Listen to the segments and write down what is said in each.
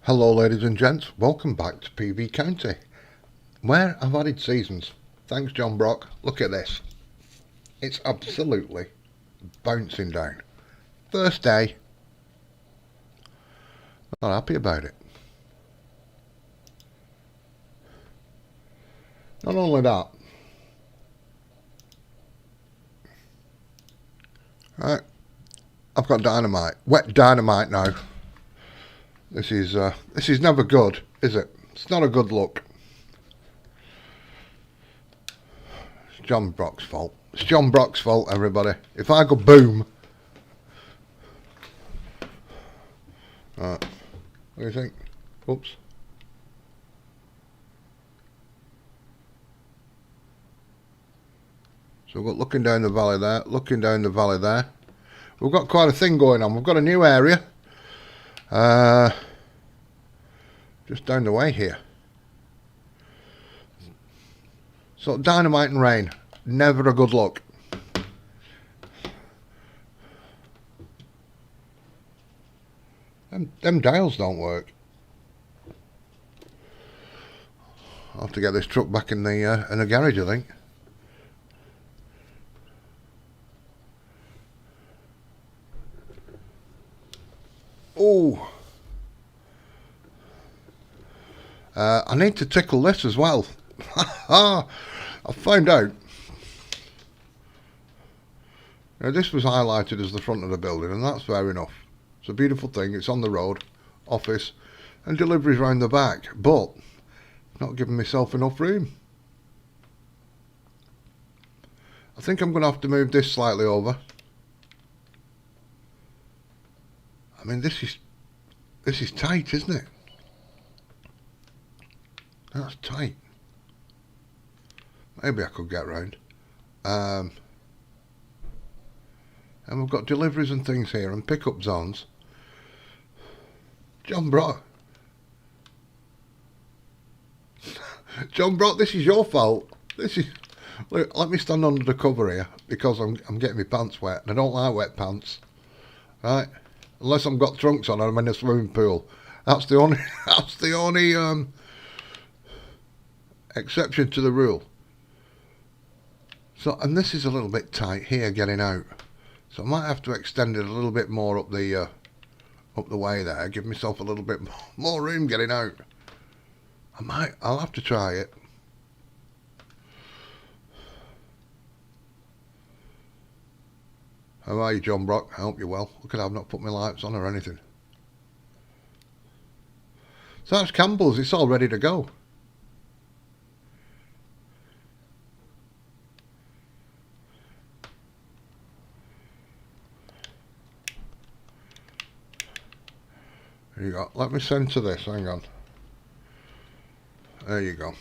Hello ladies and gents, welcome back to PB County, where I've added seasons. Thanks John Brock, look at this. It's absolutely bouncing down. First day, not happy about it. Not only that, right, I've got dynamite, wet dynamite now. This is never good, is it? It's not a good look. It's John Brock's fault. It's John Brock's fault, everybody. If I go boom. Right. What do you think? Oops. So we've got looking down the valley there, looking down the valley there. We've got quite a thing going on. We've got a new area. Just down the way here. So dynamite and rain, never a good look. Them dials don't work. I'll have to get this truck back in the garage, I think. Oh. I need to tickle this as well. I found out. Now this was highlighted as the front of the building, and that's fair enough. It's a beautiful thing. It's on the road, office, and deliveries round the back. But not giving myself enough room. I think I'm going to have to move this slightly over. I mean, this is tight, isn't it? That's tight. Maybe I could get round. And we've got deliveries and things here and pickup zones. John Brock. John Brock, this is your fault. This is. Look, let me stand under the cover here because I'm getting my pants wet. And I don't like wet pants. Right? Unless I've got trunks on and I'm in a swimming pool. That's the only exception to the rule. So, and this is a little bit tight here getting out. So I might have to extend it a little bit more up the way there. Give myself a little bit more room getting out. I'll have to try it. How are you, John Brock? I hope you're well. Look at I've not put my lights on or anything. So that's Campbell's. It's all ready to go. There you go. Let me centre this. Hang on. There you go.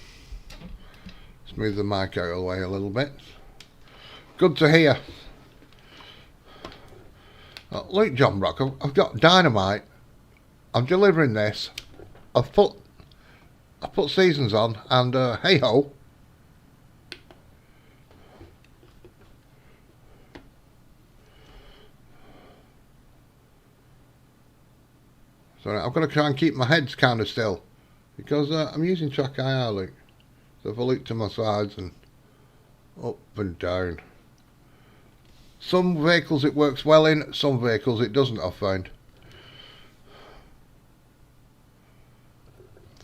Smooth the mic out of the way a little bit. Good to hear. Look, John Brock, I've got dynamite. I'm delivering this. I've put seasons on, and hey ho. So I've got to try and keep my heads kind of still because I'm using track IR, look. So if I look to my sides and up and down. Some vehicles it works well in, some vehicles it doesn't, I've found.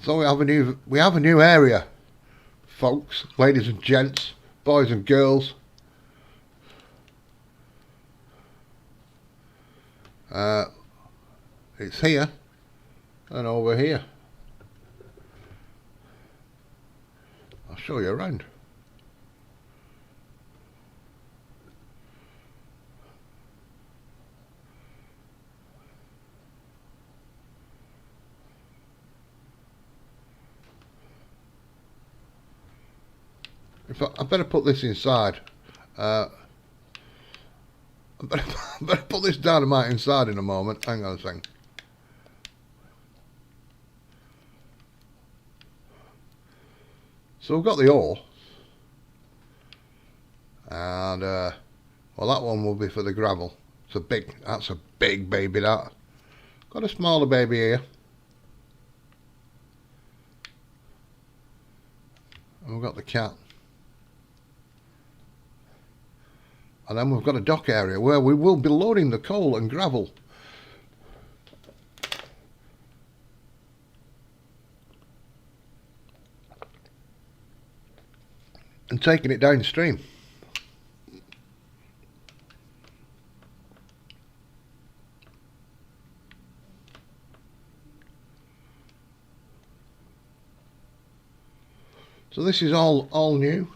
So we have a new area, folks, ladies and gents, boys and girls. It's here and over here. I'll show you around. I better put this inside. I better put this dynamite inside in a moment. Hang on a second. So we've got the ore. And, well, that one will be for the gravel. That's a big baby, that. Got a smaller baby here. And we've got the cat. And then we've got a dock area where we will be loading the coal and gravel. And taking it downstream. So this is all new.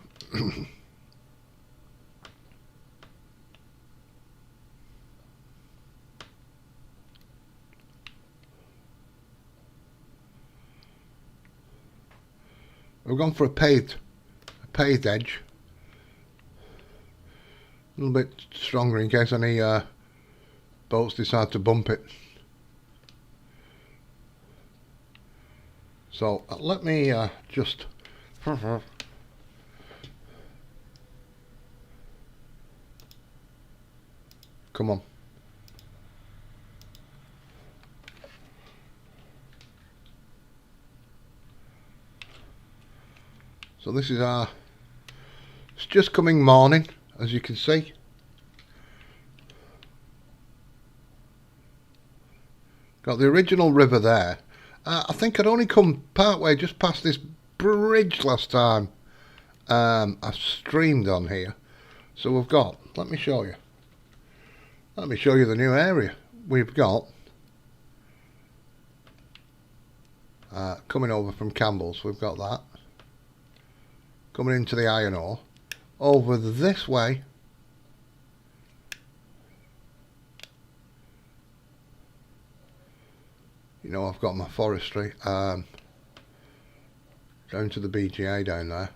We've gone for a paved edge. A little bit stronger in case any boats decide to bump it. So let me just come on. So this is it's just coming morning, as you can see. Got the original river there. I think I'd only come part way just past this bridge last time I streamed on here. So we've got, let me show you the new area. We've got coming over from Campbell's, we've got that. Coming into the iron ore. Over this way. You know, I've got my forestry. Down to the BGA down there.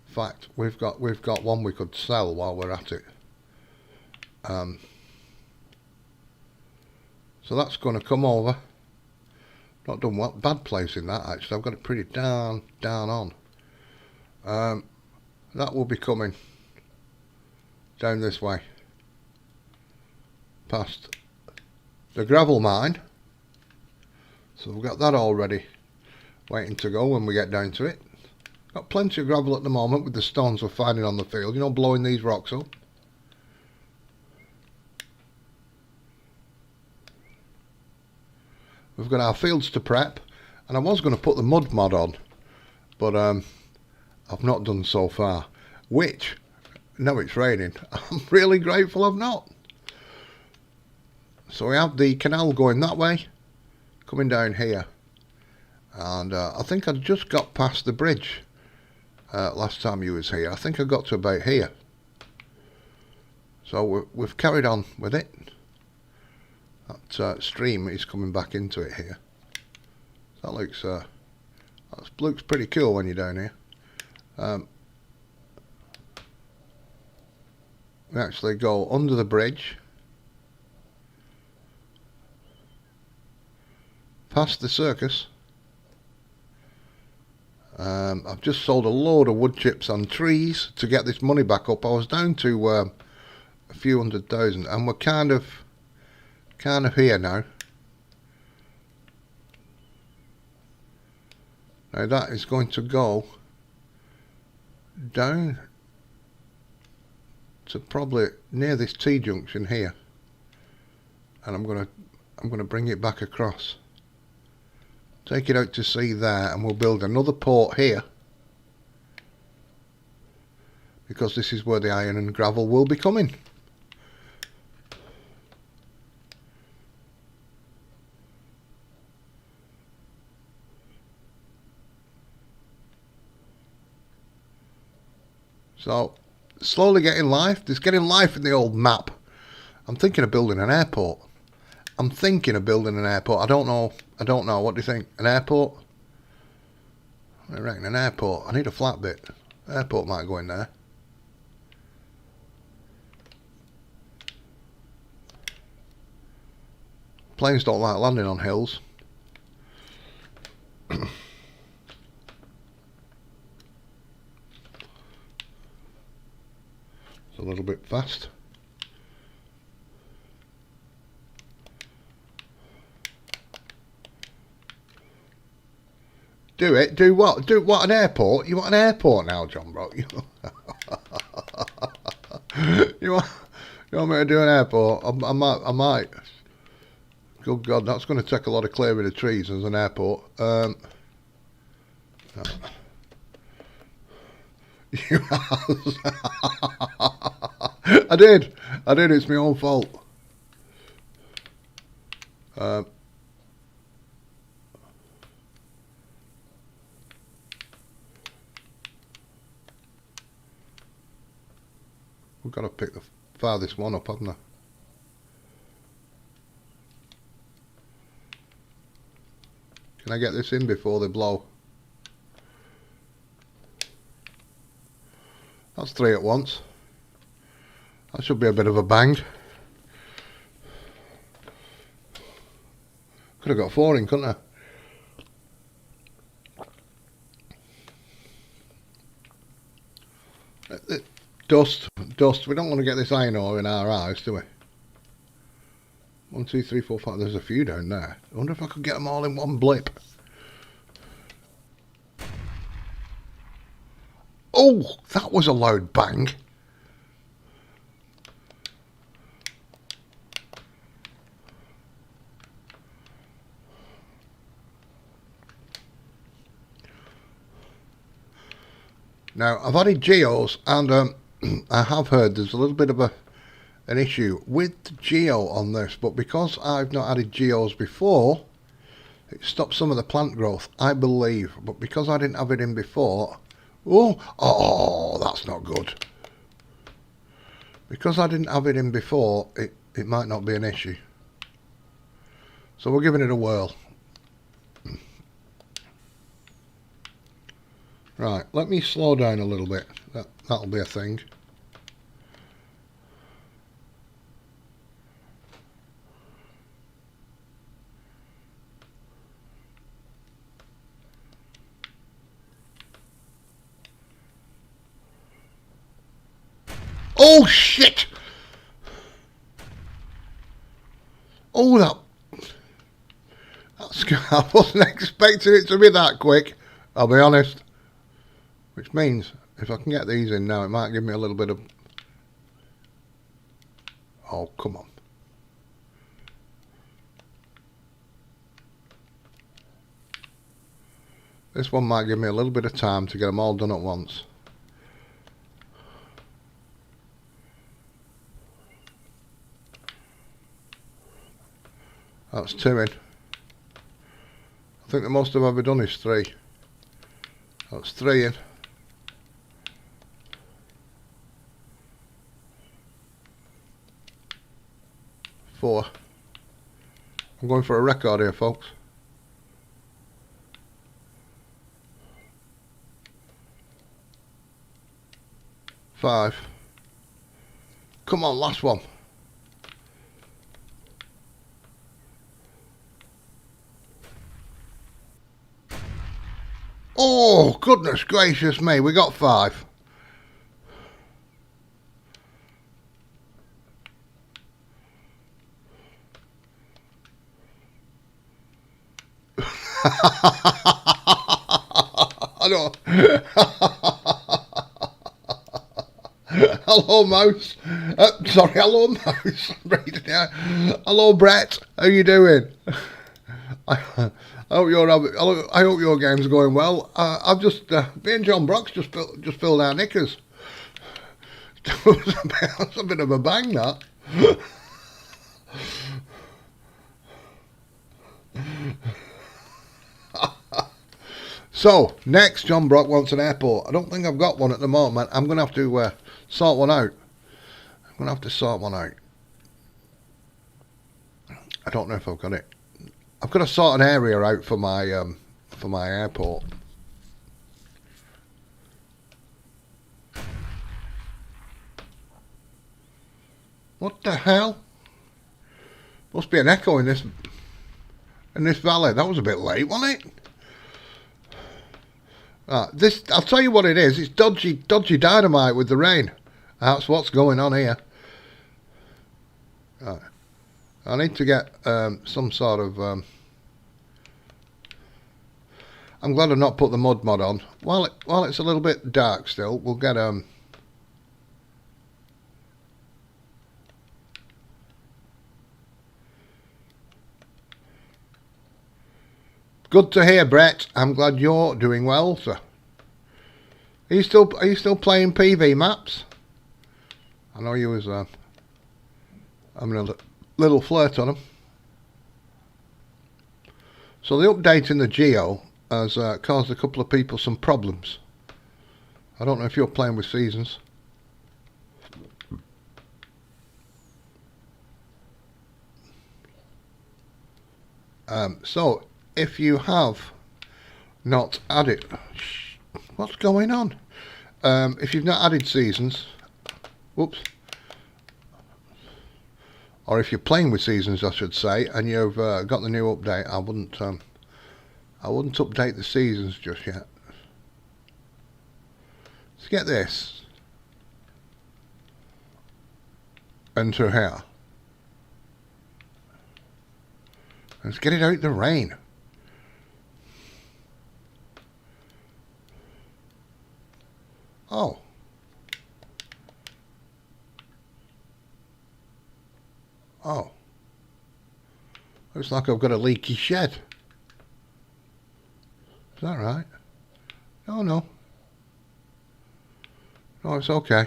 In fact, we've got one we could sell while we're at it. So that's going to come over. Not done what bad placing that actually. I've got it pretty down on. That will be coming down this way past the gravel mine. So we've got that all ready, waiting to go when we get down to it. Got plenty of gravel at the moment with the stones we're finding on the field, you know, blowing these rocks up. We've got our fields to prep, and I was going to put the mud mod on, but I've not done so far, which, now it's raining, I'm really grateful I've not. So we have the canal going that way, coming down here, and I think I just got past the bridge last time you was here. I think I got to about here. So we've carried on with it. That stream is coming back into it here. That looks pretty cool when you're down here. We actually go under the bridge, past the circus. I've just sold a load of wood chips on trees to get this money back up. I was down to a few $100,000, and we're kind of here now. Now that is going to go down to probably near this T-junction here, and I'm gonna bring it back across, take it out to sea there, and we'll build another port here, because this is where the iron and gravel will be coming. So, slowly getting life. There's getting life in the old map. I'm thinking of building an airport. I don't know. What do you think? An airport? I reckon an airport. I need a flat bit. Airport might go in there. Planes don't like landing on hills. It's a little bit fast. Do it. Do what? Do what? An airport? You want an airport now, John Brock? You want me to do an airport? I might. Good God, that's going to take a lot of clearing of trees as an airport. No. I did. It's my own fault. We've got to pick the farthest one up, haven't I? Can I get this in before they blow? That's 3 at once. That should be a bit of a bang. Could have got 4 in, couldn't I? Dust. We don't want to get this iron ore in our eyes, do we? 1, 2, 3, 4, 5. There's a few down there. I wonder if I could get them all in one blip. Oh, that was a loud bang. Now, I've added geos, and I have heard there's a little bit of an issue with the geo on this, but because I've not added geos before, it stops some of the plant growth, I believe. But because I didn't have it in before, oh, that's not good. Because I didn't have it in before, it might not be an issue. So we're giving it a whirl. Right, let me slow down a little bit. That'll be a thing. Oh shit! Oh, that's I wasn't expecting it to be that quick, I'll be honest. Which means, if I can get these in now, it might give me a little bit of... Oh, come on. This one might give me a little bit of time to get them all done at once. That's 2 in. I think the most I've ever done is 3. That's 3 in. 4. I'm going for a record here, folks. 5. Come on, last one. Oh, goodness gracious me, we got 5. I don't. Hello, Mouse. Sorry, hello, Mouse. Hello, Brett. How you doing? I hope your game's going well. I've just me and John Brock's just filled our knickers. That's a bit of a bang, that. So, next, John Brock wants an airport. I don't think I've got one at the moment. I'm going to have to sort one out. I'm going to have to sort one out. I don't know if I've got it. I've got to sort an area out for my airport. What the hell? Must be an echo in this valley. That was a bit late, wasn't it? This, I'll tell you what it is. It's dodgy dynamite with the rain. That's what's going on here. I need to get some sort of... I'm glad I've not put the mud mod on. While it's a little bit dark still, we'll get good to hear, Brett. I'm glad you're doing well, sir. Are you still playing PV maps? I know you was having a little flirt on them. So the update in the Geo has caused a couple of people some problems. I don't know if you're playing with seasons. So if you have not added, what's going on? If you've not added seasons, whoops, or if you're playing with seasons, I should say, and you've got the new update, I wouldn't update the seasons just yet. Let's get this into here. Let's get it out the rain. Oh. Oh. Looks like I've got a leaky shed. Is that right? Oh no. No, it's okay.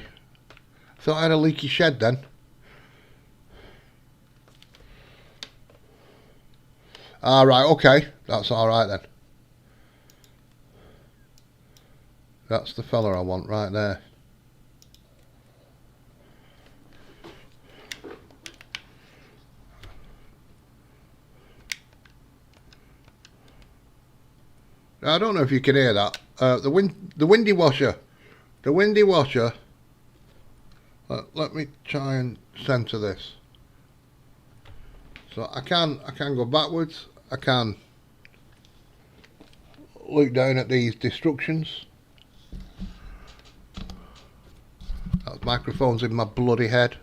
Thought I had a leaky shed then. Right, okay. That's alright then. That's the fella I want right there. Now, I don't know if you can hear that. The windy washer. The windy washer. Let me try and center this. So I can go backwards. I can look down at these destructions. That microphone's in my bloody head.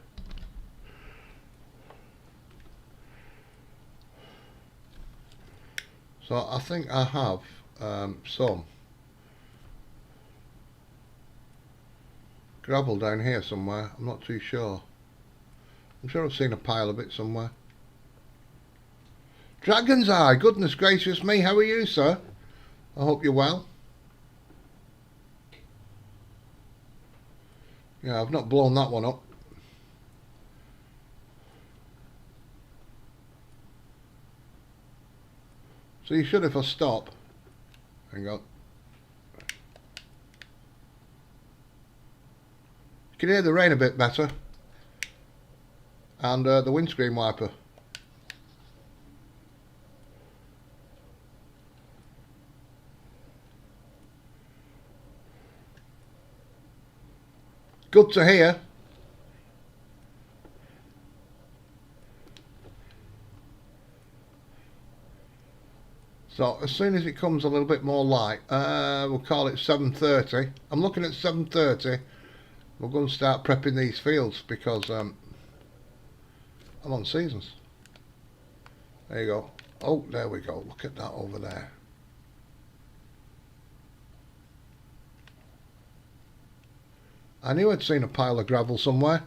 So I think I have some gravel down here somewhere. I'm not too sure. I'm sure I've seen a pile of it somewhere. Dragon's Eye, goodness gracious me, how are you, sir? I hope you're well. Yeah, I've not blown that one up. So you should, if I stop. Hang on. You can hear the rain a bit better. And the windscreen wiper. Good to hear. So as soon as it comes a little bit more light, we'll call it 7:30. I'm looking at 7:30. We're going to start prepping these fields because I'm on seasons. There you go. Oh, there we go. Look at that over there. I knew I'd seen a pile of gravel somewhere.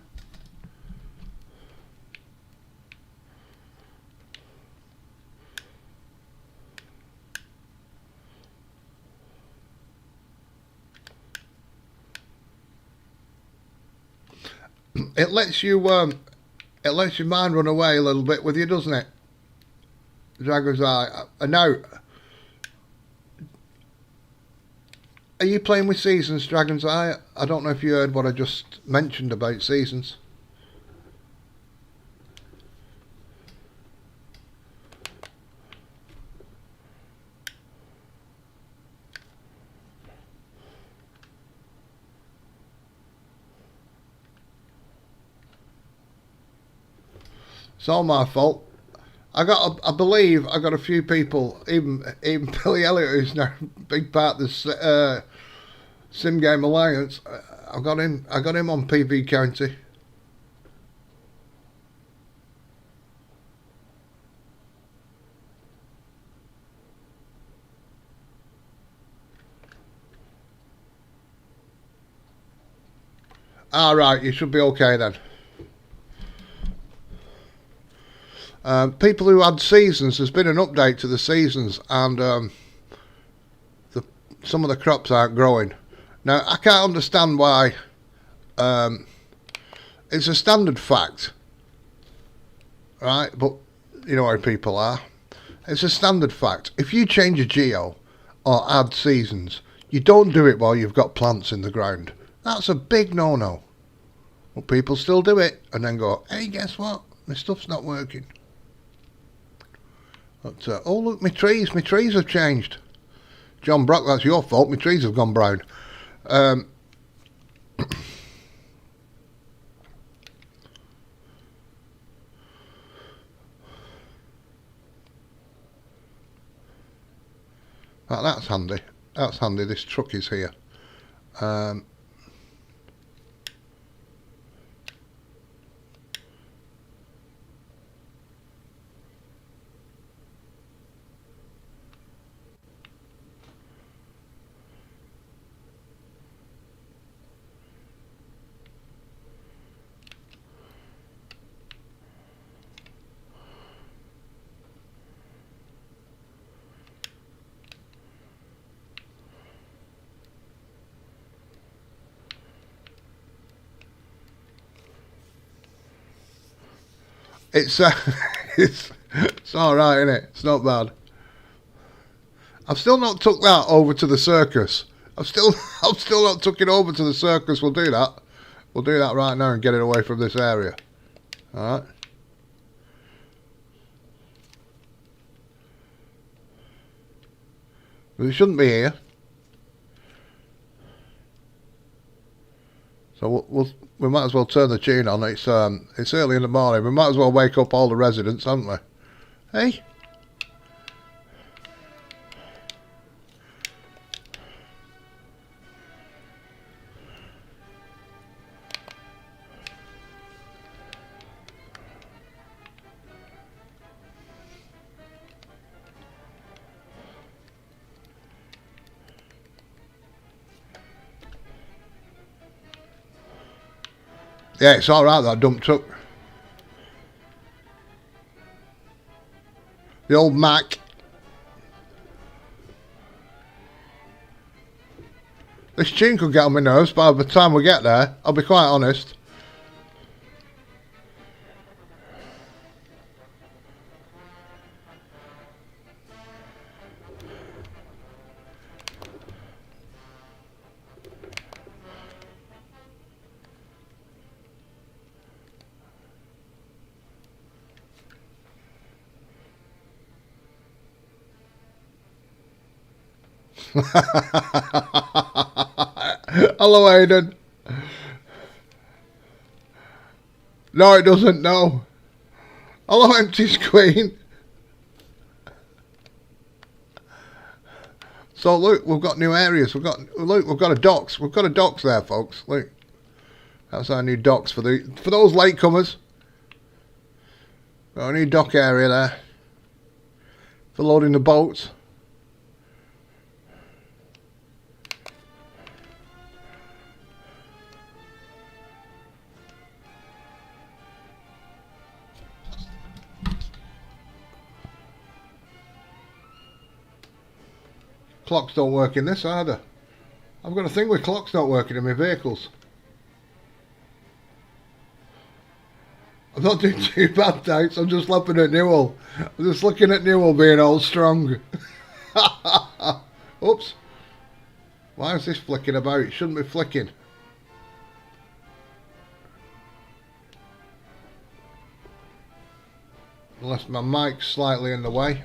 It lets your mind run away a little bit with you, doesn't it? Dragon's Eye. Now, are you playing with seasons, Dragon's Eye? I don't know if you heard what I just mentioned about seasons. It's all my fault. I believe I got a few people, even Billy Elliott, who's now a big part of this Sim Game Alliance. I got him on PV County. Alright, you should be okay then. People who had seasons, there's been an update to the seasons, and some of the crops aren't growing. Now, I can't understand why. It's a standard fact, right? But you know how people are. It's a standard fact. If you change a geo or add seasons, you don't do it while you've got plants in the ground. That's a big no-no. But people still do it and then go, hey, guess what? My stuff's not working. But, oh, look, my trees have changed. John Brock, that's your fault. My trees have gone brown. That's handy. That's handy. This truck is here. It's it's all right, isn't it? It's not bad. I've still not took that over to the circus. I've still not took it over to the circus. We'll do that. We'll do that right now and get it away from this area. All right. Well, it shouldn't be here. So we might as well turn the tune on. It's early in the morning. We might as well wake up all the residents, haven't we? Hey? Yeah, it's alright, that dump truck. The old Mac. This tune could get on my nerves by the time we get there, I'll be quite honest. Hello, Aiden. No, it doesn't. No. Hello, empty screen. So look, we've got new areas. We've got a docks. We've got a docks there, folks. Look, that's our new docks for those latecomers. Got a new dock area there for loading the boats. Clocks don't work in this either. I've got a thing with clocks not working in my vehicles. I'm not doing too bad, thanks. I'm just looking at Newell. I'm just looking at Newell being all strong. Oops. Why is this flicking about? It shouldn't be flicking. Unless my mic's slightly in the way.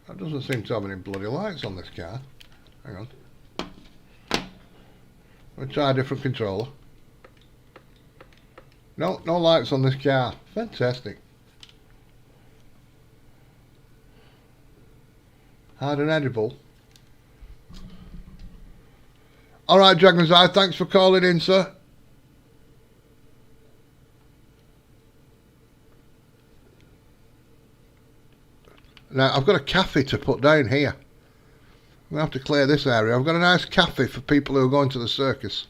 That doesn't seem to have any bloody lights on this car. Hang on. We'll try a different controller. No lights on this car. Fantastic. Hard and edible. Alright, Dragon's Eye, thanks for calling in, sir. Now I've got a cafe to put down here. I'm going to have to clear this area. I've got a nice cafe for people who are going to the circus.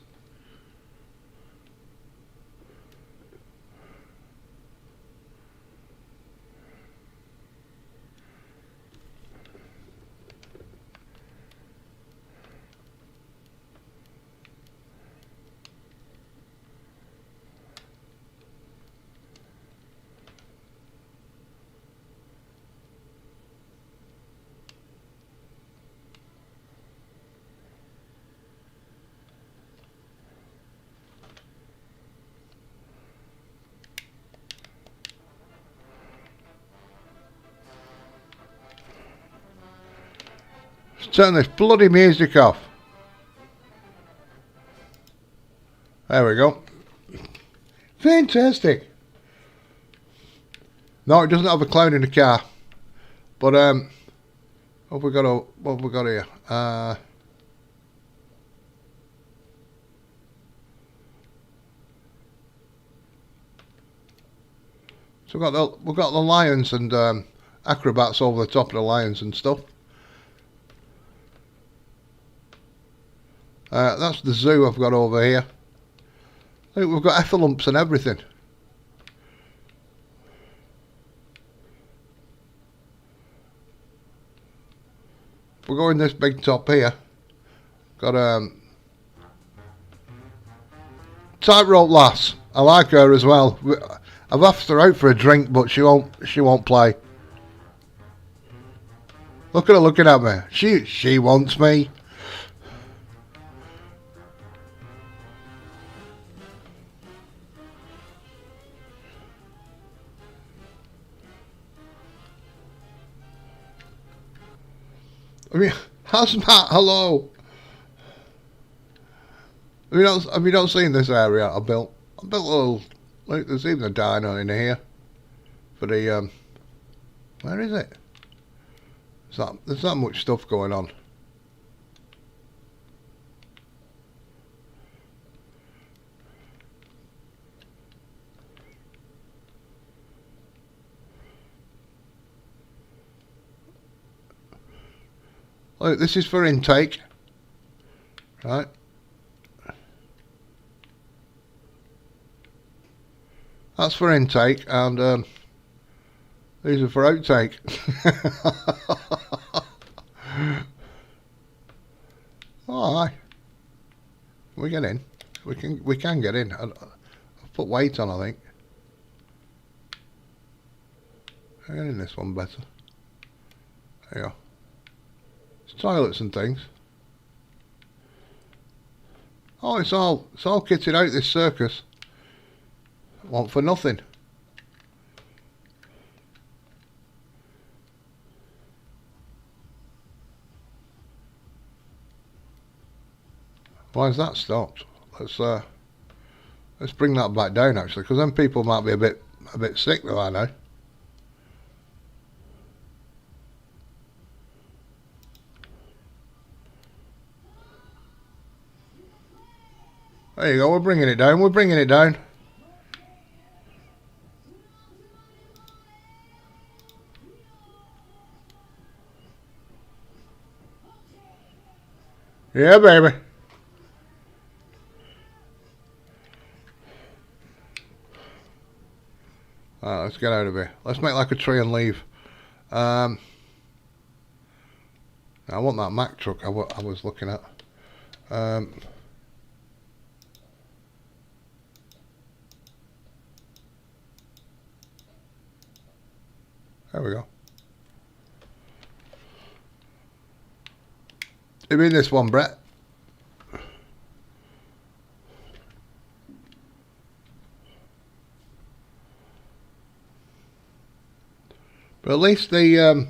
Turn this bloody music off. There we go. Fantastic. No, it doesn't have a clown in the car. But what have we got here? So we've got the lions and acrobats over the top of the lions and stuff. That's the zoo I've got over here. Look, we've got effalumps and everything. We're going this big top here. Got tightrope lass. I like her as well. I've asked her out for a drink, but she won't play. Look at her looking at me. She wants me. I mean, how's Matt? Hello. Have you not seen this area I built? I built a little. Look, there's even a dino in here. For the where is it? There's not much stuff going on. Look, this is for intake, right? That's for intake, and these are for outtake. Oh, aye. We get in. We can get in. I've put weight on, I think. I get in this one better. There you go. Toilets and things. Oh, it's all kitted out, this circus. Want for nothing. Why has that stopped? Let's bring that back down actually, because then people might be a bit sick though, I know. There you go, we're bringing it down, Yeah, baby. Alright, let's get out of here. Let's make like a tree and leave. I want that Mack truck I was looking at. There we go. You mean this one, Brett? But at least the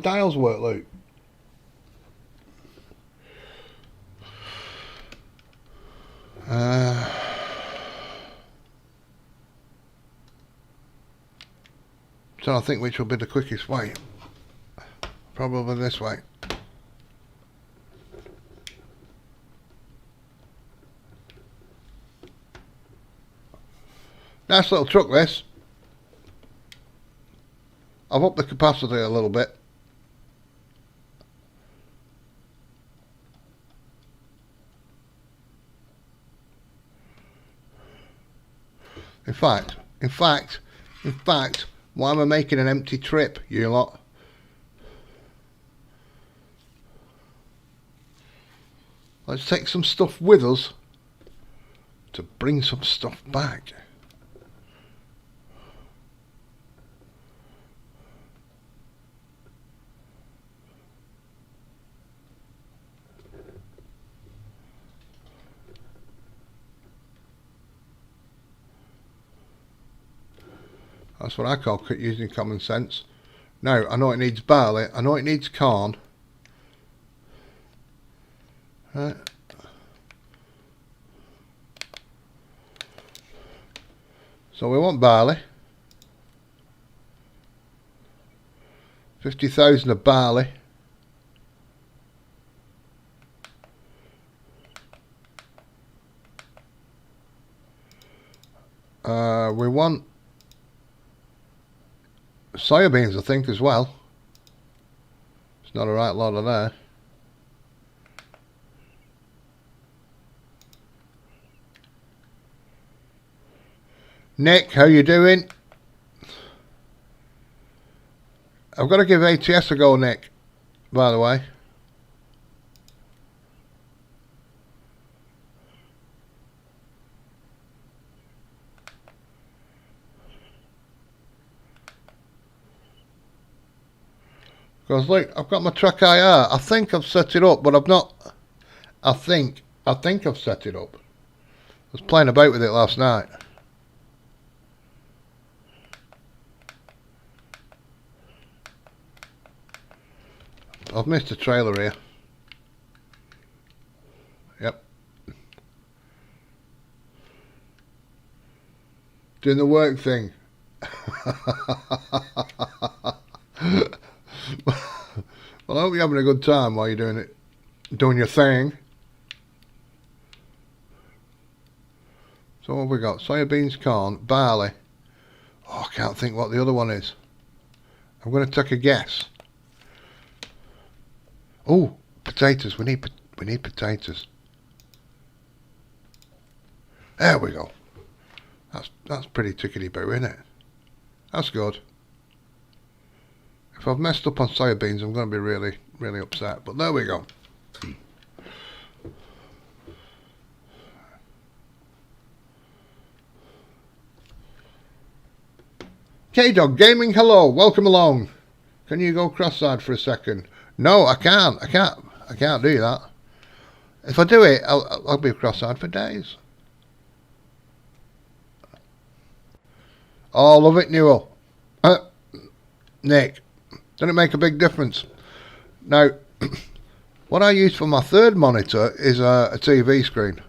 dials work, Luke. So I think which will be the quickest way. Probably this way. Nice little truck, this. I've upped the capacity a little bit. In fact, why am I making an empty trip, you lot? Let's take some stuff with us to bring some stuff back. That's what I call using common sense. Now, I know it needs barley, I know it needs corn. Right. So we want barley. 50,000 of barley. We want soybeans, I think, as well. It's not a right lot of there. Nick, how you doing? I've got to give ATS a go, Nick, by the way. Because look, I've got my track IR. I think I've set it up, but I've not. I think I've set it up. I was playing about with it last night. I've missed a trailer here. Yep. Doing the work thing. Well, I hope you're having a good time while you're doing it, doing your thing. So what have we got? Soybeans, corn, barley. Oh, I can't think what the other one is. I'm going to take a guess. Oh, potatoes. We need potatoes. There we go. That's pretty tickety-boo, isn't it? That's good. If I've messed up on soybeans, I'm going to be really, really upset. But there we go. K-Dog Gaming, hello. Welcome along. Can you go cross-eyed for a second? No, I can't. I can't do that. If I do it, I'll be cross-eyed for days. Oh, love it, Newell. Nick, doesn't it make a big difference? Now, what I use for my third monitor is a TV screen,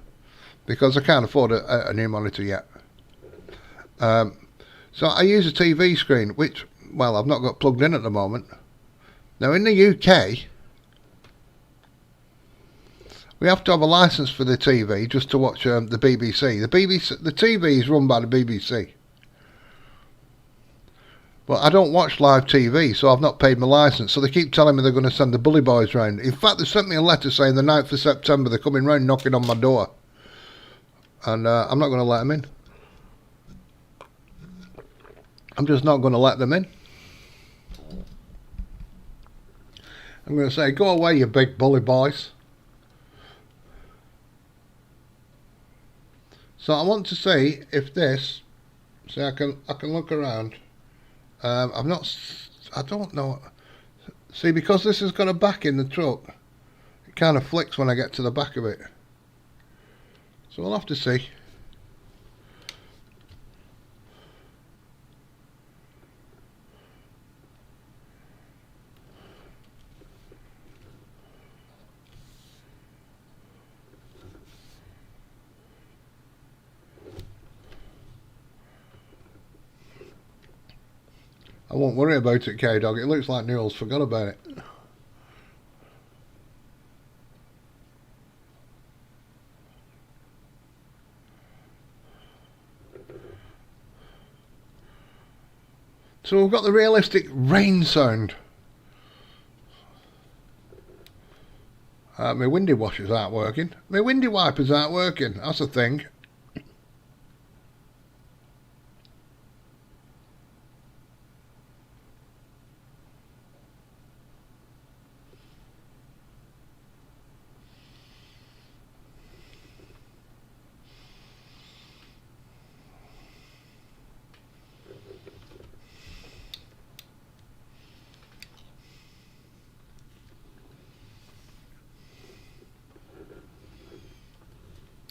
because I can't afford a new monitor yet. So I use a TV screen, which, well, I've not got plugged in at the moment. Now, in the UK, we have to have a license for the TV just to watch the BBC. The TV is run by the BBC. But I don't watch live TV, so I've not paid my license. So they keep telling me they're going to send the bully boys round. In fact, they sent me a letter saying the 9th of September they're coming round knocking on my door. And I'm not going to let them in. I'm just not going to let them in. I'm going to say, go away, you big bully boys. So I want to see if this, see, I can look around. I don't know. See, because this has got a back in the truck, it kind of flicks when I get to the back of it. So we'll have to see. I won't worry about it, K-Dog. It looks like Newell's forgot about it. So we've got the realistic rain sound. My windy washers aren't working. My windy wipers aren't working. That's a thing.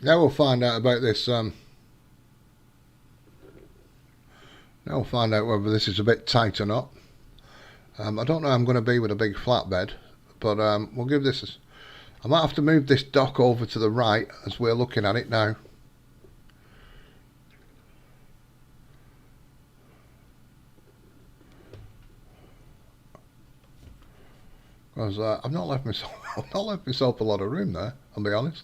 Now we'll find out about this. Now we'll find out whether this is a bit tight or not. I don't know how I'm going to be with a big flatbed, but we'll give this. I might have to move this dock over to the right as we're looking at it now. Because I've not left myself a lot of room there, I'll be honest.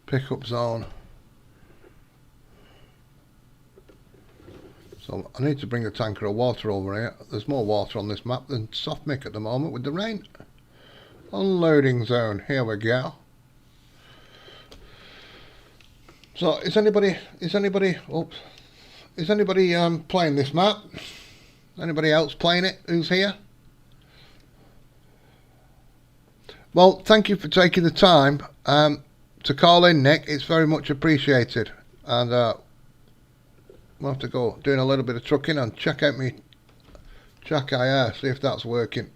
Pickup zone. So I need to bring a tanker of water over here. There's more water on this map than soft mick at the moment with the rain. Unloading zone. Here we go. So is anybody playing this map? Anybody else playing it who's here? Well, thank you for taking the time to call in, Nick. It's very much appreciated. And we'll have to go doing a little bit of trucking and check out me Jack IR, see if that's working.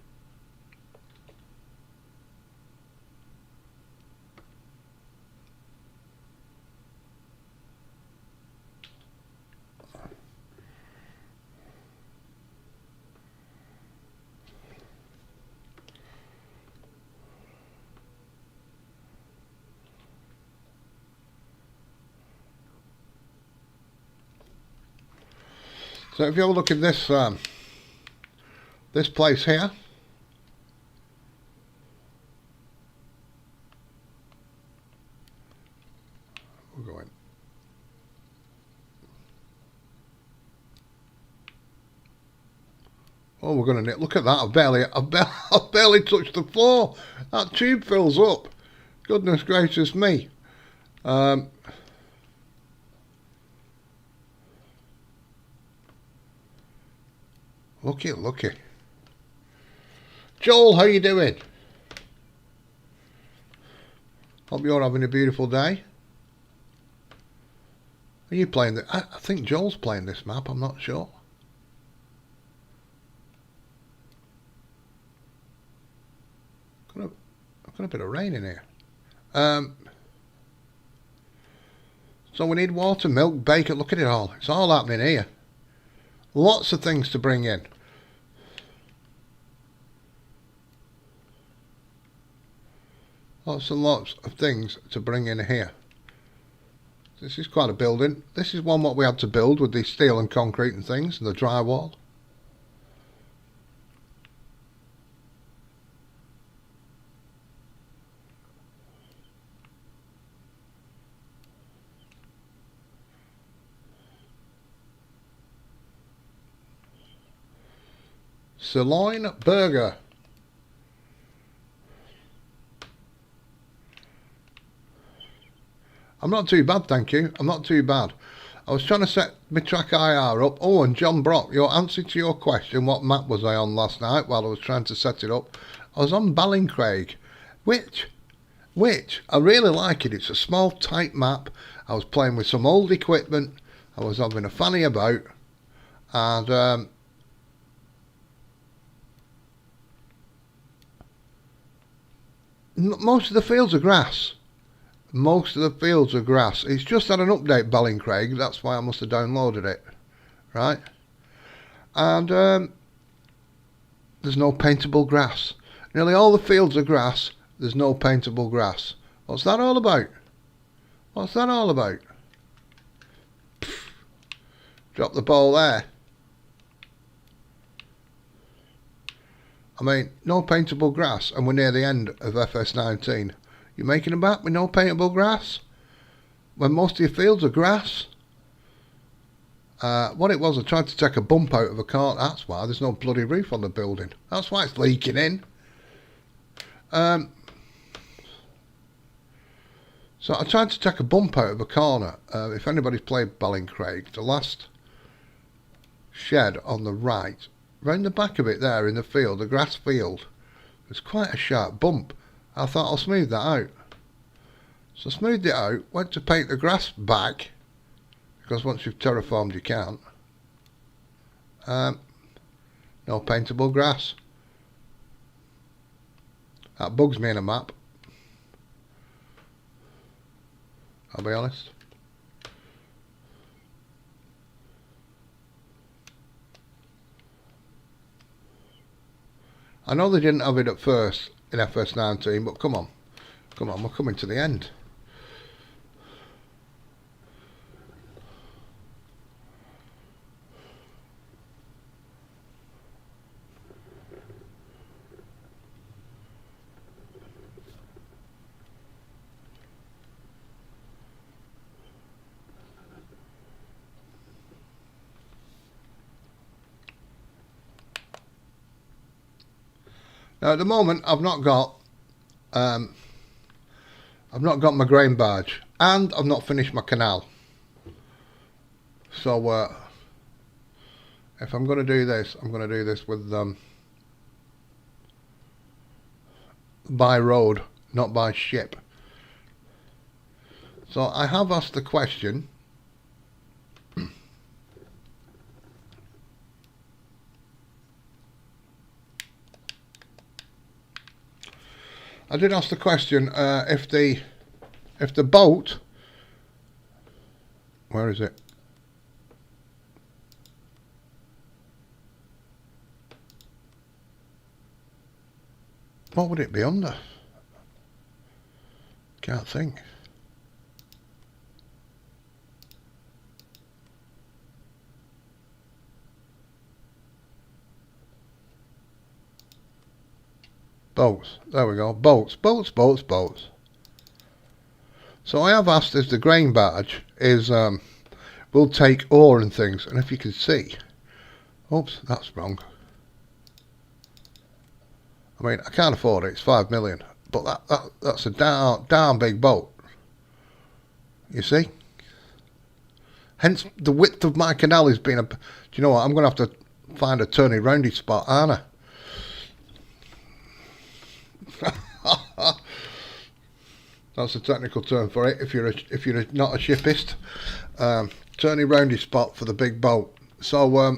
So if you have a look at this this place here, we're going. Oh, we're gonna look at that. I've barely touched the floor. That tube fills up. Goodness gracious me. Looky. Joel, how you doing? Hope you're having a beautiful day. Are you playing the... I think Joel's playing this map, I'm not sure. Got a bit of rain in here. So we need water, milk, bacon. Look at it all. It's all happening here. Lots of things to bring in. Lots and lots of things to bring in here. This is quite a building. This is one what we had to build with the steel and concrete and things and the drywall. Sirloin burger. I'm not too bad, thank you. I'm not too bad. I was trying to set my track IR up. Oh, and John Brock, your answer to your question, what map was I on last night while I was trying to set it up? I was on Ballincraig, which I really like it. It's a small, tight map. I was playing with some old equipment. I was having a fanny about, and most of the fields are grass. Most of the fields are grass. It's just had an update, Ballincraig. That's why I must have downloaded it. Right? And there's no paintable grass. Nearly all the fields are grass. There's no paintable grass. What's that all about? What's that all about? Pfft. Drop the ball there. I mean, no paintable grass, and we're near the end of FS19. You're making a map with no paintable grass? When most of your fields are grass? What it was, I tried to take a bump out of a cart. That's why there's no bloody roof on the building. That's why it's leaking in. So I tried to take a bump out of a corner. If anybody's played Ballincraig, the last shed on the right, round the back of it there in the field, the grass field, there's quite a sharp bump. I thought I'll smooth that out. So I smoothed it out, went to paint the grass back, because once you've terraformed you can't. No paintable grass. That bugs me in a map, I'll be honest. I know they didn't have it at first in FS19, but come on, we're coming to the end. Now at the moment I've not got my grain barge, and I've not finished my canal. So if I'm going to do this, I'm going to do this with by road, not by ship. So I have asked the question, I did ask the question if the boat, where is it? What would it be under? Can't think. Boats. There we go. Boats. So I have asked if the grain barge is will take ore and things, and if you can see, oops, that's wrong. I mean, I can't afford it. It's 5 million, but that's a darn big boat. You see. Hence, the width of my canal has been a. Do you know what? I'm going to have to find a turny roundy spot, aren't I? That's a technical term for it. If you're not a shipist, turny roundy spot for the big boat. So I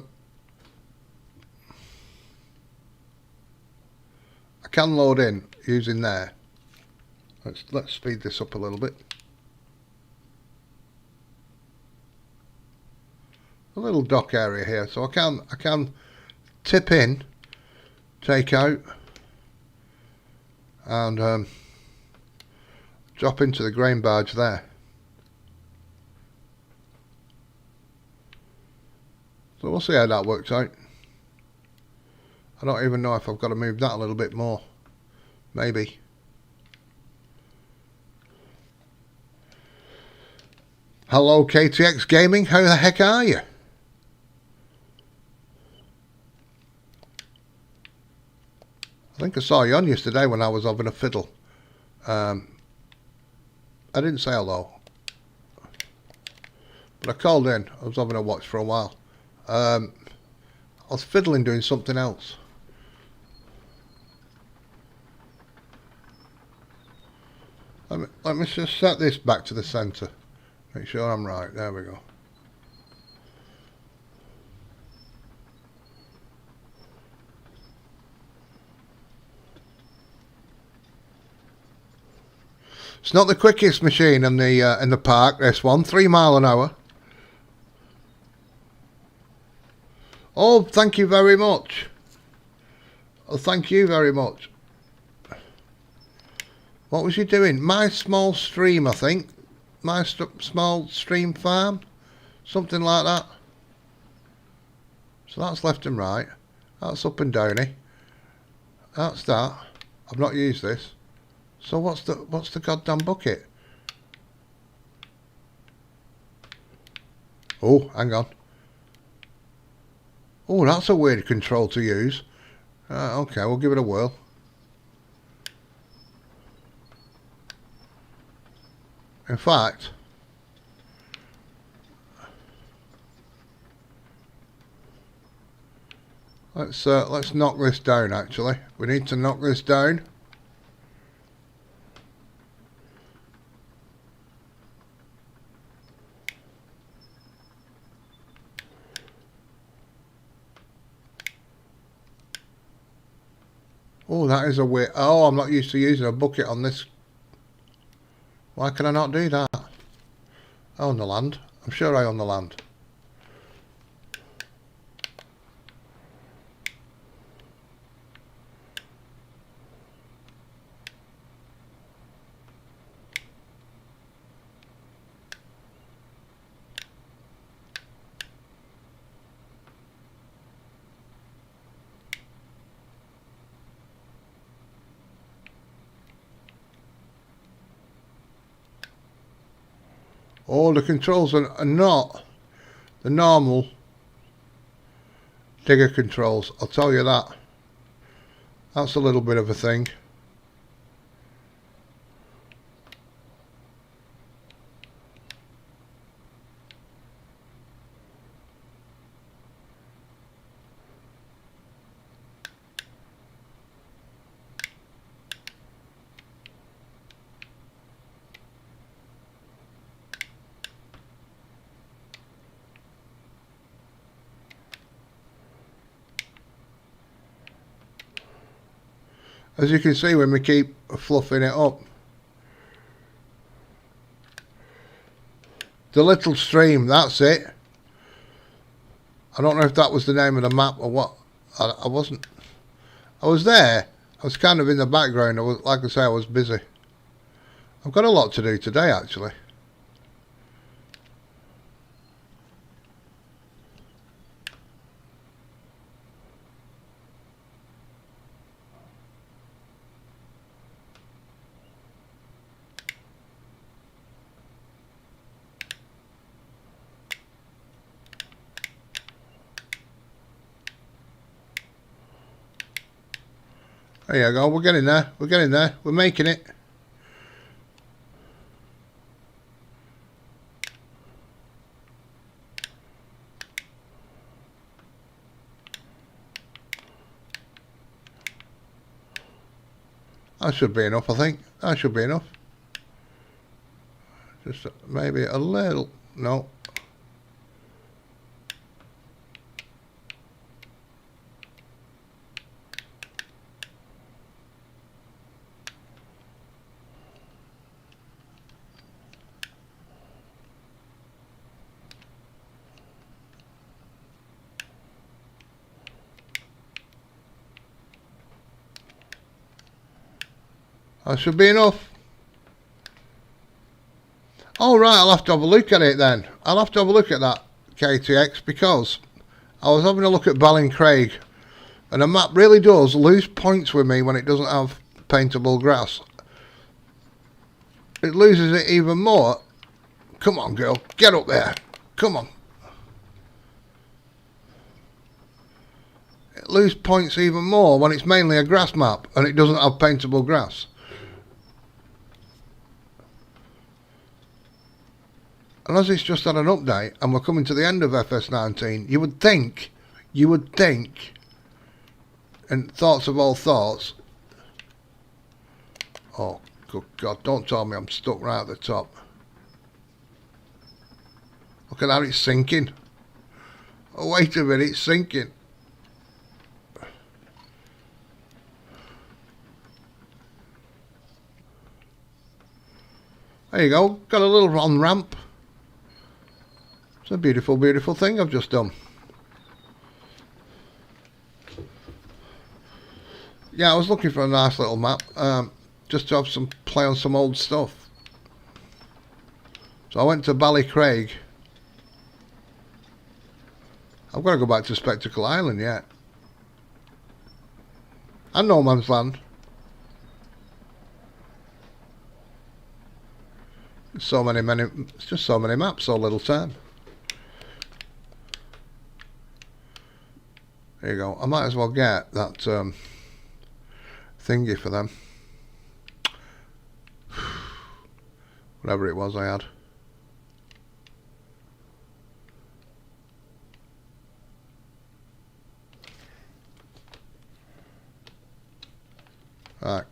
can load in using there. Let's speed this up a little bit. A little dock area here, so I can tip in, take out, and drop into the grain barge there. So we'll see how that works out. I don't even know if I've got to move that a little bit more. Maybe. Hello KTX Gaming, how the heck are you? I think I saw you on yesterday when I was having a fiddle. I didn't say hello, but I called in. I was having a watch for a while. I was fiddling doing something else. Let me just set this back to the centre. Make sure I'm right. There we go. It's not the quickest machine in the park, this one. 3 miles an hour. Oh, thank you very much. Oh, thank you very much. What was you doing? My small stream, I think. My small stream farm. Something like that. So that's left and right. That's up and downy. That's that. I've not used this. So what's the goddamn bucket? Oh, hang on. Oh, that's a weird control to use. Okay, we'll give it a whirl. In fact, let's knock this down. Actually, we need to knock this down. Oh, that is a weird... Oh, I'm not used to using a bucket on this. Why can I not do that? I own the land. I'm sure I own the land. Oh, the controls are not the normal digger controls. I'll tell you that. That's a little bit of a thing. As you can see when we keep fluffing it up. The little stream, that's it. I don't know if that was the name of the map or what. I wasn't. I was there. I was kind of in the background. Like I say, I was busy. I've got a lot to do today, actually. There you go, we're getting there, we're making it. That should be enough, I think. That should be enough. Just maybe a little, no. That should be enough. All right, I'll have to have a look at it then. I'll have to have a look at that KTX because I was having a look at Ballincraig and the map really does lose points with me when it doesn't have paintable grass. It loses it even more. Come on, girl, get up there. Come on. It loses points even more when it's mainly a grass map and it doesn't have paintable grass. And as it's just had an update and we're coming to the end of FS19, you would think, and thoughts of all thoughts, oh, good God, don't tell me I'm stuck right at the top. Look at how it's sinking. Oh, wait a minute, it's sinking. There you go, got a little on-ramp. It's a beautiful, beautiful thing I've just done. Yeah, I was looking for a nice little map, just to have some play on some old stuff. So I went to Ballycraig. I've got to go back to Spectacle Island yet. And No Man's Land. So many, it's just so many maps, so little time. There you go. I might as well get that thingy for them. Whatever it was I had. Right.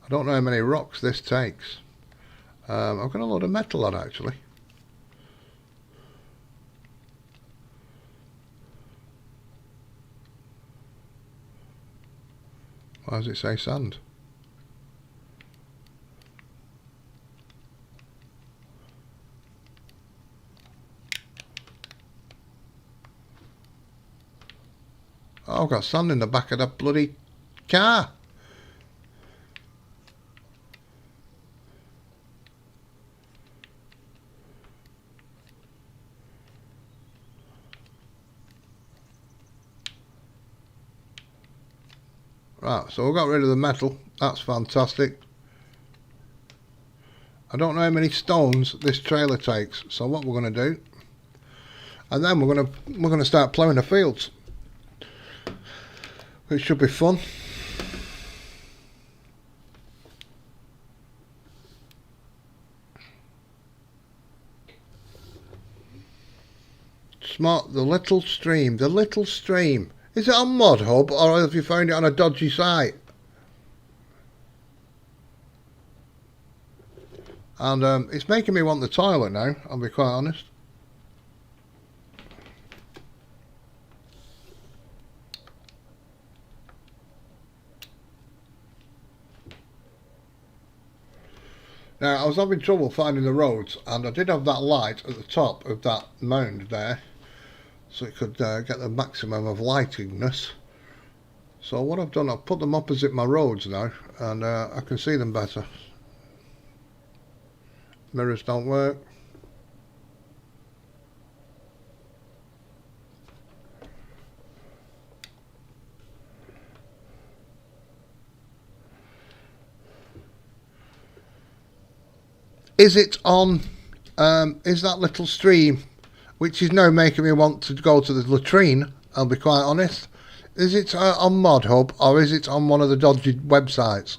I don't know how many rocks this takes. I've got a load of metal on actually. Why does it say sand? Oh, I've got sand in the back of that bloody car. Right, so we got rid of the metal. That's fantastic. I don't know how many stones this trailer takes. So what we're going to do, and then we're going to start ploughing the fields, which should be fun. Smart, the little stream. The little stream. Is it on Mod Hub or have you found it on a dodgy site? And it's making me want the toilet now, I'll be quite honest. Now, I was having trouble finding the roads, and I did have that light at the top of that mound there, so it could get the maximum of lightingness. So what I've done, I've put them opposite my roads now, and I can see them better. Mirrors don't work. Is it on, is that little stream, which is now making me want to go to the latrine, I'll be quite honest. Is it on Mod Hub or is it on one of the dodgy websites?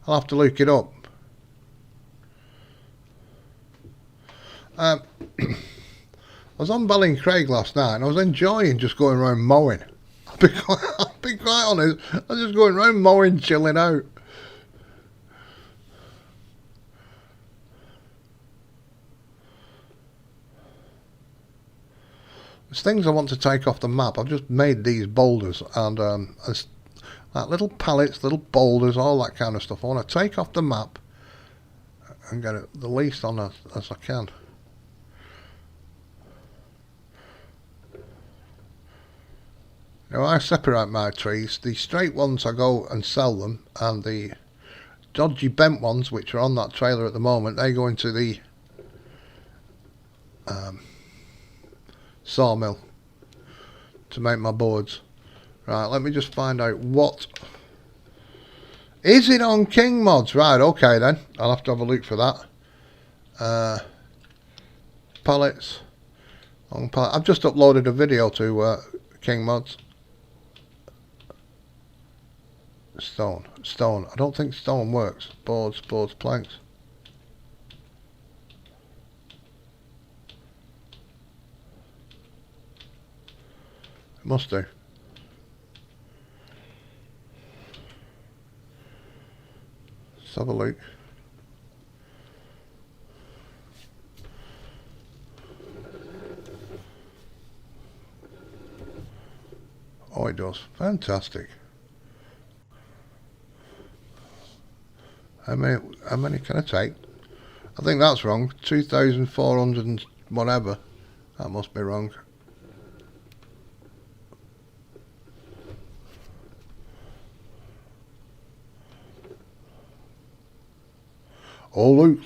I'll have to look it up. I was on Ballincraig last night and I was enjoying just going around mowing. I'll be quite honest, I was just going around mowing, chilling out. There's things I want to take off the map. I've just made these boulders and like little pallets, little boulders, all that kind of stuff. I want to take off the map and get it the least on as I can. Now I separate my trees. The straight ones I go and sell them, and the dodgy bent ones, which are on that trailer at the moment, they go into the sawmill to make my boards. Right, let me just find out what is it on King Mods. Right, okay then, I'll have to have a look for that. Pallets on pallet. I've just uploaded a video to King Mods. Stone. I don't think stone works. Boards, planks. It must do. Let's have a look. Oh, it does. Fantastic. How many can I take? I think that's wrong. 2,400 and whatever. That must be wrong. Oh, Luke,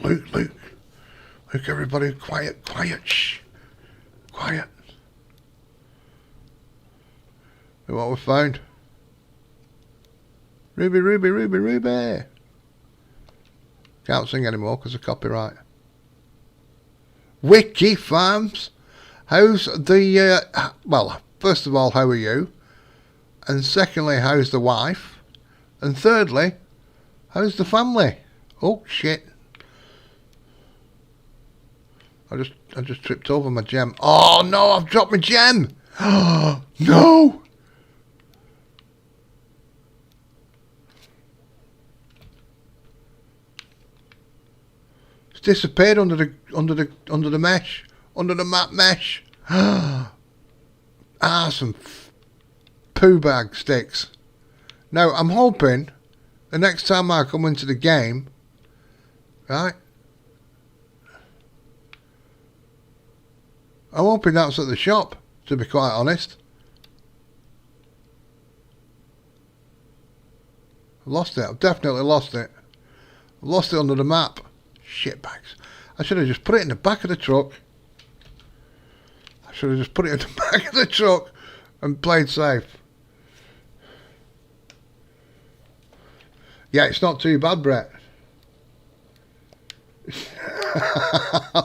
everybody, quiet, shh, quiet. Look what we found. Ruby. Can't sing anymore because of copyright. Wiki Farms. How's the, well, first of all, how are you? And secondly, how's the wife? And thirdly, how's the family? Oh, shit. I just tripped over my gem. Oh, no, I've dropped my gem. No. It's disappeared under the mesh, under the map mesh. Some poo bag sticks. Now, I'm hoping the next time I come into the game, right? I'm hoping that's at the shop, to be quite honest. I've lost it. I've definitely lost it. I've lost it under the map. Shitbags. I should have just put it in the back of the truck. I should have just put it in the back of the truck and played safe. Yeah, it's not too bad, Brett.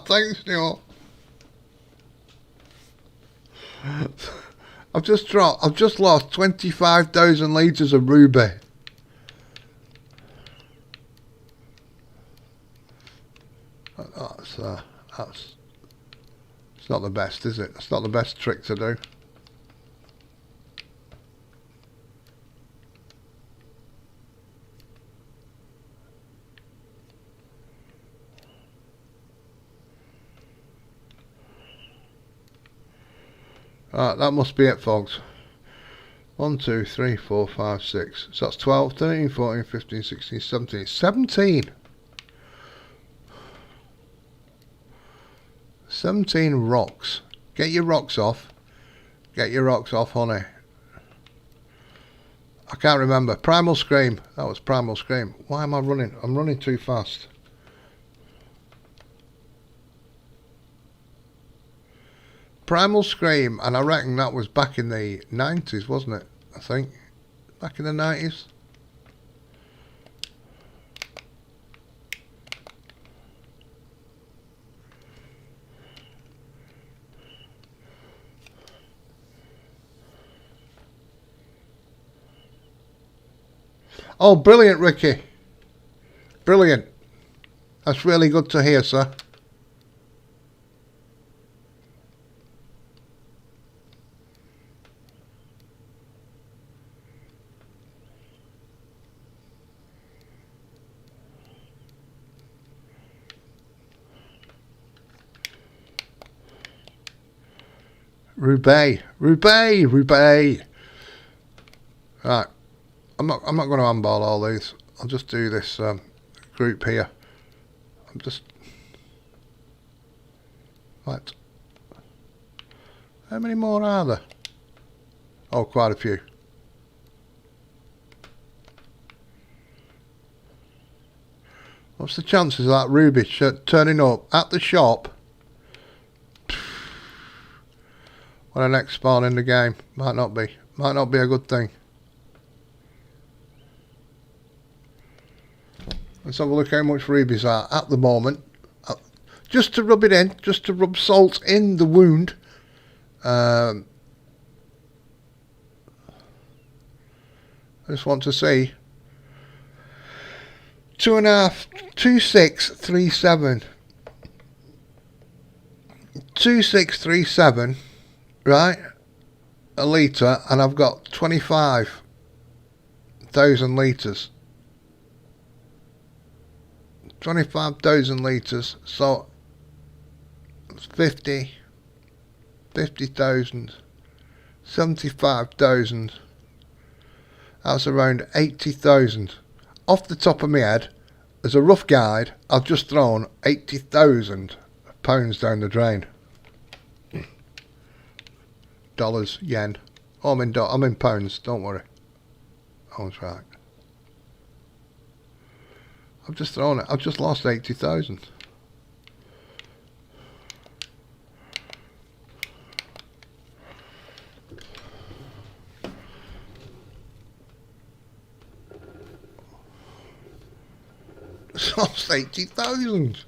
Thanks, Neil. I've just lost 25,000 litres of ruby. That's it's not the best, is it? It's not the best trick to do. That must be it, folks. 1, 2, 3, 4, 5, 6. So that's 12, 13, 14, 15, 16, 17. 17! 17 rocks. Get your rocks off. Get your rocks off, honey. I can't remember. Primal Scream. That was Primal Scream. Why am I running? I'm running too fast. Primal Scream, and I reckon that was back in the 90s, wasn't it? I think. Back in the 90s. Oh, brilliant, Ricky. Brilliant. That's really good to hear, sir. Ruby. Right. I'm not going to handball all these. I'll just do this group here. I'm just right. How many more are there? Oh, quite a few. What's the chances of that ruby turning up at the shop when I next spawn in the game? Might not be a good thing. Let's have a look how much rubies are at the moment. Just to rub it in, just to rub salt in the wound. I just want to see. 2637. 2637, right? A litre, and I've got 25,000 litres. 25,000 litres, so it's 50,000, 75,000. That's around 80,000. Off the top of my head, as a rough guide, I've just thrown 80,000 pounds down the drain. dollars, yen. Oh, I'm in pounds, don't worry. I was right. I've just thrown it. I've just lost 80,000. Lost 80,000.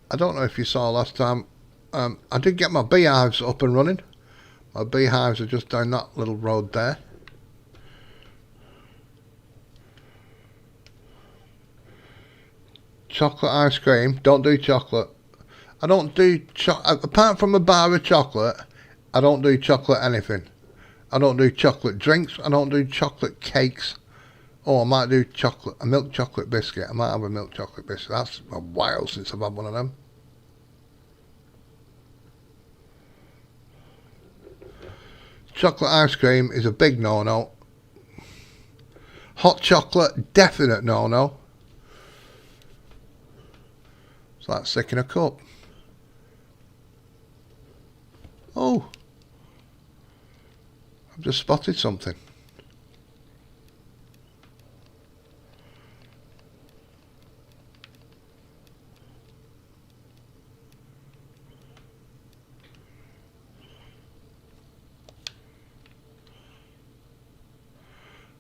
I don't know if you saw last time, I did get my beehives up and running. My beehives are just down that little road there. Chocolate ice cream, don't do chocolate. I don't do apart from a bar of chocolate, I don't do chocolate anything. I don't do chocolate drinks, I don't do chocolate cakes. Oh, I might do a milk chocolate biscuit. I might have a milk chocolate biscuit. That's a while since I've had one of them. Chocolate ice cream is a big no-no. Hot chocolate, definite no-no. It's like sick in a cup. Oh, I've just spotted something.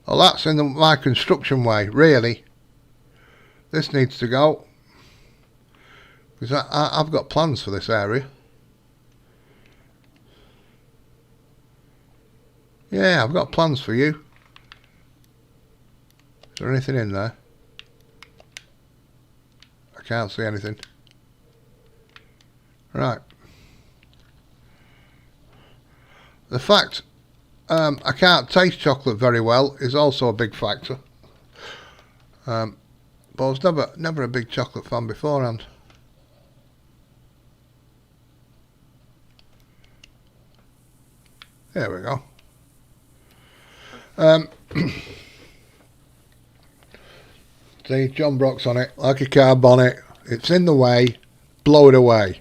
Well, that's in my construction way, really. This needs to go. Because I've got plans for this area. Yeah, I've got plans for you. Is there anything in there? I can't see anything. Right. The fact I can't taste chocolate very well is also a big factor. But I was never a big chocolate fan beforehand. There we go. See, John Brock's on it, like a car bonnet. It's in the way, blow it away.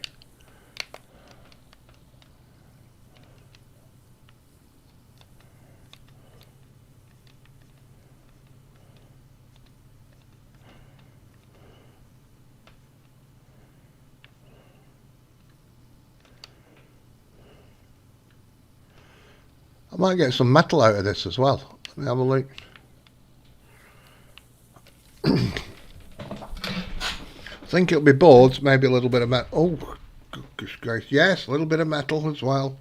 I might get some metal out of this as well. Let me have a look. I think it'll be boards, maybe a little bit of metal. Oh, goodness gracious. Yes, a little bit of metal as well.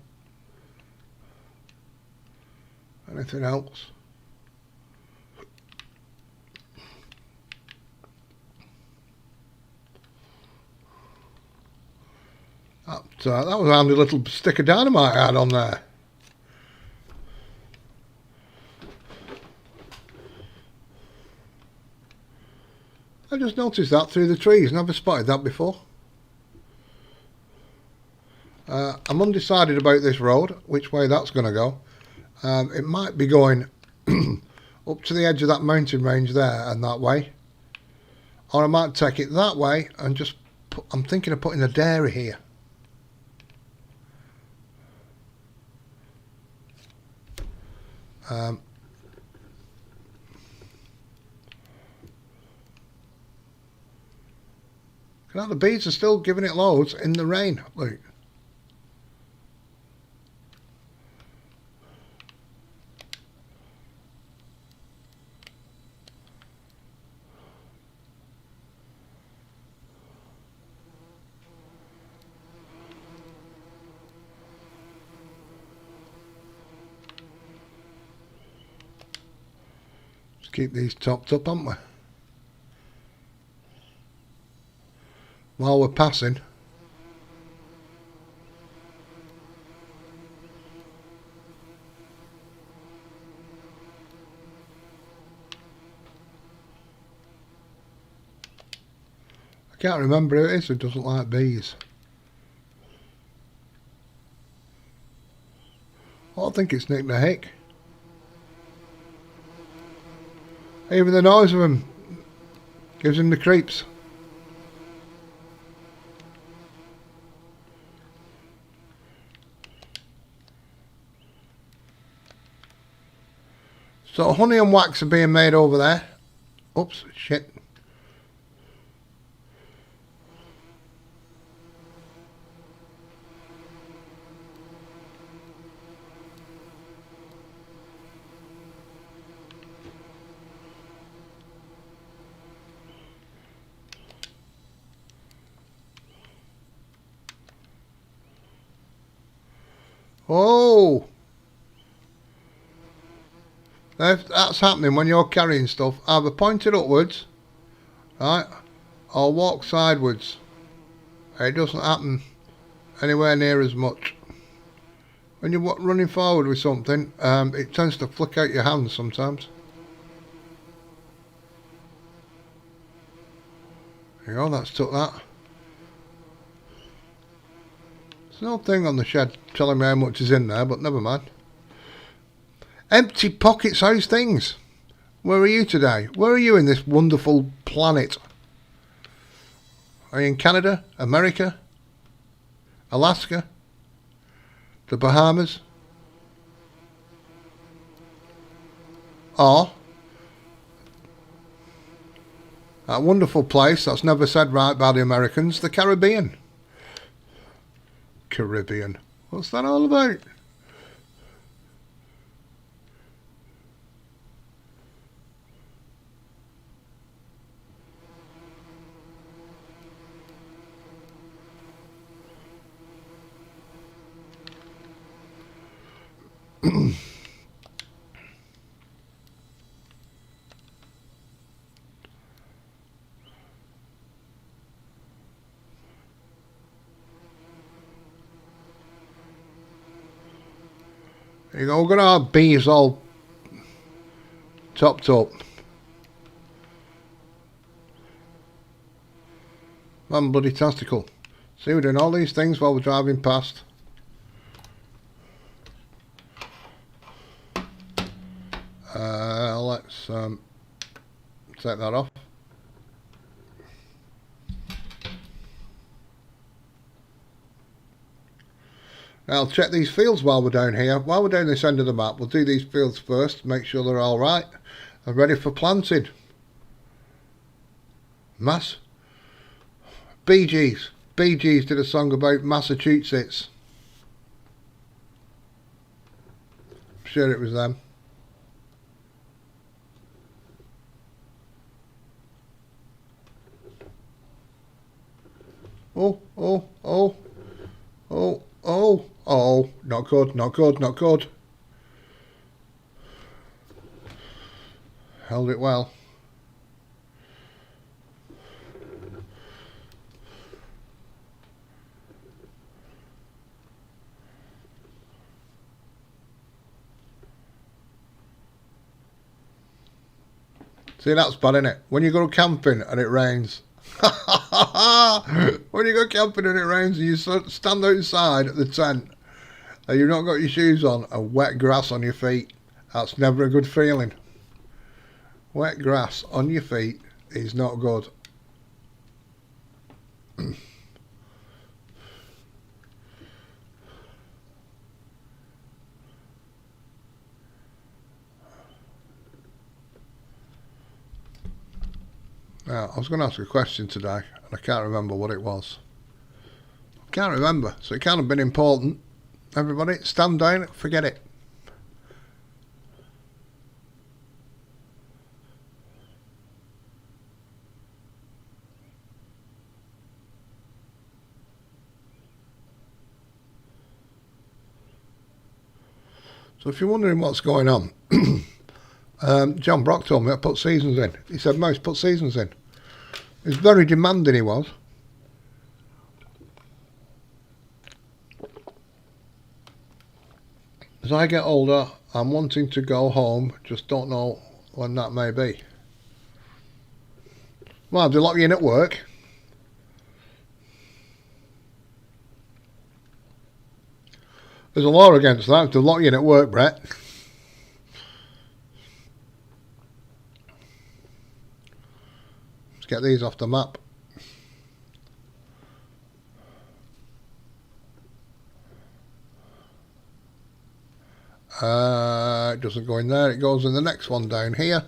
Anything else? That was a handy little stick of dynamite I had on there. I just noticed that through the trees, never spotted that before. I'm undecided about this road, which way that's going to go. It might be going up to the edge of that mountain range there and that way. Or I might take it that way and just I'm thinking of putting a dairy here. Now the bees are still giving it loads in the rain. Look. Just keep these topped up, haven't we? While we're passing. I can't remember who it is who doesn't like bees. I think it's Nick the Hick. Even the noise of him gives him the creeps. So honey and wax are being made over there. Oops, shit. Oh! That's happening when you're carrying stuff. Either point it upwards, right, or walk sideways. It doesn't happen anywhere near as much. When you're running forward with something, it tends to flick out your hands sometimes. There you go, that's took that. There's no thing on the shed telling me how much is in there, but never mind. Empty pocket size things. Where are you today? Where are you in this wonderful planet? Are you in Canada, America, Alaska, the Bahamas, or that wonderful place that's never said right by the Americans, the Caribbean? Caribbean. What's that all about? There you go, we're going to have bees all topped up. Man, bloody tastical. See, we're doing all these things while we're driving past. Let's take that off. Now I'll check these fields while we're down here. While we're down this end of the map, we'll do these fields first, make sure they're all right and ready for planting. Bee Gees did a song about Massachusetts. I'm sure it was them. Oh, not good, not good, not good. Held it well. See, that's bad, isn't it? When you go camping and it rains. When you go camping and it rains and you stand outside at the tent and you've not got your shoes on and wet grass on your feet, that's never a good feeling. Wet grass on your feet is not good. Now, I was going to ask a question today, and I can't remember what it was. I can't remember, so it can't have been important. Everybody, stand down, forget it. So if you're wondering what's going on, John Brock told me I put seasons in. He said, Mouse, put seasons in. He was very demanding, he was. As I get older, I'm wanting to go home, just don't know when that may be. Well, they lock you in at work. There's a law against that, to lock you in at work, Brett. Let's get these off the map. It doesn't go in there, it goes in the next one down here.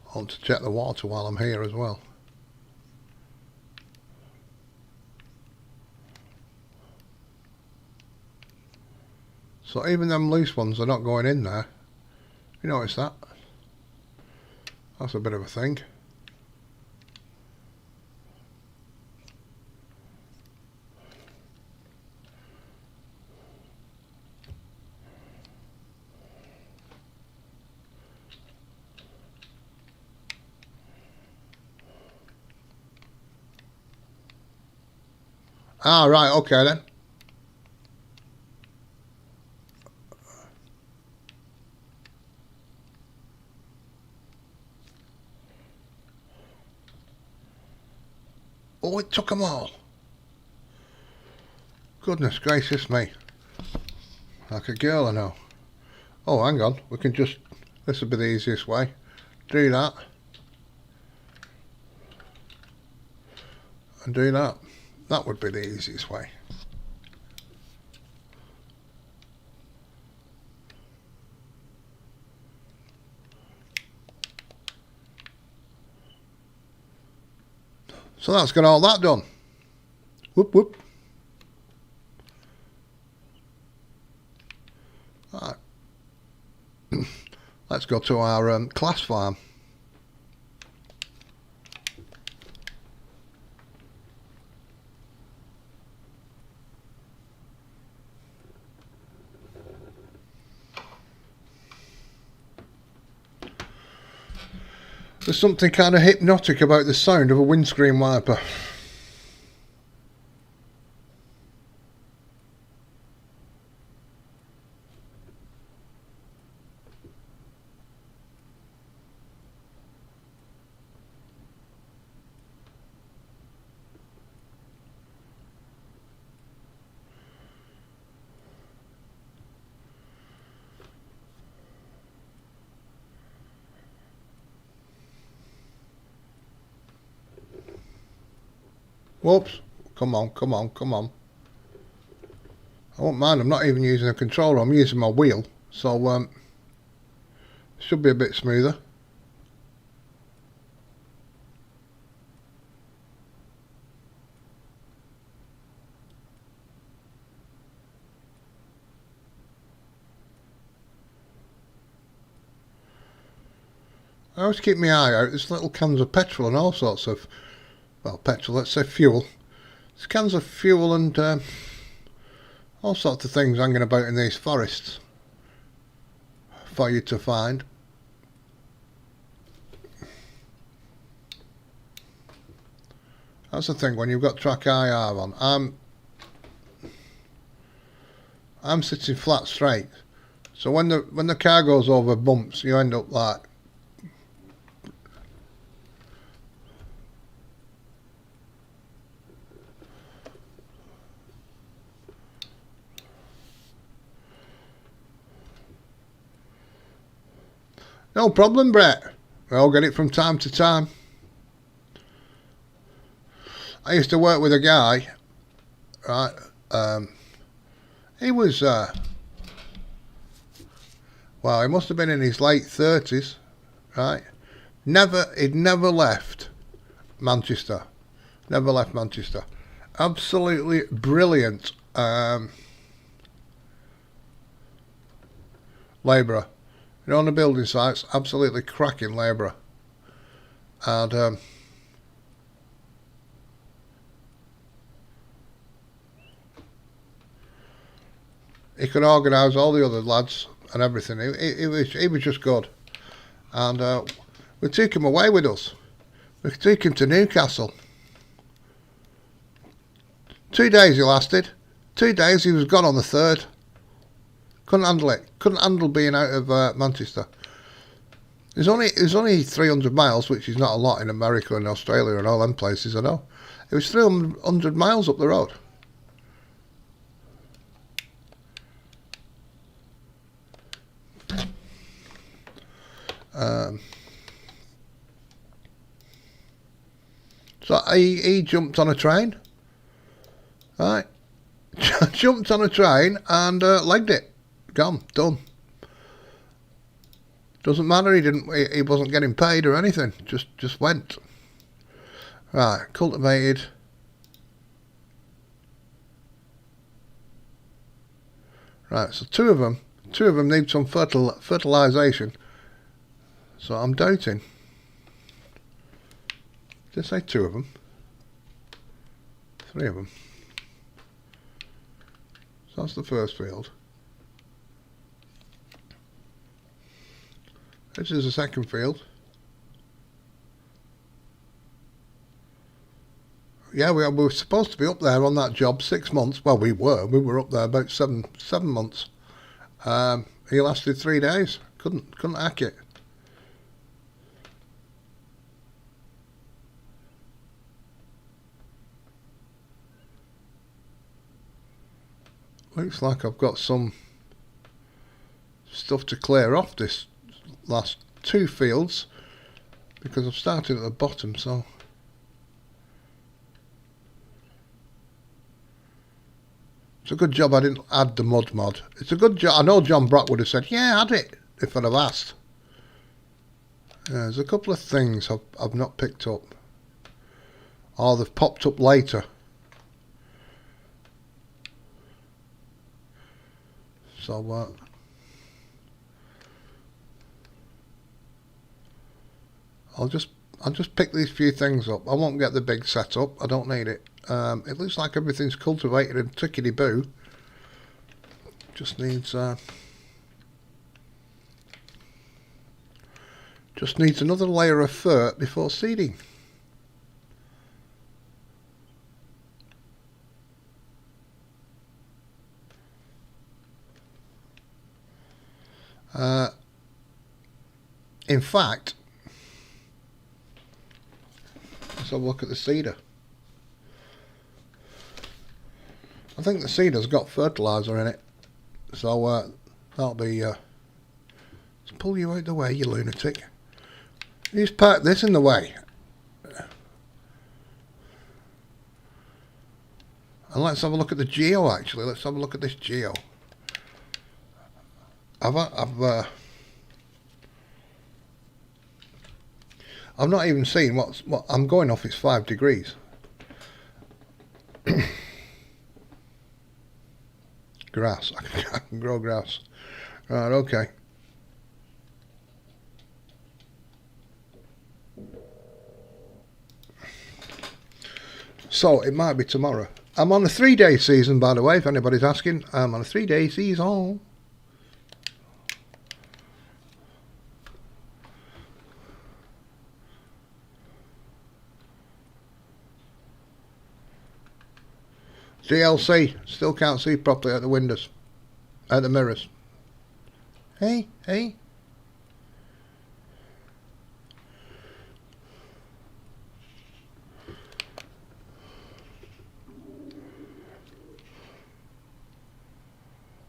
I want to check the water while I'm here as well. So even them loose ones are not going in there. You notice that? That's a bit of a thing. Ah, right, okay then. Oh, it took them all. Goodness gracious me. Like a girl, I know. Oh, hang on. We can just... This would be the easiest way. Do that. And do that. That would be the easiest way. So that's got all that done. Whoop whoop. Right. Let's go to our class farm. There's something kind of hypnotic about the sound of a windscreen wiper. Whoops. Come on, come on, come on. I won't mind, I'm not even using a controller, I'm using my wheel. So, should be a bit smoother. I always keep my eye out. There's little cans of petrol and all sorts of... Well, petrol, let's say fuel. There's cans of fuel and all sorts of things hanging about in these forests for you to find. That's the thing when you've got track IR on. I'm sitting flat straight, so when the car goes over bumps, you end up like. No problem, Brett. We all get it from time to time. I used to work with a guy, right? He was, well, he must have been in his late 30s, right? He'd never left Manchester. Never left Manchester. Absolutely brilliant labourer. You know, on the building sites, absolutely cracking labourer. And he could organise all the other lads and everything. He was just good. And we took him away with us. We took him to Newcastle. 2 days he lasted. 2 days he was gone on the third. Couldn't handle it. Couldn't handle being out of Manchester. It was only 300 miles, which is not a lot in America and Australia and all them places, I know. It was 300 miles up the road. So he jumped on a train, right? Jumped on a train and legged it. Gone, done. Doesn't matter. He wasn't getting paid or anything. Just went. Right, cultivated. Right, so two of them need some fertilization. So I'm doubting. Did I say 2 of them? 3 of them. So that's the first field. This is the second field. Yeah, we were supposed to be up there on that job 6 months. Well, we were up there about seven months. He lasted 3 days. Couldn't hack it. Looks like I've got some stuff to clear off this last 2 fields because I've started at the bottom, so it's a good job I didn't add the mud mod. It's a good job. I know John Brock would have said, yeah, add it, if I'd have asked. There's a couple of things I've not picked up, or they've popped up later. So I'll just pick these few things up. I won't get the big setup. I don't need it. It looks like everything's cultivated and tickety boo. Just needs another layer of fur before seeding. In fact, let's have a look at the seeder. I think the seeder's got fertilizer in it, so that'll be. Let's pull you out the way, you lunatic. You just park this in the way. And let's have a look at the geo. Actually, let's have a look at this geo. I've not even seen what I'm going off. It's 5 degrees. Grass. I can grow grass. Right. Okay. So it might be tomorrow. I'm on a 3-day season, by the way, if anybody's asking. I'm on a 3-day season. DLC, still can't see properly at the windows, at the mirrors. Hey.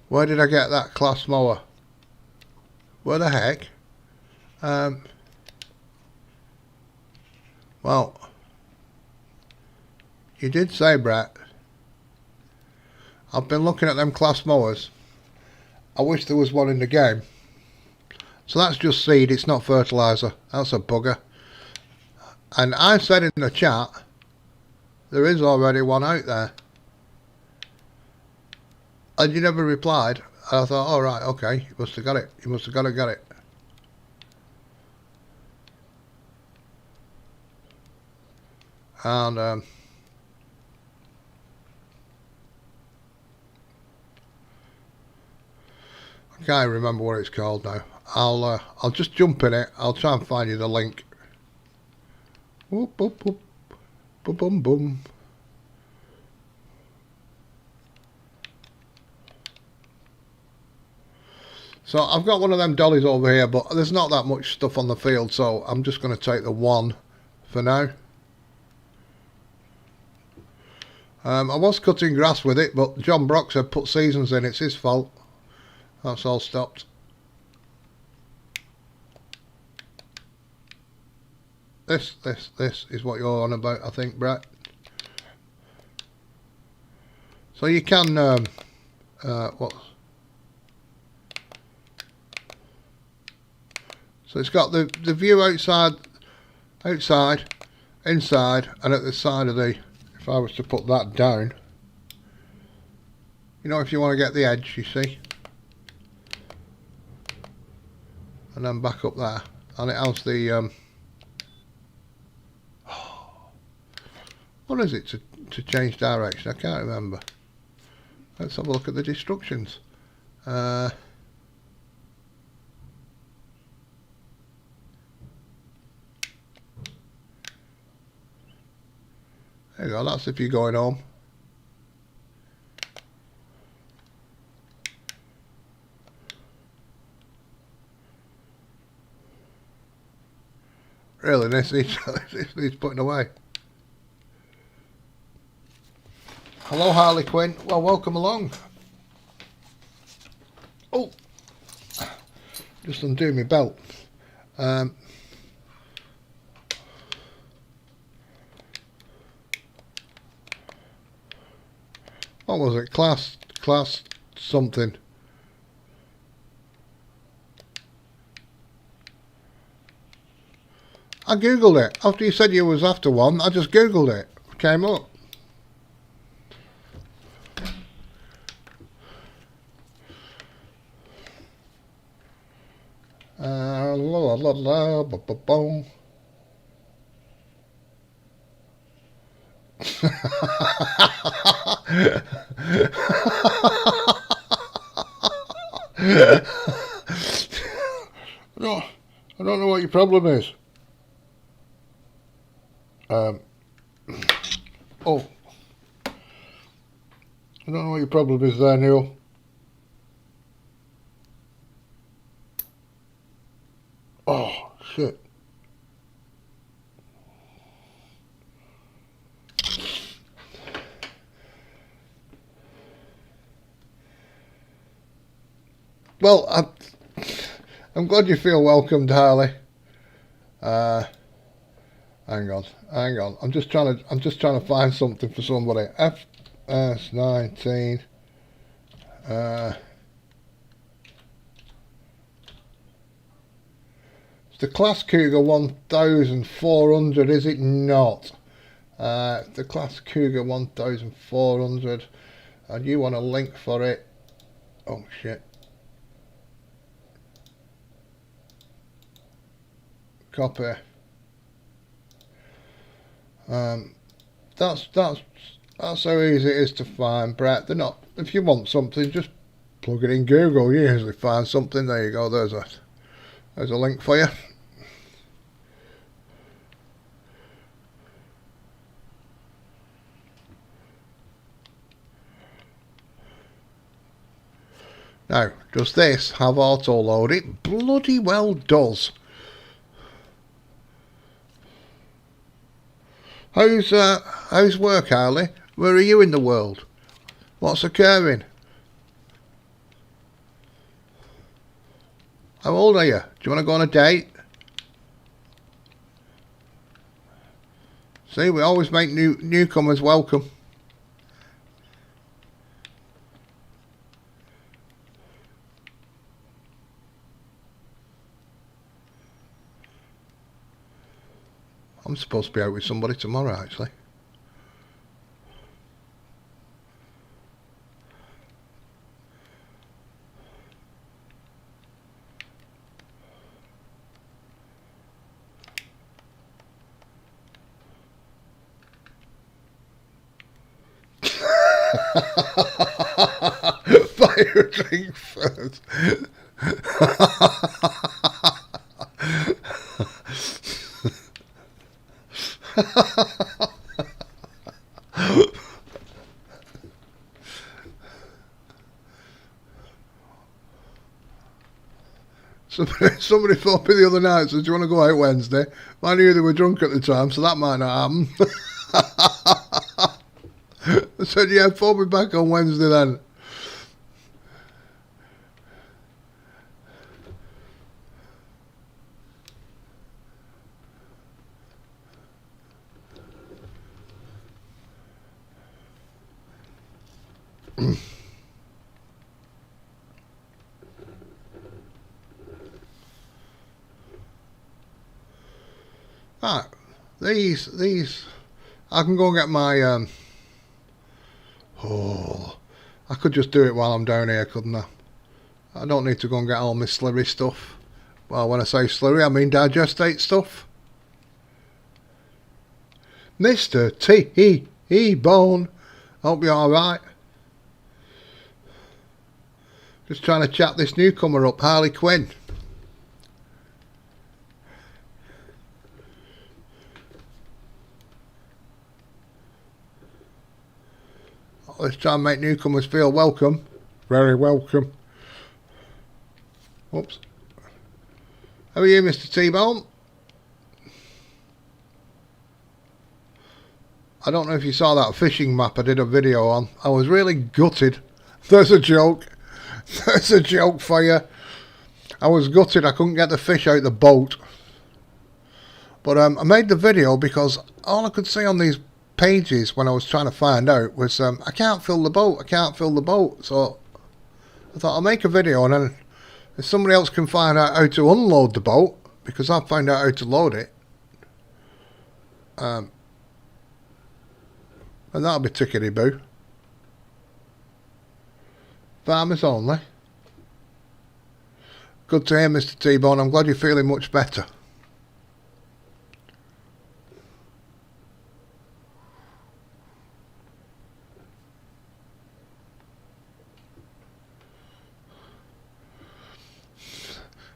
Where did I get that class mower? Where the heck? Well, you did say, Brett. I've been looking at them class mowers. I wish there was one in the game. So that's just seed, it's not fertiliser. That's a bugger. And I said in the chat, there is already one out there. And you never replied. And I thought, all right, okay, you must have got it. You must have got it. And I can't remember what it's called now. I'll just jump in it. I'll try and find you the link. Whoop, whoop, whoop. Boom, boom, boom. So I've got one of them dollies over here, but there's not that much stuff on the field, so I'm just going to take the one for now. I was cutting grass with it, but John Brock said put seasons in, it's his fault. That's all stopped. This is what you're on about, I think, Brett. So you can, what? So it's got the view outside, inside, and at the side of the, if I was to put that down, you know, if you want to get the edge, you see, and then back up there, and it has the, what is it to change direction? I can't remember. Let's have a look at the instructions. There you go, that's if you're going home. Really, this needs putting away. Hello, Harley Quinn. Well, welcome along. Oh, just undo my belt. What was it? Class something. I googled it. After you said you was after one, I just googled it. Came up. La la la ba ba boom. No, I don't know what your problem is. Oh, I don't know what your problem is there, Neil. Oh, shit. Well, I'm glad you feel welcomed, Harley. Hang on. I'm just trying to find something for somebody. FS19. It's the Class Cougar 1400, is it not? The Class Cougar 1400, and you want a link for it. Oh shit. Copy. That's how easy it is to find, Brett. They're not. If you want something, just plug it in Google. You usually find something. There you go. There's a link for you. Now, does this have auto load? It bloody well does. How's work, Harley? Where are you in the world? What's occurring? How old are you? Do you want to go on a date? See, we always make newcomers welcome. I'm supposed to be out with somebody tomorrow, actually. Fire a drink first. Somebody phoned me the other night and said, do you want to go out Wednesday? I knew they were drunk at the time, so that might not happen. I said, yeah, phone me back on Wednesday then. Right, these, I can go and get my, I could just do it while I'm down here, couldn't I? I don't need to go and get all my slurry stuff. Well, when I say slurry, I mean digestate stuff. Mr. T-Bone, hope you're alright. Just trying to chat this newcomer up, Harley Quinn. Let's try and make newcomers feel welcome. Very welcome. Whoops. How are you, Mr. T-Bone? I don't know if you saw that fishing map I did a video on. I was really gutted. There's a joke. There's a joke for you. I was gutted I couldn't get the fish out the boat. But I made the video because all I could see on these pages when I was trying to find out was I can't fill the boat, I can't fill the boat. So I thought I'll make a video, and then if somebody else can find out how to unload the boat, because I've found out how to load it, and that'll be tickety-boo. Farmers only. Good to hear, Mr. T-Bone. I'm glad you're feeling much better.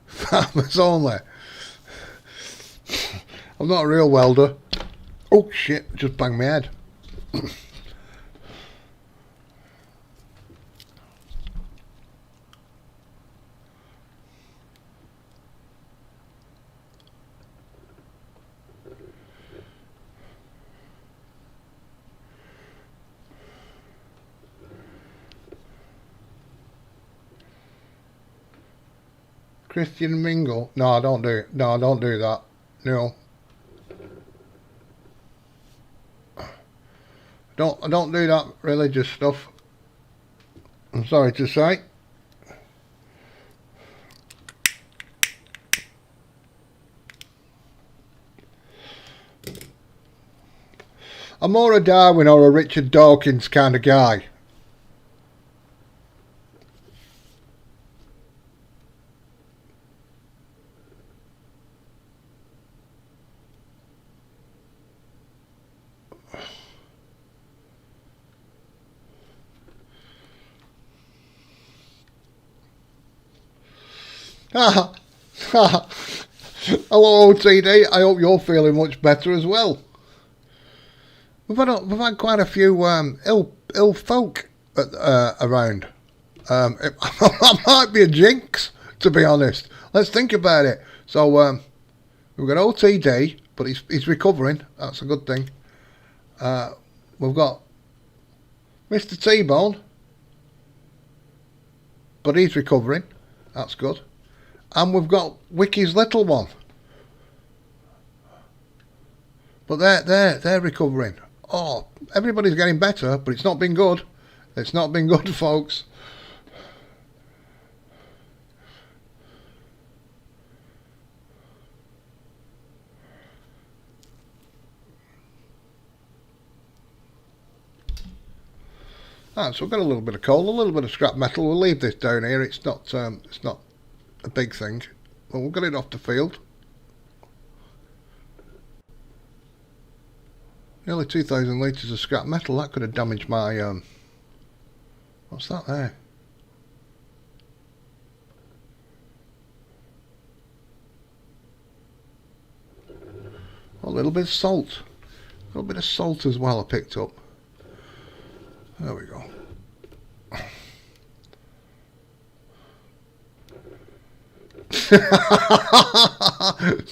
Farmers only. I'm not a real welder. Oh shit, just banged my head. Christian Mingle? No, I don't do it. No, I don't do that. No. I don't do that religious stuff. I'm sorry to say. I'm more a Darwin or a Richard Dawkins kind of guy. Hello OTD, I hope you're feeling much better as well. We've had quite a few ill folk around. It might be a jinx, to be honest. Let's think about it. So we've got OTD, but he's recovering. That's a good thing. We've got Mr. T-Bone, but he's recovering. That's good. And we've got Wicky's little one, but they're recovering. Oh, everybody's getting better, but it's not been good. It's not been good, folks. Ah, so we've got a little bit of coal, a little bit of scrap metal. We'll leave this down here. It's not a big thing, but we'll get it off the field. Nearly 2,000 litres of scrap metal. That could have damaged my what's that there? A little bit of salt. little bit of salt as well I picked up. There we go.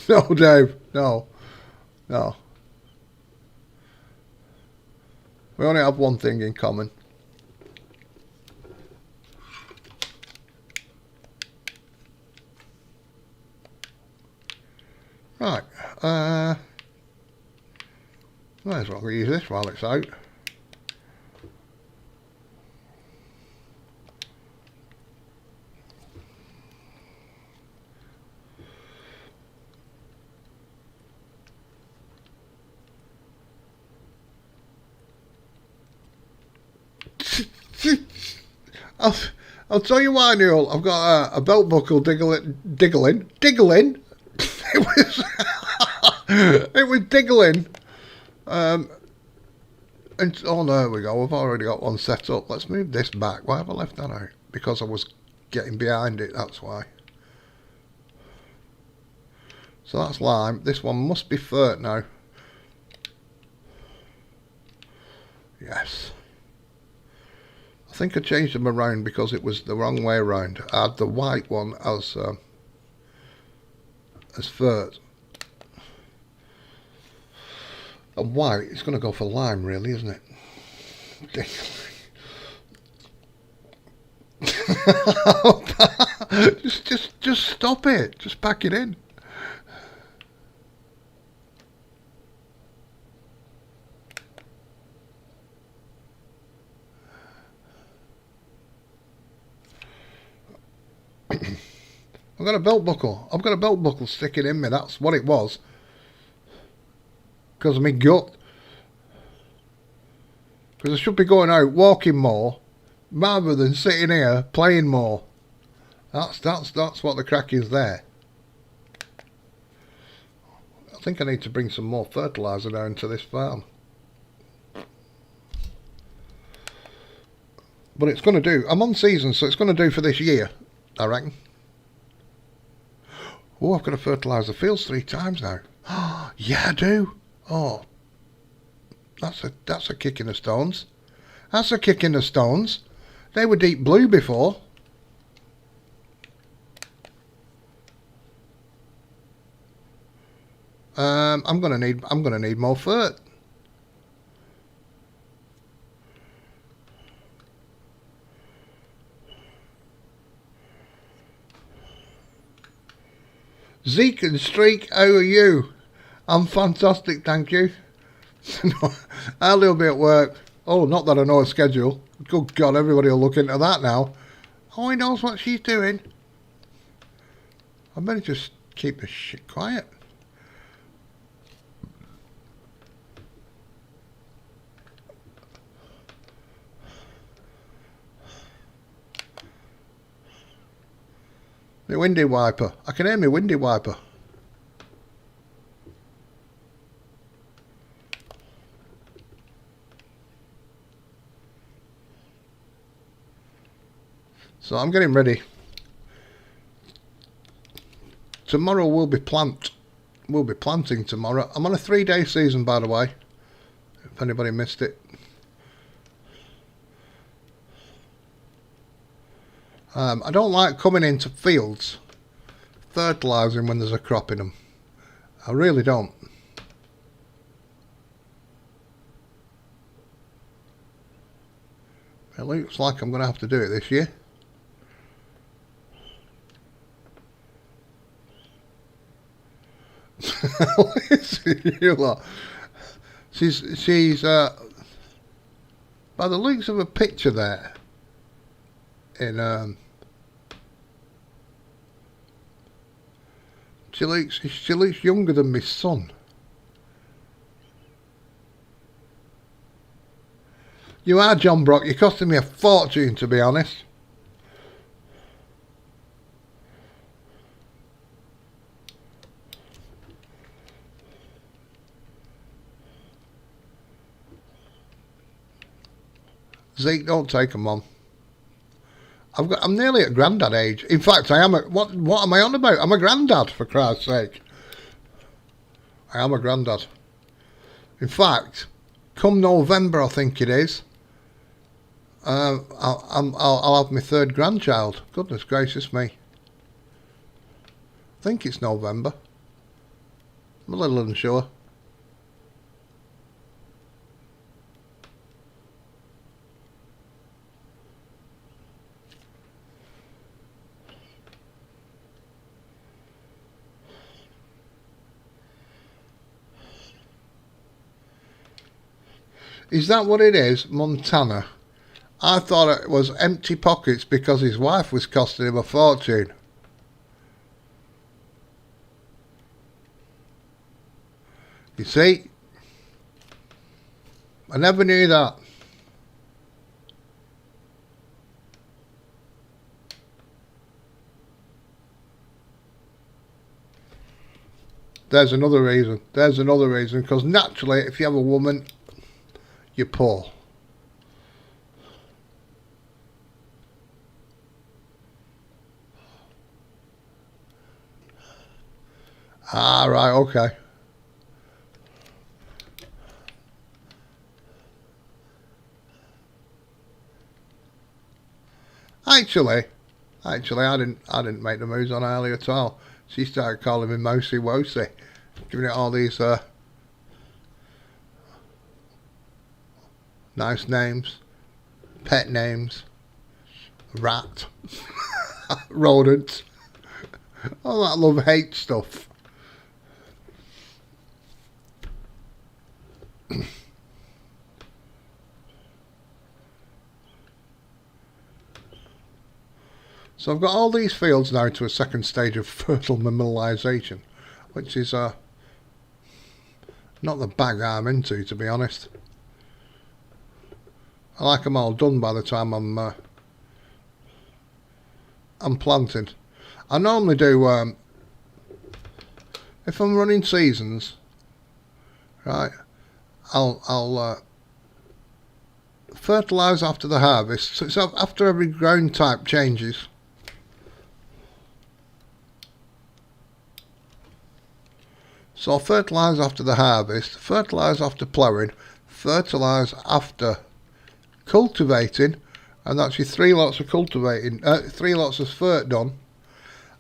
No, Dave. No. No. We only have one thing in common. Right. Might as well use this while it's out. I'll tell you why, Neil. I've got a belt buckle diggling. It was diggling. And oh, there we go. I've already got one set up. Let's move this back. Why have I left that out? Because I was getting behind it. That's why. So that's lime. This one must be fert now. Yes. I think I changed them around because it was the wrong way around. I had the white one as fert. And white, it's going to go for lime, really, isn't it? just stop it. Just pack it in. I've got a belt buckle. I've got a belt buckle sticking in me. That's what it was. Because of my gut. Because I should be going out walking more rather than sitting here playing more. That's what the crack is there. I think I need to bring some more fertiliser down to this farm. But it's going to do. I'm on season, so it's going to do for this year, I reckon. Oh, I've got to fertilise the fields 3 times now. Yeah, I do. Oh, that's a kick in the stones. That's a kick in the stones. They were deep blue before. I'm gonna need more fert. Zeke and Streak, how are you? I'm fantastic, thank you. I'll be at work. Oh, not that I know a schedule. Good God, everybody will look into that now. Oh, he knows what she's doing. I better just keep this shit quiet. The windy wiper. I can hear my windy wiper. So I'm getting ready. Tomorrow we'll be planting tomorrow. I'm on a 3-day season, by the way, if anybody missed it. I don't like coming into fields fertilising when there's a crop in them. I really don't. It looks like I'm going to have to do it this year. You lot. She's by the looks of a picture there in she looks younger than my son. You are, John Brock. You're costing me a fortune, to be honest. Zeke, don't take them on. I'm nearly at granddad age. In fact, I am. What am I on about? I'm a granddad, for Christ's sake. I am a granddad. In fact, come November, I think it is, I'll have my third grandchild. Goodness gracious me. I think it's November. I'm a little unsure. Is that what it is, Montana? I thought it was empty pockets because his wife was costing him a fortune. You see? I never knew that. There's another reason. There's another reason. Because naturally, if you have a woman, you're poor. Ah, right, okay. Actually, I didn't make the moves on earlier at all. She started calling me Mousey, giving it all these nice names, pet names, rat, rodent, all that love-hate stuff. So I've got all these fields now to a second stage of fertile mineralisation, which is not the bag I'm into, to be honest. I like them all done by the time I'm planting. I normally do, if I'm running seasons, right, I'll fertilise after the harvest. So it's after every ground type changes. So I'll fertilise after the harvest, fertilise after ploughing, fertilise after cultivating, and that's your 3 lots of cultivating, 3 lots of fert done,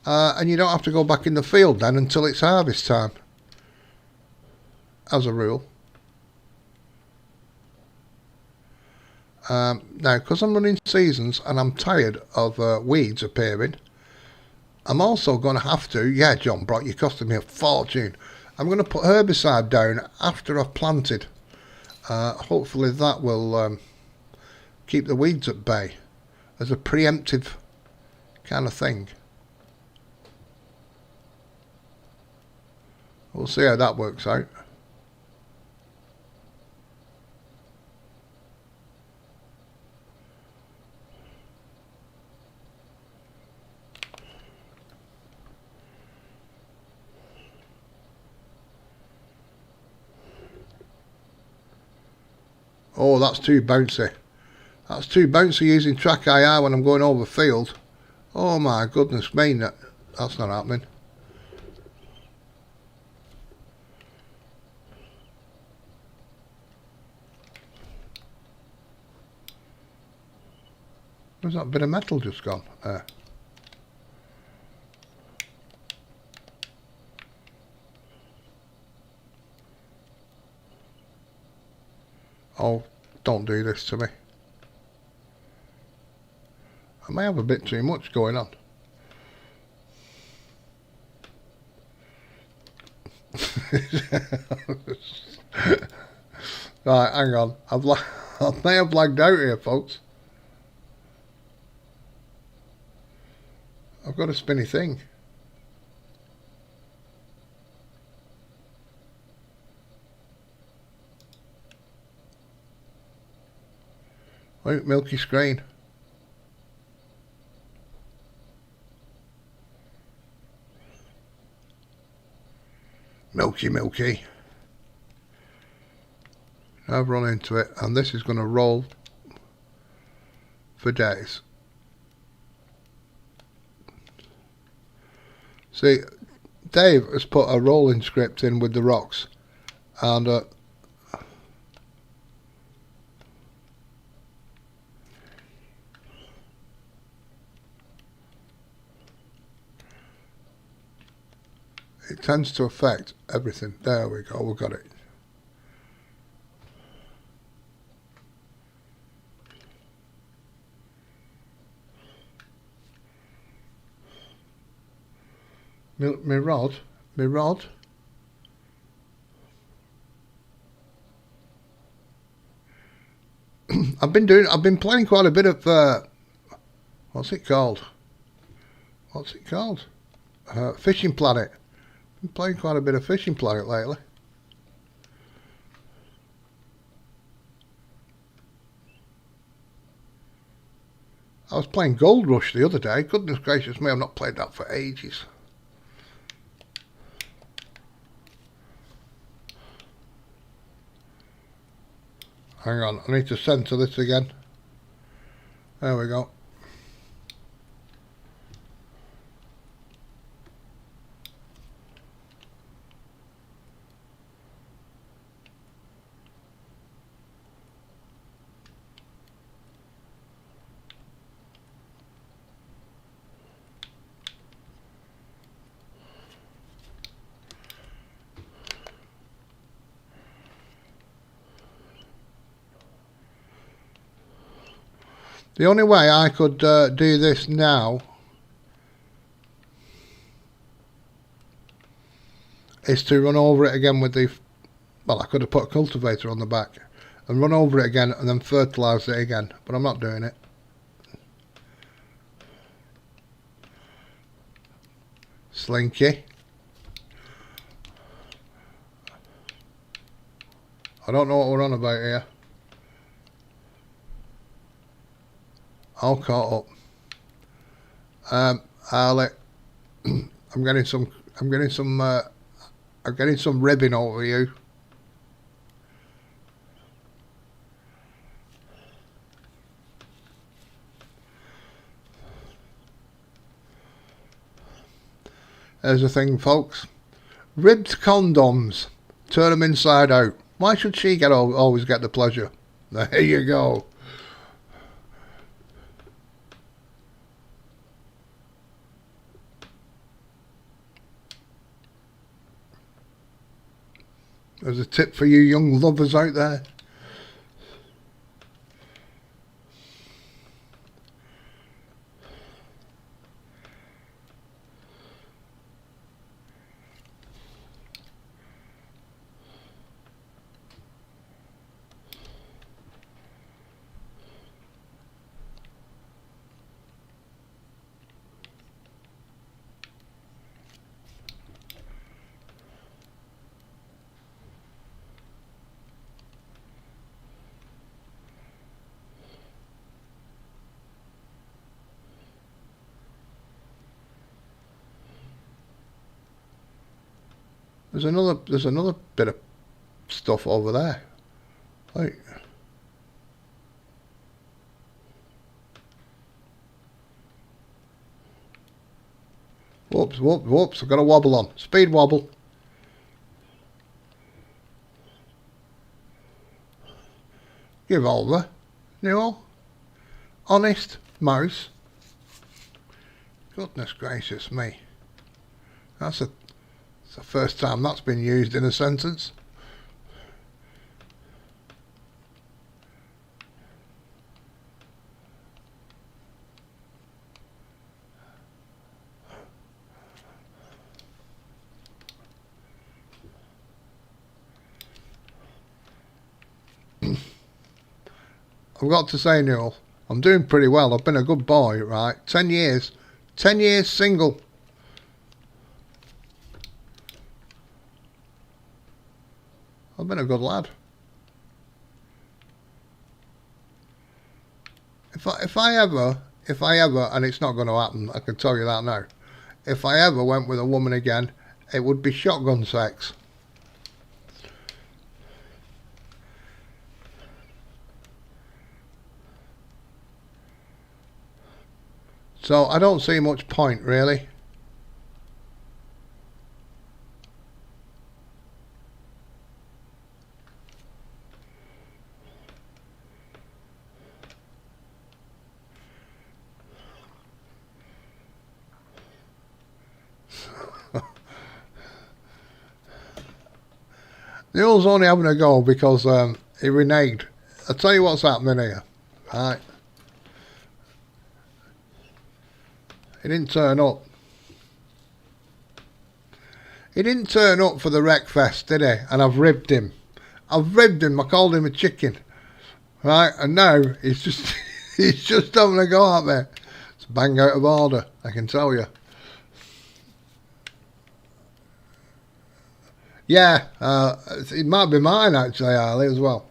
and you don't have to go back in the field then until it's harvest time, as a rule. Now, because I'm running seasons and I'm tired of weeds appearing, I'm also going to have to, yeah, John Brock, you're costing me a fortune. I'm going to put herbicide down after I've planted. Hopefully that will keep the weeds at bay as a preemptive kind of thing. We'll see how that works out. Oh, that's too bouncy. That's too bouncy using track IR when I'm going over field. Oh my goodness me, that's not happening. Where's that bit of metal just gone? There. Oh, don't do this to me. I may have a bit too much going on. Right, hang on. I may have lagged out here, folks. I've got a spinny thing. Look, milky screen. Milky. I've run into it, and this is going to roll for days. See, Dave has put a rolling script in with the rocks, and it tends to affect everything. There we go, we've got it. My rod. I've been playing quite a bit of what's it called? Fishing Planet. Been playing quite a bit of Fishing Planet lately. I was playing Gold Rush the other day. Goodness gracious me, I've not played that for ages. Hang on, I need to center this again. There we go. The only way I could do this now is to run over it again with the... Well, I could have put a cultivator on the back and run over it again and then fertilise it again, but I'm not doing it. Slinky. I don't know what we're on about here. All caught up. Harley, I'm getting some ribbing over you. There's the thing, folks. Ribbed condoms. Turn them inside out. Why should she always get the pleasure? There you go. There's a tip for you young lovers out there. There's another bit of stuff over there. Like, whoops, I've got a wobble on. Speed wobble. Give over. No. Honest mouse. Goodness gracious me. That's the first time that's been used in a sentence. I've got to say, Newell, I'm doing pretty well. I've been a good boy, right? 10 years. 10 years single. I've been a good lad. If I ever, and it's not going to happen, I can tell you that now. If I ever went with a woman again, it would be shotgun sex. So I don't see much point, really. Neil's only having a go because he reneged. I'll tell you what's happening here. Right. He didn't turn up. He didn't turn up for the Wreckfest, did he? And I've ribbed him. I've ribbed him. I called him a chicken. Right, and now he's just he's just having a go at me. It's bang out of order, I can tell you. Yeah, it might be mine actually, Ali, as well.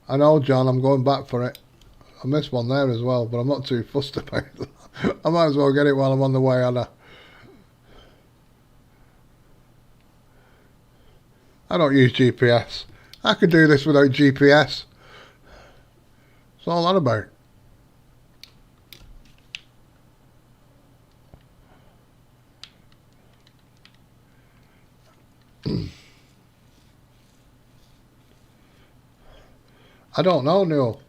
I know, John, I'm going back for it. I missed one there as well, but I'm not too fussed about it. I might as well get it while I'm on the way, Anna. I don't use GPS. I could do this without GPS. What's all that about? I don't know, Neil.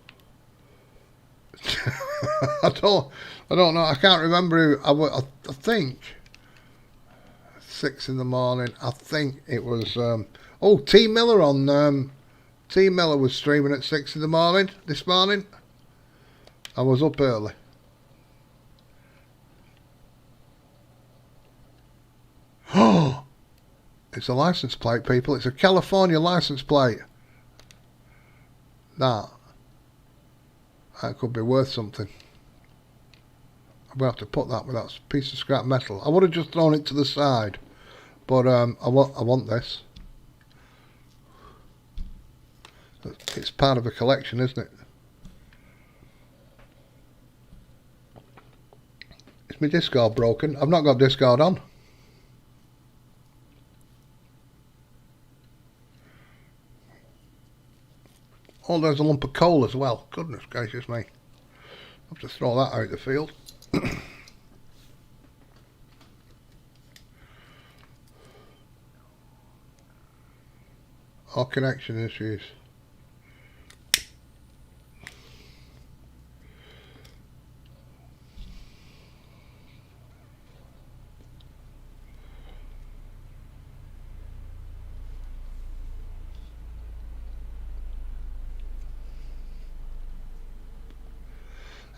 I don't know. I can't remember who. I think 6 in the morning. I think it was. Oh, T Miller on. T Miller was streaming at 6 in the morning this morning. I was up early. Oh, it's a license plate, people. It's a California license plate. That could be worth something. I'm going to have to put that with that piece of scrap metal. I would have just thrown it to the side, but I want this. It's part of a collection, isn't it? Is my Discord broken? I've not got Discord on. Oh, there's a lump of coal as well. Goodness gracious me. I'll have to throw that out the field. All connection issues.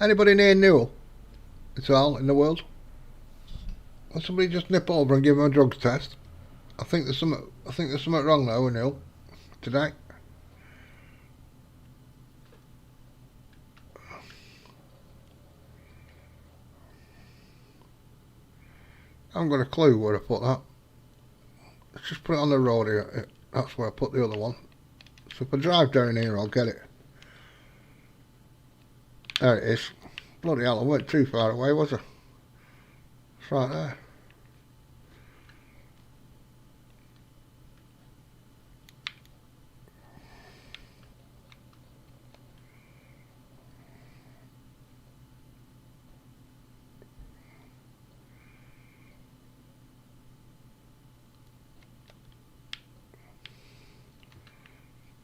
Anybody near Newell at all in the world? Will somebody just nip over and give him a drugs test? I think there's something wrong now with Newell today. I haven't got a clue where I put that. Let's just put it on the road here. That's where I put the other one. So if I drive down here, I'll get it. There it is. Bloody hell, I weren't too far away, was I? It's right there.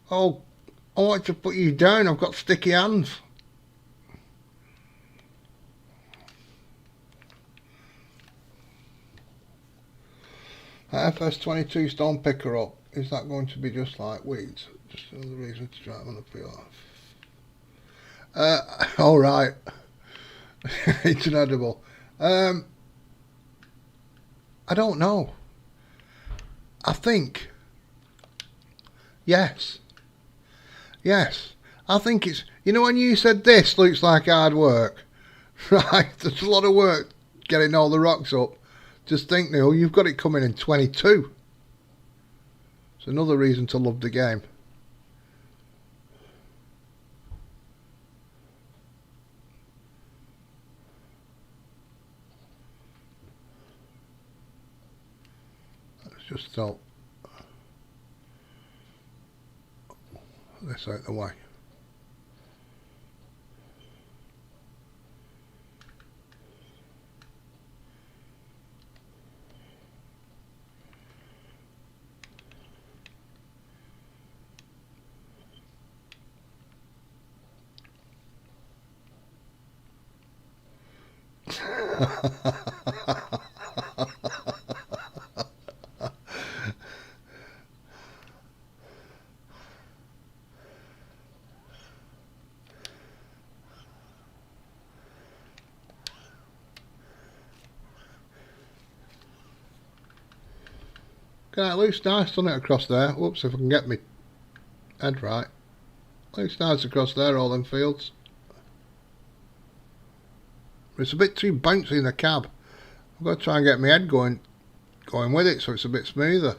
Oh, I want to put you down. I've got sticky hands. FS22 stone picker up. Is that going to be just like weeds? Just another reason to drive on the field. All right. It's inedible. I don't know. I think. Yes. Yes. I think it's. You know when you said this looks like hard work, right? There's a lot of work getting all the rocks up. Just think, Neil, you've got it coming in 22. It's another reason to love the game. Let's just throw this out the way. It looks nice, doesn't it, across there? Whoops, if I can get my head right. Looks nice across there, all them fields. It's a bit too bouncy in the cab. I've got to try and get my head going with it so it's a bit smoother.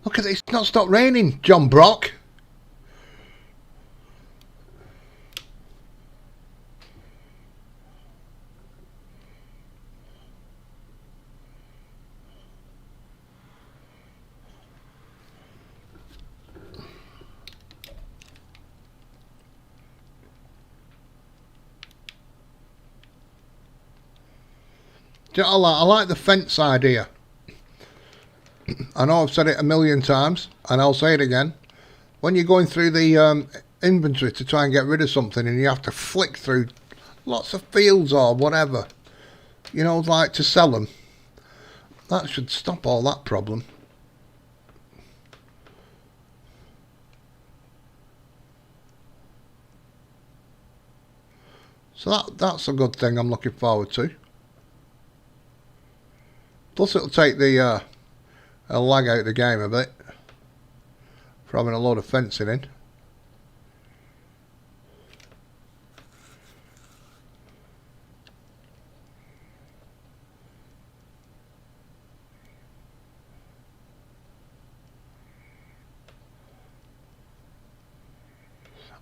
Look at it, it's not stopped raining, John Brock. Do you know what I like the fence idea. I know I've said it a million times, and I'll say it again. When you're going through the inventory to try and get rid of something, and you have to flick through lots of fields or whatever, you know, like to sell them, that should stop all that problem. So that's a good thing I'm looking forward to. Plus it'll take the lag out of the game a bit for having a load of fencing in.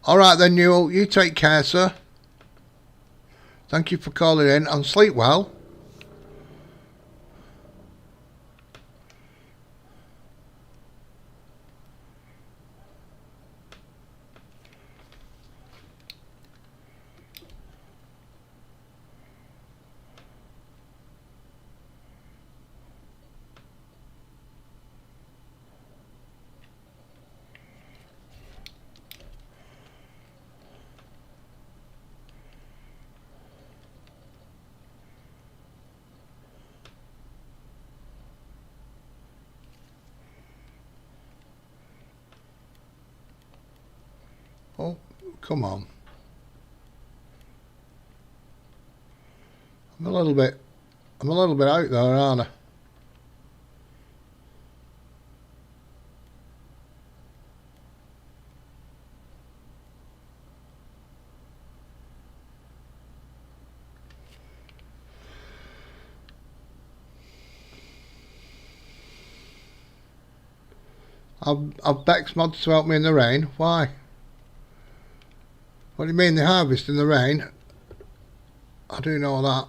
Alright then, Newell, you take care, sir. Thank you for calling in, and sleep well. Oh, come on. I'm a little bit out there, aren't I? I've Bex mods to help me in the rain. Why? What do you mean they harvest in the rain? I do know that.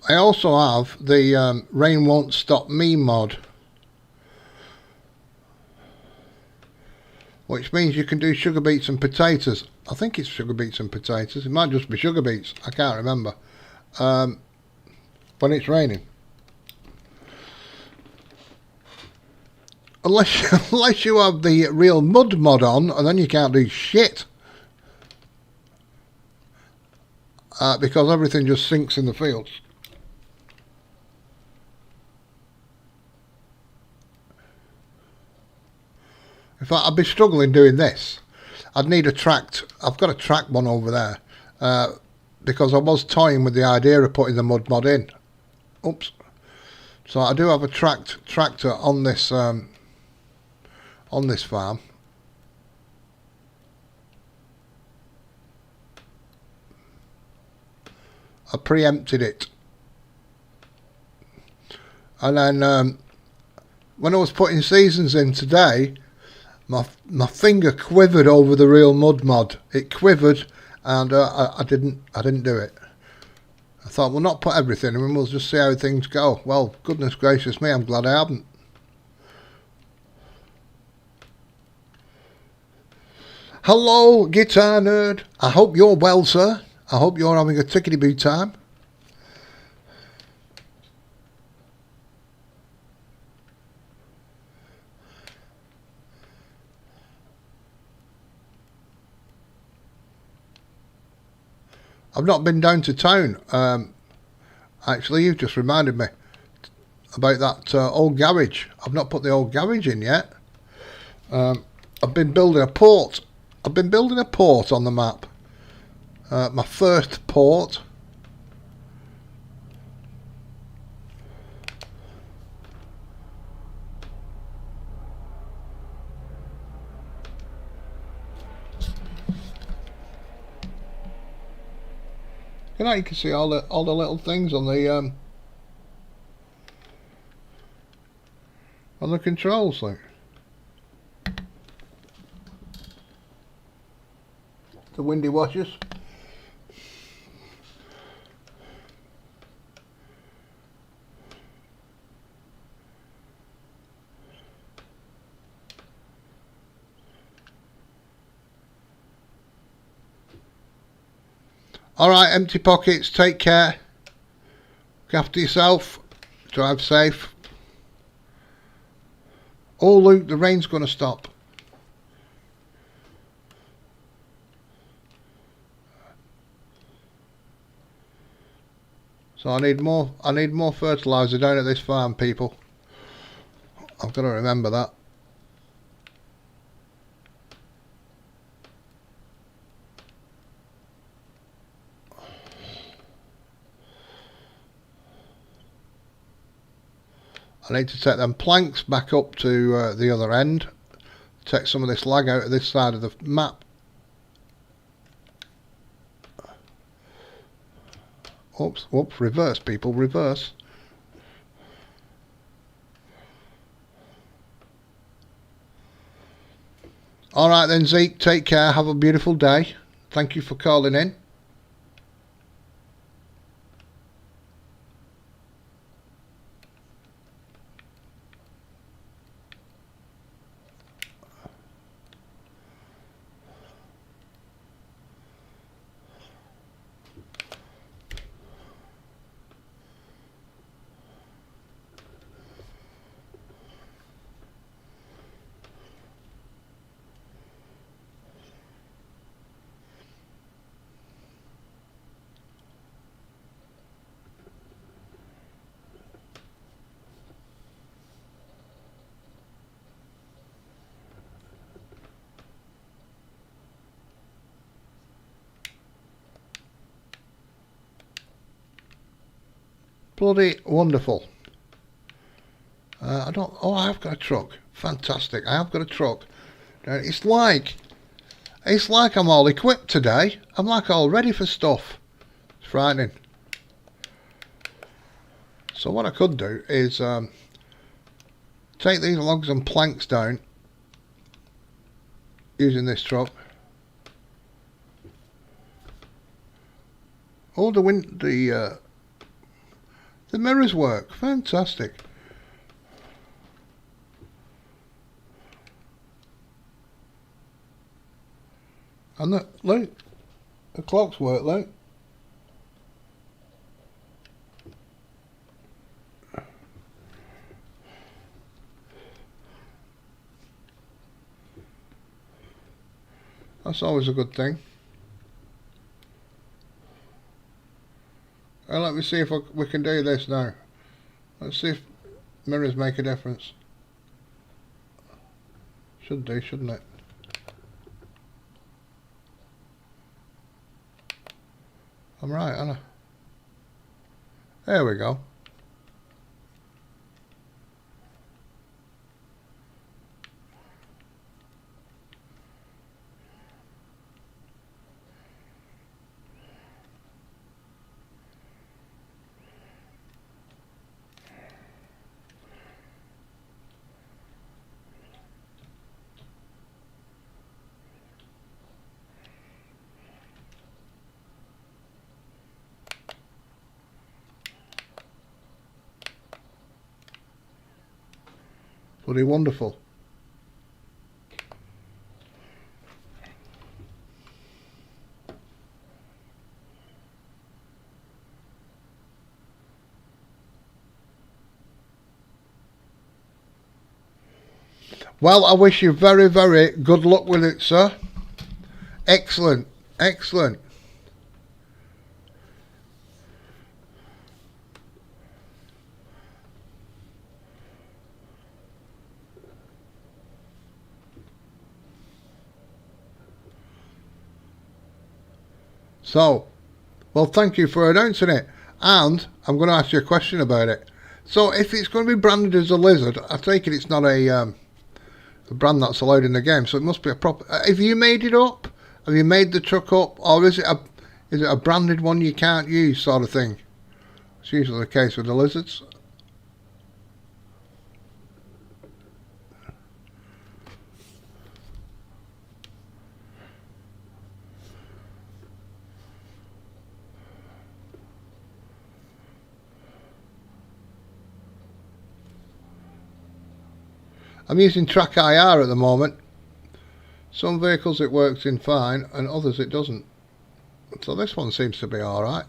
I also have the Rain Won't Stop Me mod, which means you can do sugar beets and potatoes. I think it's sugar beets and potatoes. It might just be sugar beets. I can't remember. When it's raining. Unless you have the real mud mod on, and then you can't do shit. Because everything just sinks in the fields. In fact, I'd be struggling doing this. I'd need a tracked. I've got a track one over there because I was toying with the idea of putting the mud mod in. Oops. So I do have a tracked tractor on this farm. I preempted it, and then when I was putting seasons in today, my finger quivered over the real mud mod. It quivered, and I didn't do it. I thought, we'll not put everything in, and we'll just see how things go. Well, goodness gracious me, I'm glad I haven't. Hello, Guitar Nerd. I hope you're well, sir. I hope you're having a tickety-boo time. I've not been down to town. Actually, you've just reminded me about that old garage. I've not put the old garage in yet. I've been building a port. I've been building a port on the map. My first port. You know, you can see all the little things on the controls, like the windy washers. Alright, empty pockets, take care. Look after yourself. Drive safe. Oh Luke, the rain's gonna stop. So I need more fertiliser down at this farm, people. I've got to remember that. I need to take them planks back up to the other end. Take some of this lag out of this side of the map. Oops, whoops, reverse people, reverse. Alright then Zeke, take care, have a beautiful day. Thank you for calling in. Bloody wonderful. Oh, I have got a truck. Fantastic. I have got a truck. It's like I'm all equipped today. I'm like all ready for stuff. It's frightening. So what I could do is take these logs and planks down using this truck. Oh, the mirrors work. Fantastic. And look, the clocks work, look. That's always a good thing. And let me see if we can do this now. Let's see if mirrors make a difference. Should do, shouldn't it? I'm right, aren't I? There we go. Bloody wonderful. Well, I wish you very, very good luck with it, sir. Excellent, excellent. So, well, thank you for announcing it. And I'm going to ask you a question about it. So, if it's going to be branded as a lizard, I take it it's not a brand that's allowed in the game. So it must be a proper. Have you made it up? Have you made the truck up, or is it a branded one you can't use, sort of thing? It's usually the case with the lizards. I'm using Track IR at the moment. Some vehicles it works in fine, and others it doesn't. So this one seems to be alright.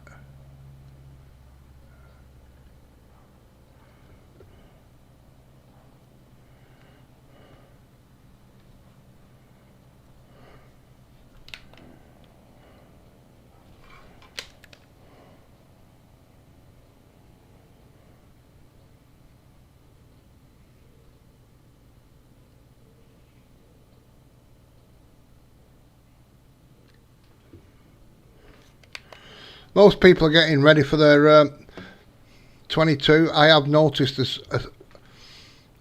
Most people are getting ready for their 22. I have noticed this,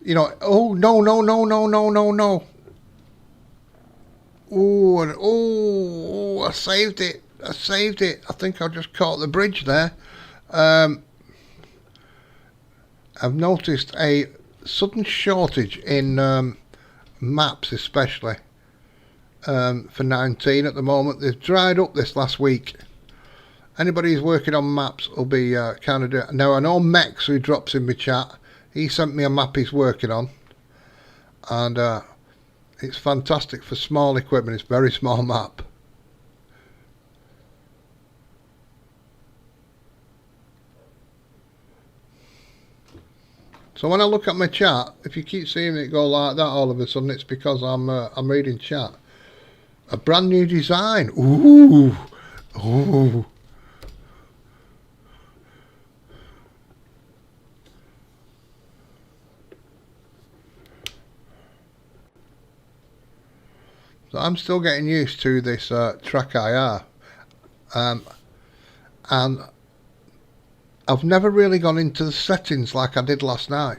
you know, oh, no. Oh, I saved it. I think I just caught the bridge there. I've noticed a sudden shortage in maps, especially for 19 at the moment. They've dried up this last week. Anybody who's working on maps will be kind of doing it. Now, I know Mex, who drops in my chat, he sent me a map he's working on. And it's fantastic for small equipment. It's a very small map. So when I look at my chat, if you keep seeing it go like that all of a sudden, it's because I'm reading chat. A brand new design. Ooh. Ooh. So I'm still getting used to this Track IR, and I've never really gone into the settings like I did last night.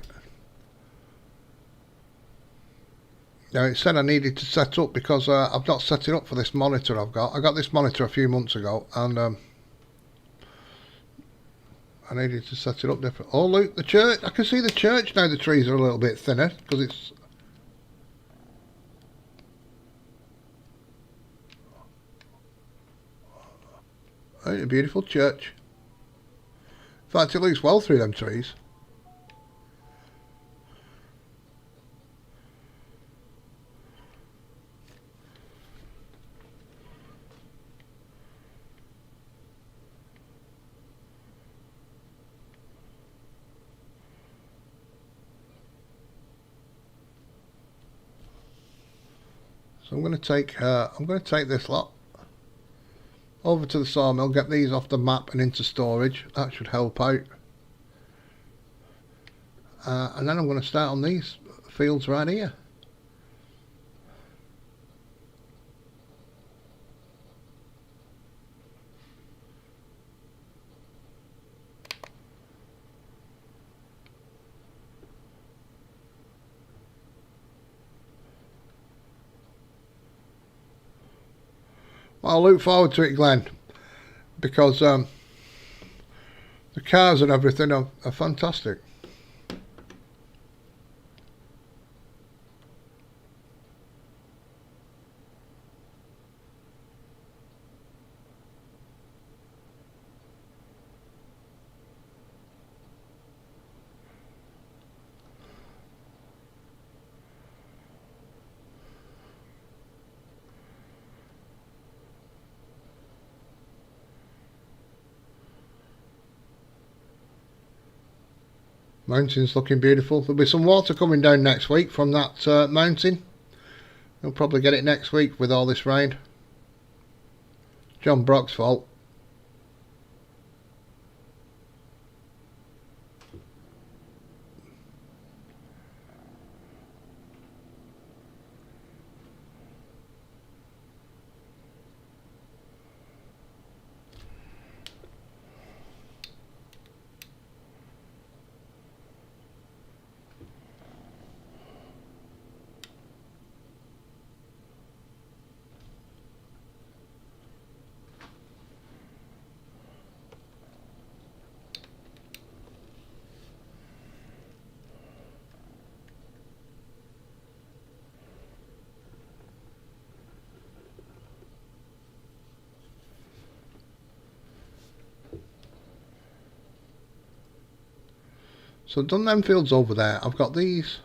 Now it said I needed to set up because I've not set it up for this monitor I've got. I got this monitor a few months ago, and I needed to set it up different. Oh look, the church! I can see the church now. The trees are a little bit thinner because it's. A beautiful church. In fact, it looks well through them trees. So I'm going to take this lot over to the sawmill, get these off the map and into storage. That should help out. And then I'm going to start on these fields right here. Well, I look forward to it, Glenn, because the cars and everything are fantastic. Mountain's looking beautiful. There'll be some water coming down next week from that mountain. We'll probably get it next week with all this rain. John Brock's fault. So I've done them fields over there. I've got these.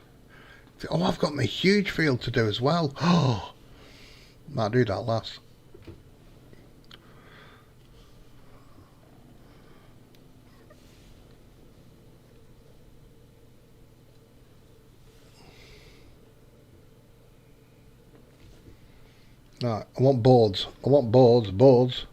Oh, I've got my huge field to do as well. Oh, might do that last. Right, I want boards. I want boards.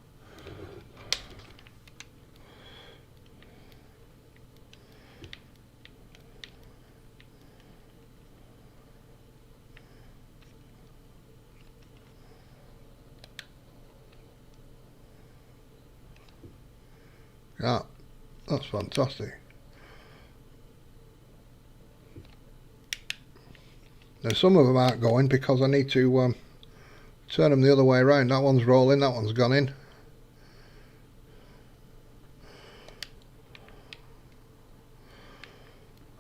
Yeah, that's fantastic. Now some of them aren't going because I need to turn them the other way around. That one's rolling, that one's gone in.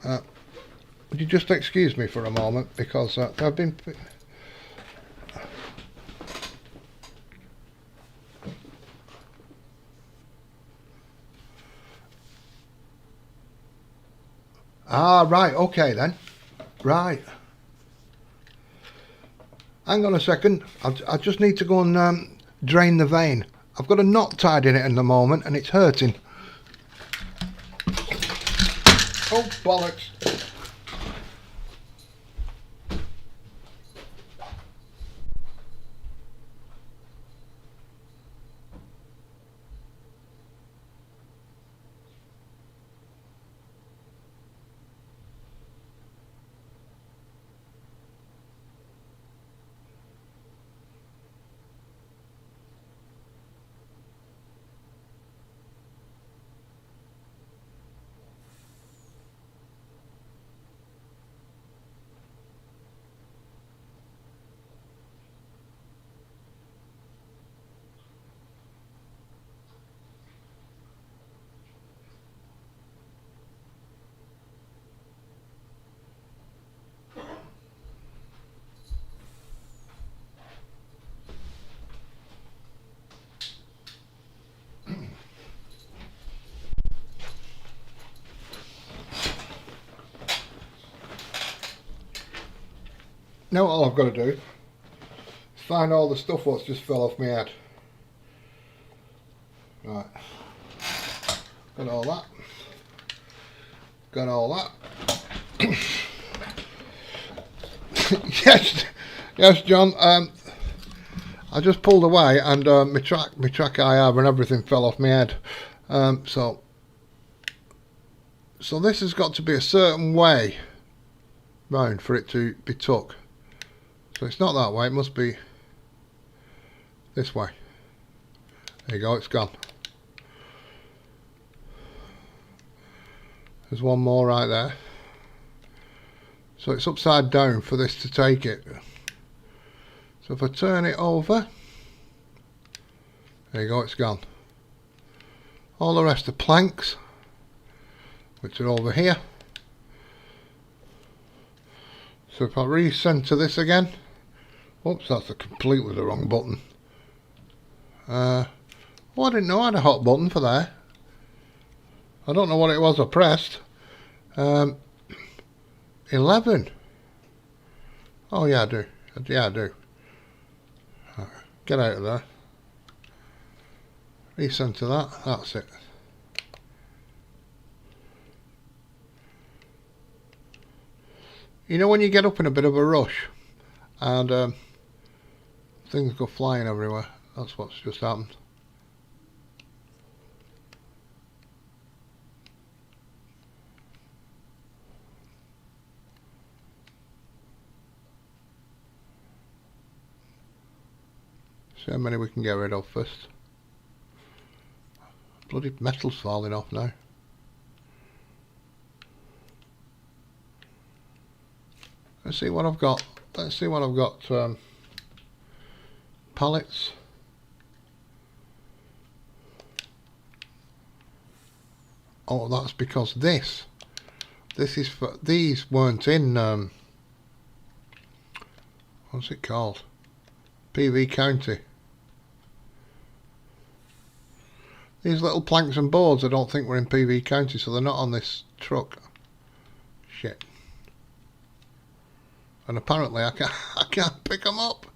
Would you just excuse me for a moment because I've been... Ah, right, okay then. Right. Hang on a second. I just need to go and drain the vein. I've got a knot tied in it in the moment and it's hurting. Oh, bollocks. Now all I've got to do is find all the stuff what's just fell off my head. Right. Got all that. Got all that. yes, John. I just pulled away and my track I have and everything fell off my head. So this has got to be a certain way round for it to be took. So it's not that way, it must be this way. There you go, it's gone. There's one more right there. So it's upside down for this to take it. So if I turn it over, there you go, it's gone. All the rest are planks, which are over here. So if I recenter this again, oops, that's completely the wrong button. Oh, I didn't know I had a hot button for there. I don't know what it was I pressed. 11. Oh yeah, I do. Yeah, I do. Get out of there. Recenter that. That's it. You know when you get up in a bit of a rush and things go flying everywhere? That's what's just happened. See how many we can get rid of first. Bloody metal's falling off now. Let's see what I've got. Let's see what I've got. Pallets. Oh, that's because this is for, these weren't in what's it called? PV County. These little planks and boards I don't think were in PV County, so they're not on this truck. Shit. And apparently I can't pick them up.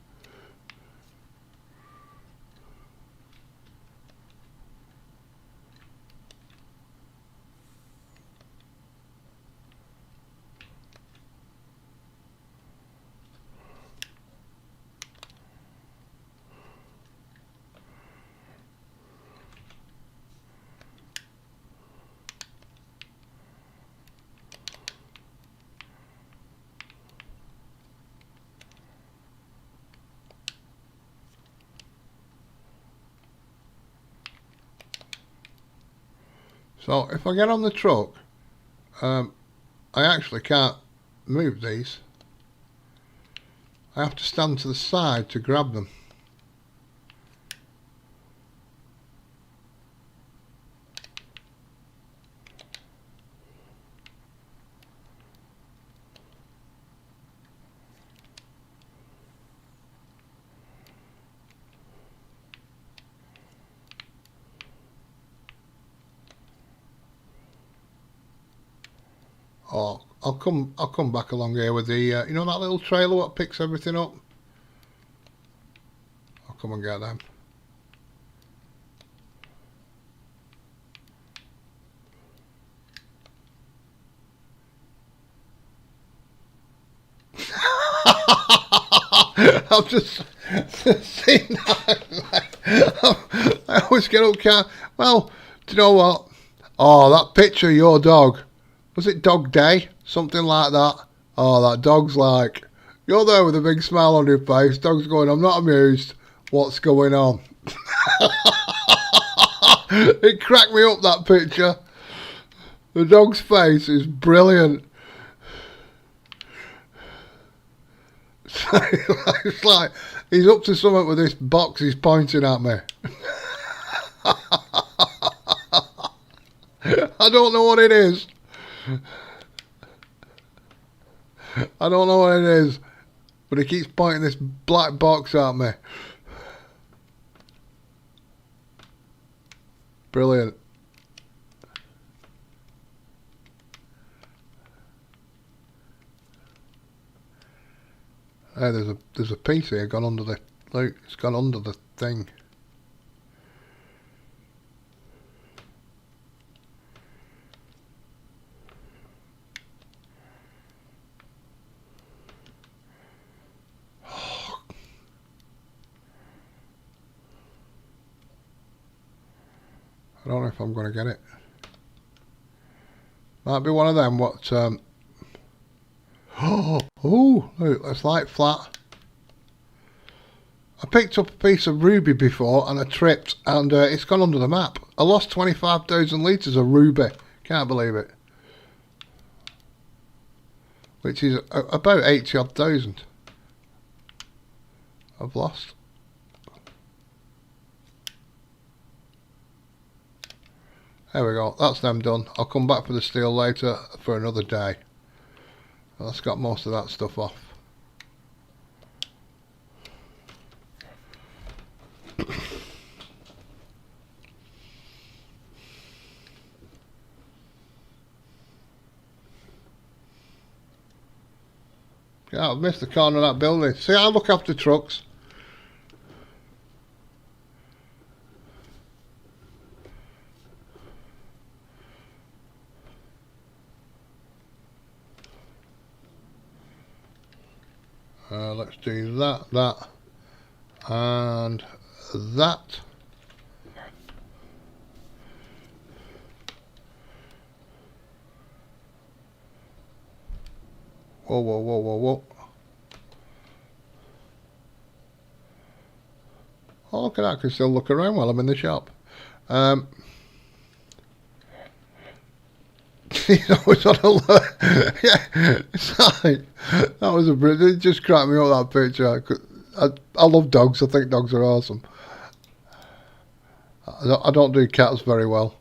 So if I get on the truck, I actually can't move these. I have to stand to the side to grab them. Oh, I'll come back along here with the you know that little trailer what picks everything up. I'll come and get them. I've just seen that. I always get up, well, do you know what? Oh, that picture of your dog. Was it Dog Day? Something like that. Oh, that dog's like, you're there with a big smile on your face. Dog's going, I'm not amused. What's going on? It cracked me up, that picture. The dog's face is brilliant. It's like he's up to something with this box he's pointing at me. I don't know what it is. I don't know what it is, but he keeps pointing this black box at me. Brilliant. Hey, there's a piece here gone under the look. It's gone under the thing. I don't know if I'm going to get it. Might be one of them. What? Oh, look, that's light flat. I picked up a piece of ruby before and I tripped and it's gone under the map. I lost 25,000 litres of ruby. Can't believe it. Which is about 80 odd thousand. I've lost. There we go, that's them done. I'll come back for the steel later for another day. That's got most of that stuff off. Yeah, I've missed the corner of that building. See, I look after trucks. let's do that, and that. Whoa. Oh, look at that, I can still look around while I'm in the shop. You know, it's on a yeah, it's like, that was it just cracked me up, that picture. I love dogs, I think dogs are awesome. I don't do cats very well.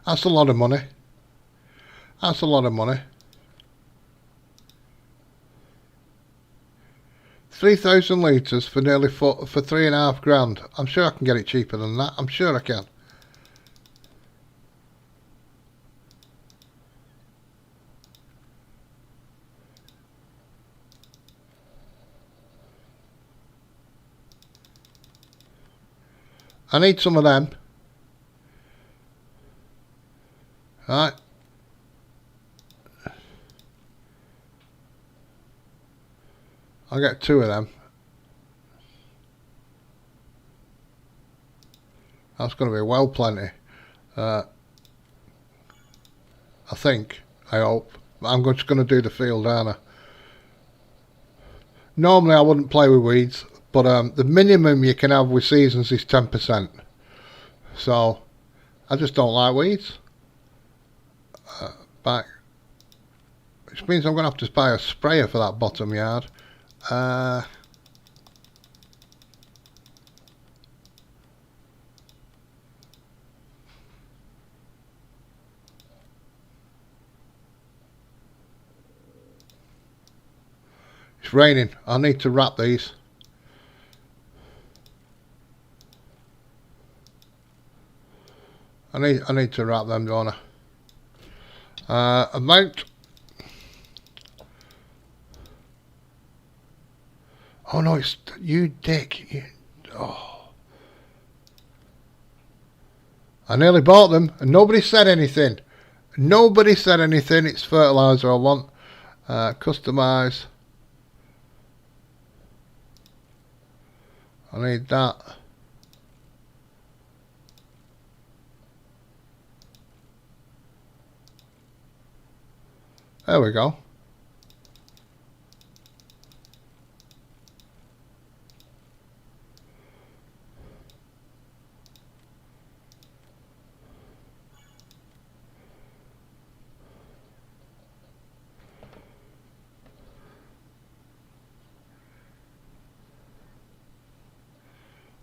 That's a lot of money. That's a lot of money. 3,000 litres for nearly for £3.5 grand. I'm sure I can get it cheaper than that. I'm sure I can. I need some of them. Right. I'll get 2 of them. That's going to be well plenty. I think. I hope. I'm just going to do the field, aren't I? Normally I wouldn't play with weeds, but the minimum you can have with seasons is 10%. So I just don't like weeds. Back. Which means I'm going to have to buy a sprayer for that bottom yard. It's raining. I need to wrap these. I need to wrap them, don't I? Amount. Oh no, it's you dick. Oh. I nearly bought them and nobody said anything. Nobody said anything. It's fertilizer I want. Customize. I need that. There we go.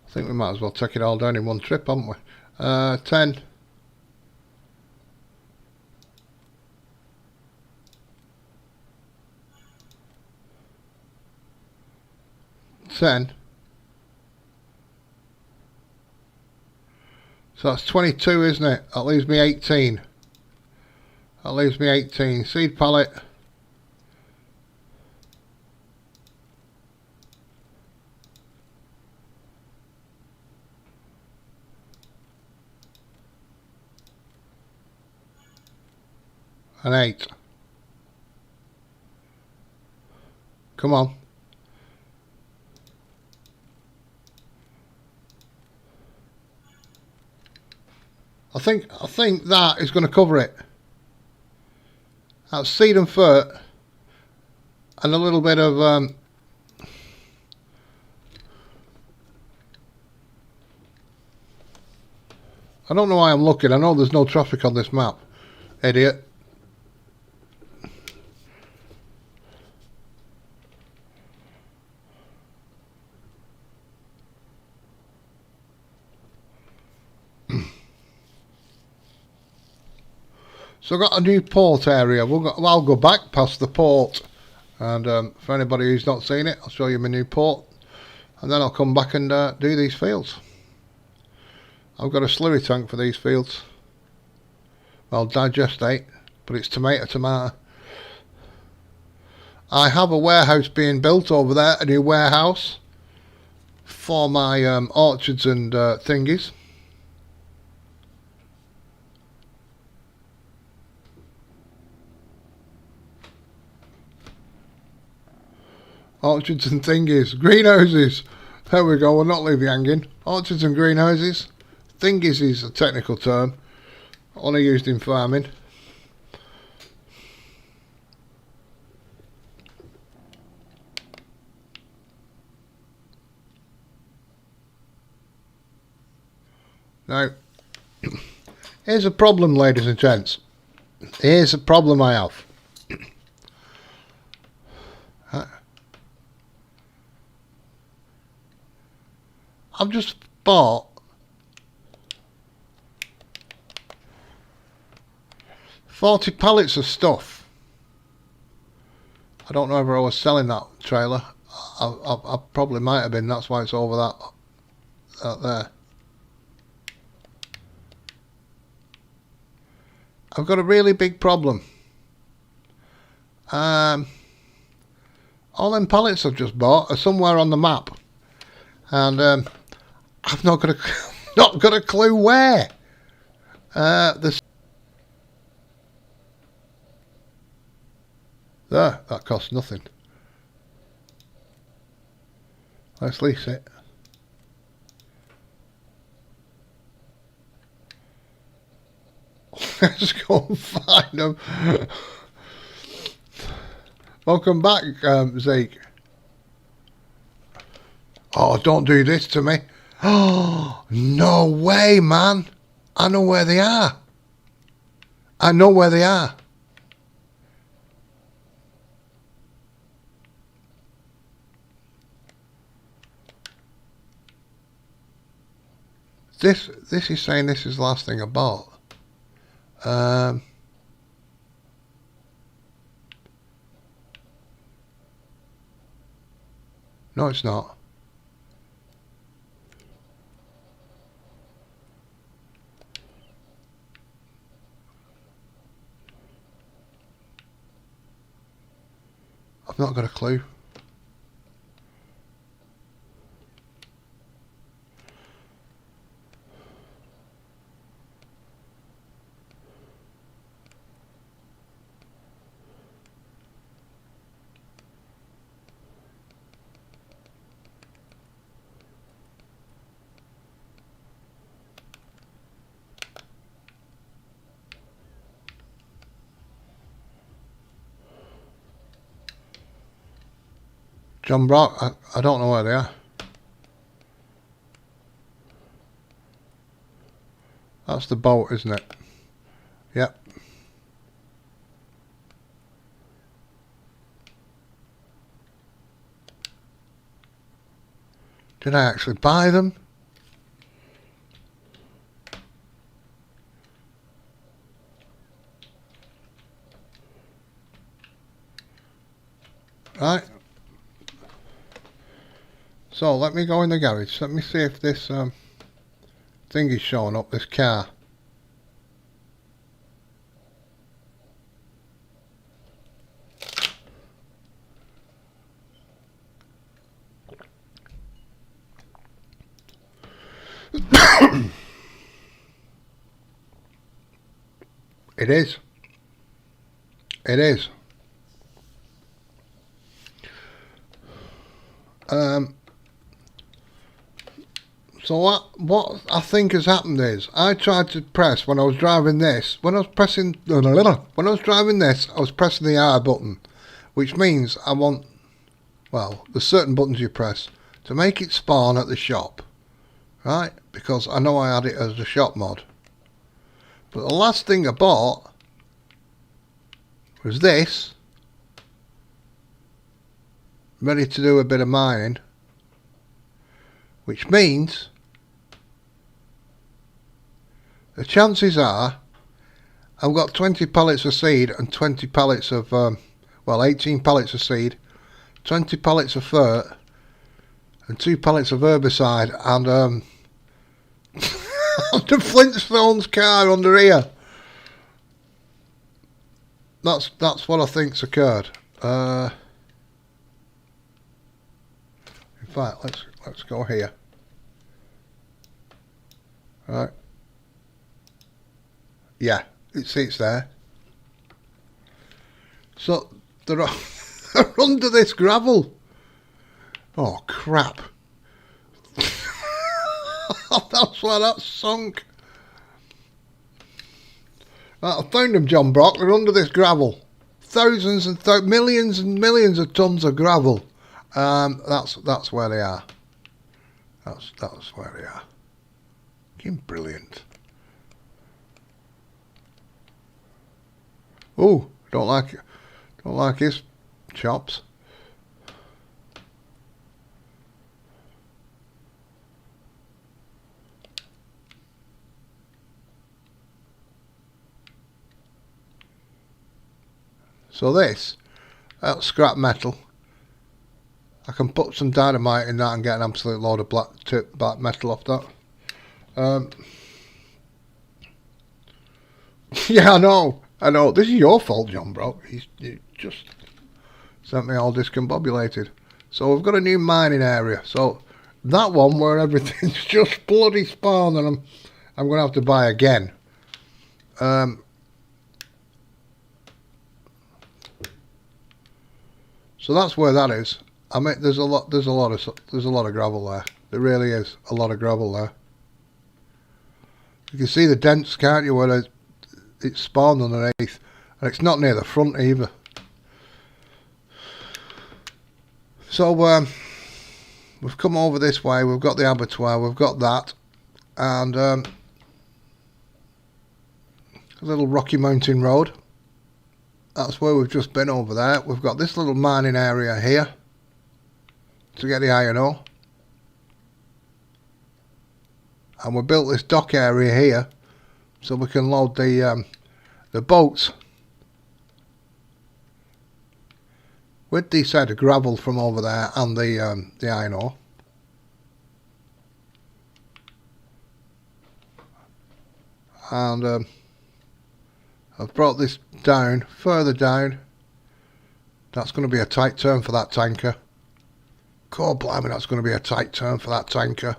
I think we might as well take it all down in one trip, haven't we? 10. So that's 22, isn't it? That leaves me 18. That leaves me 18. Seed pallet. An 8. Come on. I think that is going to cover it. That's seed and fert, and a little bit of I don't know why I'm looking. I know there's no traffic on this map, idiot. So I've got a new port area. I'll go back past the port, and for anybody who's not seen it, I'll show you my new port, and then I'll come back and do these fields. I've got a slurry tank for these fields. Well, digestate, but it's tomato. I have a warehouse being built over there, a new warehouse for my orchards and thingies. Orchards and thingies. Greenhouses. There we go, we'll not leave you hanging. Orchards and greenhouses. Thingies is a technical term, only used in farming. Now, here's a problem, ladies and gents. Here's a problem I have. I've just bought 40 pallets of stuff. I don't know whether I was selling that trailer. I probably might have been. That's why it's over that there. I've got a really big problem. All them pallets I've just bought are somewhere on the map, and I've not got a clue where. There, that costs nothing. Let's lease it. Let's go and find them. Welcome back, Zeke. Oh, don't do this to me. Oh, no way, man. I know where they are. I know where they are. This is saying this is the last thing I bought. No, it's not. I've not got a clue. John Brock, I don't know where they are. That's the boat, isn't it? Yep. Did I actually buy them? Right. So let me go in the garage. Let me see if this thing is showing up, this car. It is. It is. So what I think has happened is I tried to press when I was driving this. When I was driving this, I was pressing the R button, which means I want, well, there's certain buttons you press to make it spawn at the shop, right? Because I know I had it as a shop mod. But the last thing I bought was this, ready to do a bit of mining, which means the chances are I've got 20 pallets of seed and 20 pallets of, 18 pallets of seed, 20 pallets of fert, and 2 pallets of herbicide, and the Flintstones car under here. That's what I think's occurred. fact, let's go here. Right. Yeah, it's there. So they're under this gravel. Oh crap! That's why that's sunk. Right, I found them, John Brock. They're under this gravel. Thousands and millions and millions of tons of gravel. That's where they are. That's where they are. Fucking brilliant. Oh, don't like his chops. So this, that's scrap metal. I can put some dynamite in that and get an absolute load of black metal off that. Yeah, I know. This is your fault, John Brock. You just sent me all discombobulated. So we've got a new mining area. So that one where everything's just bloody spawn, and I'm going to have to buy again. So that's where that is. I mean, there's a lot of gravel there. There really is a lot of gravel there. You can see the dents, can't you, where it's spawned underneath, and it's not near the front either. So we've come over this way. We've got the abattoir. We've got that, and a little Rocky Mountain Road. That's where we've just been over there. We've got this little mining area here to get the iron ore. And we built this dock area here so we can load the boats with the set of gravel from over there and the iron ore. And I've brought this down, further down. That's going to be a tight turn for that tanker. God blimey, that's going to be a tight turn for that tanker.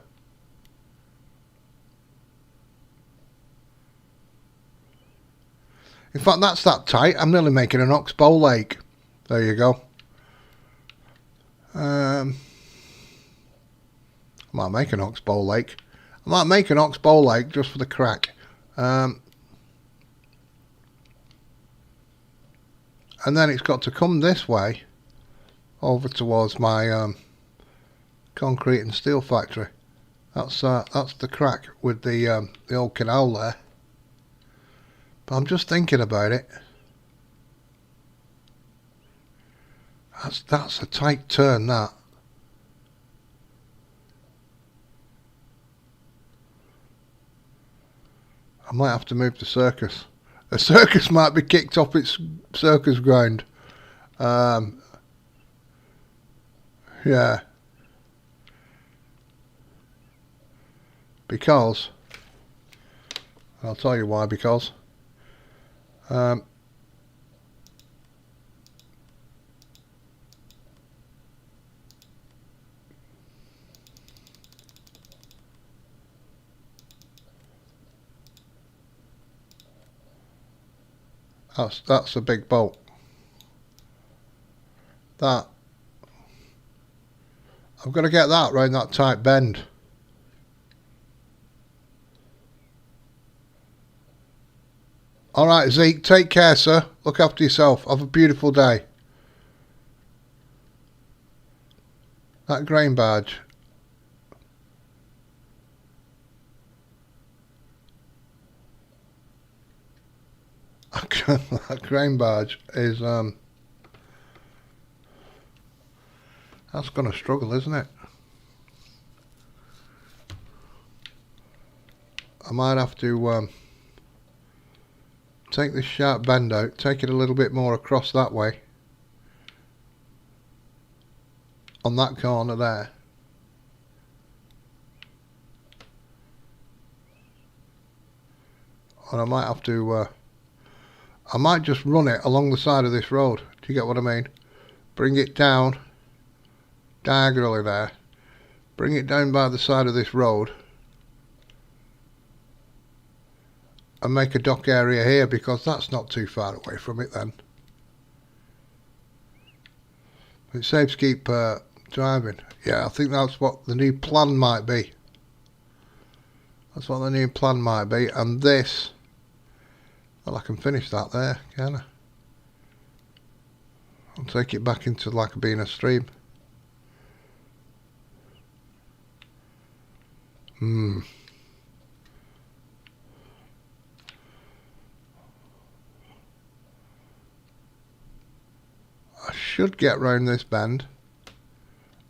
In fact, that's that tight. I'm nearly making an oxbow lake. There you go. I might make an oxbow lake. I might make an oxbow lake just for the crack. And then it's got to come this way over towards my concrete and steel factory. That's the crack with the old canal there. But I'm just thinking about it. That's a tight turn, that. I might have to move the circus. The circus might be kicked off its circus ground. Yeah. Because, I'll tell you why, because that's a big bolt. That I've got to get that round that tight bend. Alright, Zeke, take care, sir. Look after yourself. Have a beautiful day. That grain barge. That grain barge is that's gonna struggle, isn't it? I might have to take this sharp bend out, take it a little bit more across that way on that corner there. And I might have to I might just run it along the side of this road. Do you get what I mean? Bring it down diagonally there, bring it down by the side of this road and make a dock area here, because that's not too far away from it then. It saves keep driving. Yeah, I think that's what the new plan might be. That's what the new plan might be. And this, well, I can finish that there, can I? I'll take it back into like being a stream. I should get round this bend.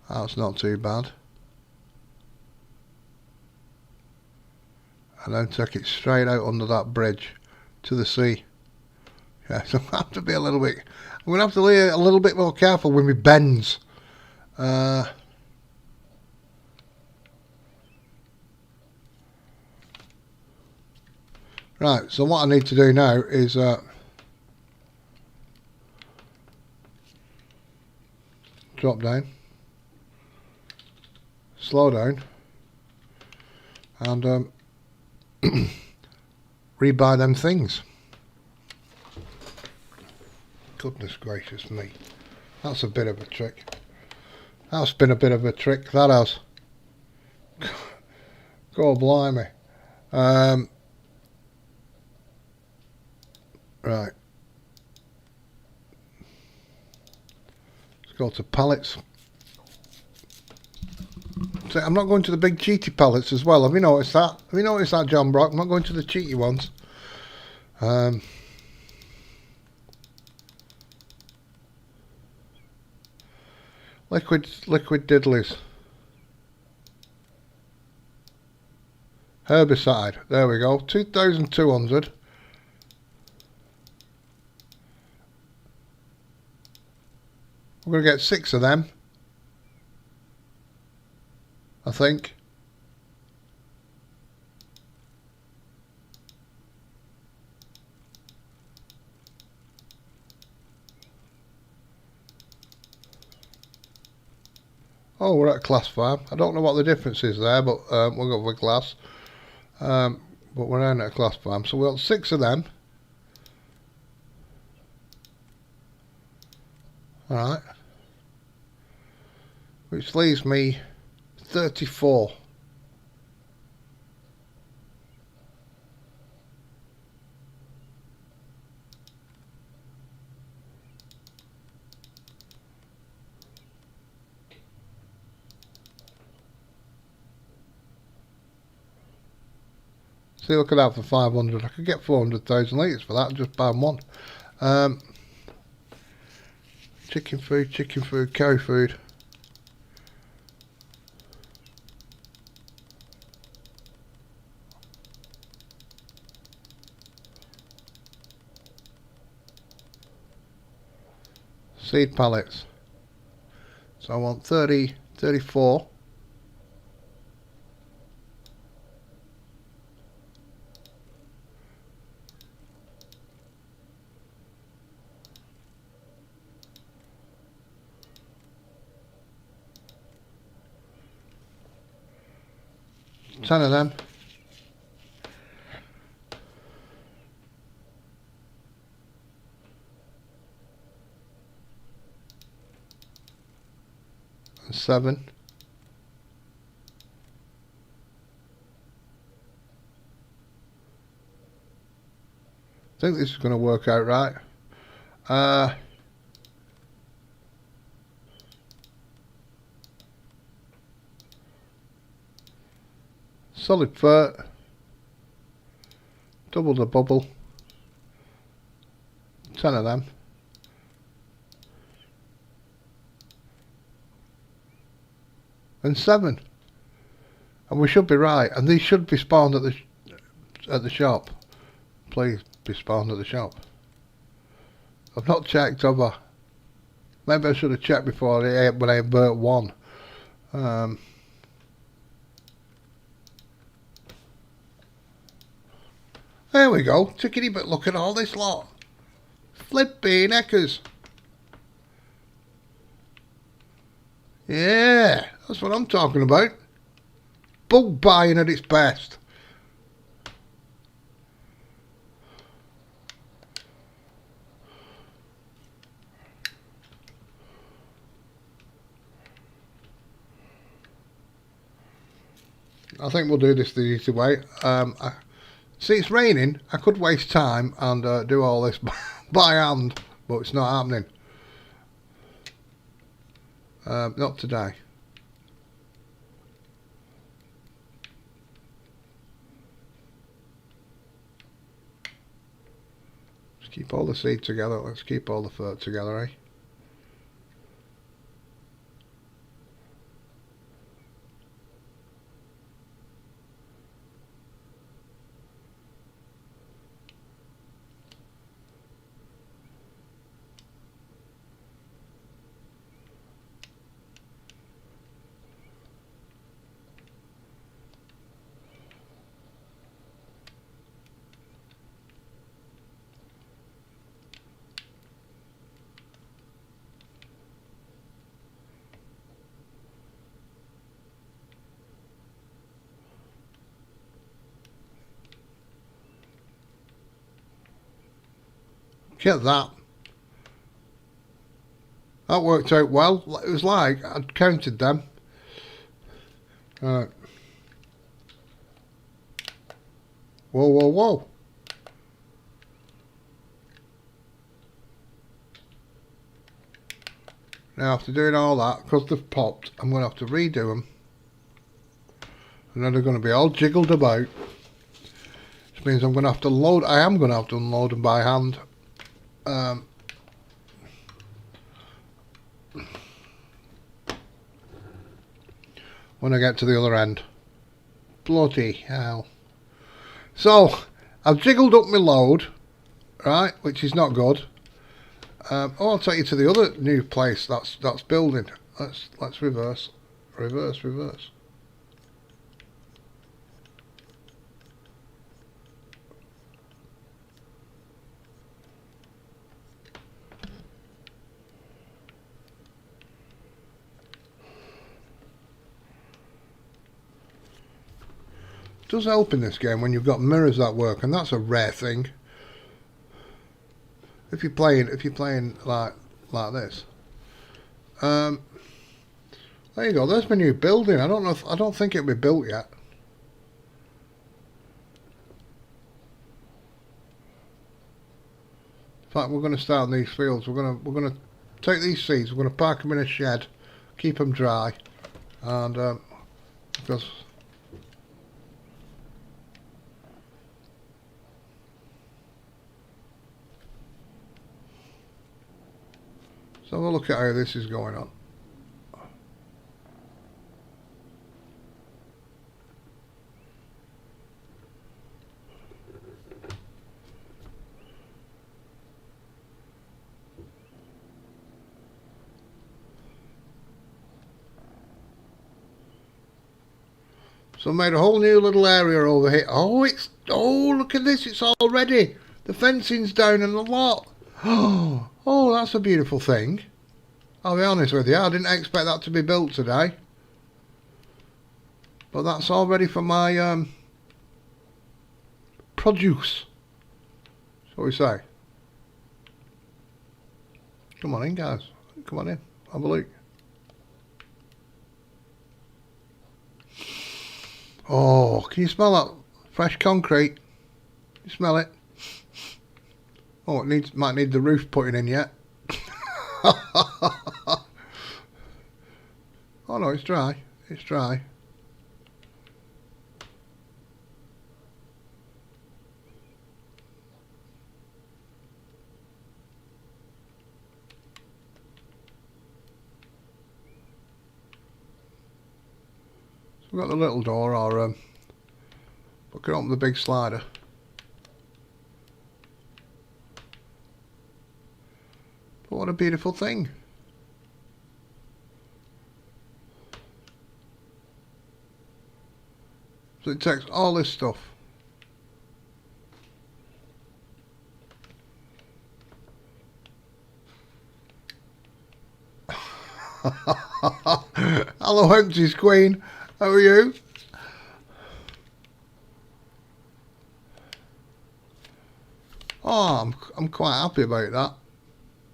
That's not too bad. And then take it straight out under that bridge to the sea. Yeah, so I have to be a little bit, I'm going to have to be a little bit more careful with my bends. Right, so what I need to do now is drop down, slow down, and rebuy them things. Goodness gracious me, that's a bit of a trick. That's been a bit of a trick, that has. God blimey. Right. Let's go to pallets. So I'm not going to the big cheaty pallets as well. Have you noticed that? Have you noticed that, John Brock? I'm not going to the cheaty ones. Liquid diddlies. Herbicide. There we go. 2,200. We're going to get 6 of them, I think. Oh, we're at class farm. I don't know what the difference is there, but we'll go for glass. But we're down at a class farm, so we'll 6 of them. Alright. Which leaves me 34. See, look at that for 500. I could get 400,000 litres for that, just buy one. Chicken food, cow food. Seed pallets. So I want 30, 34. Ten of them. And 7. I think this is going to work out right. Solid fert, double the bubble, 10 of them, and 7, and we should be right. And these should be spawned at the shop. Please be spawned at the shop. I've not checked, have I? Maybe I should have checked before when I burnt one. There we go, tickety, but look at all this lot. Flipping heckers. Yeah, That's what I'm talking about. Bulk buying at its best. I think we'll do this the easy way. See, it's raining. I could waste time and do all this by hand, but it's not happening. Not today. Let's keep all the seed together. Let's keep all the fur together, eh? Get that. That worked out well. It was like I'd counted them. Right. Whoa, whoa, whoa. Now after doing all that, because they've popped, I'm going to have to redo them. And then they're going to be all jiggled about. Which means I'm going to have to load. I am going to have to unload them by hand. When I get to the other end. Bloody hell. So, I've jiggled up my load, right, which is not good. I'll take you to the other new place that's building. Let's reverse. Reverse. It does help in this game when you've got mirrors that work, and that's a rare thing. If you're playing like this. There you go. There's my new building. I don't think it'll be built yet. In fact, we're going to start in these fields. We're going to take these seeds. We're going to park them in a shed, keep them dry, and because. So we'll look at how this is going on. So I made a whole new little area over here. Oh, look at this, it's all ready. The fencing's down and the lot. Oh, that's a beautiful thing. I'll be honest with you, I didn't expect that to be built today. But that's all ready for my produce. That's what we say. Come on in, guys. Come on in. Have a look. Oh, can you smell that fresh concrete? You smell it? Oh, might need the roof putting in yet. Oh no, it's dry. It's dry. So we've got the little door, or we can open the big slider. But what a beautiful thing. So it takes all this stuff. I Hello, Empty's Queen. How are you? Oh, I'm quite happy about that.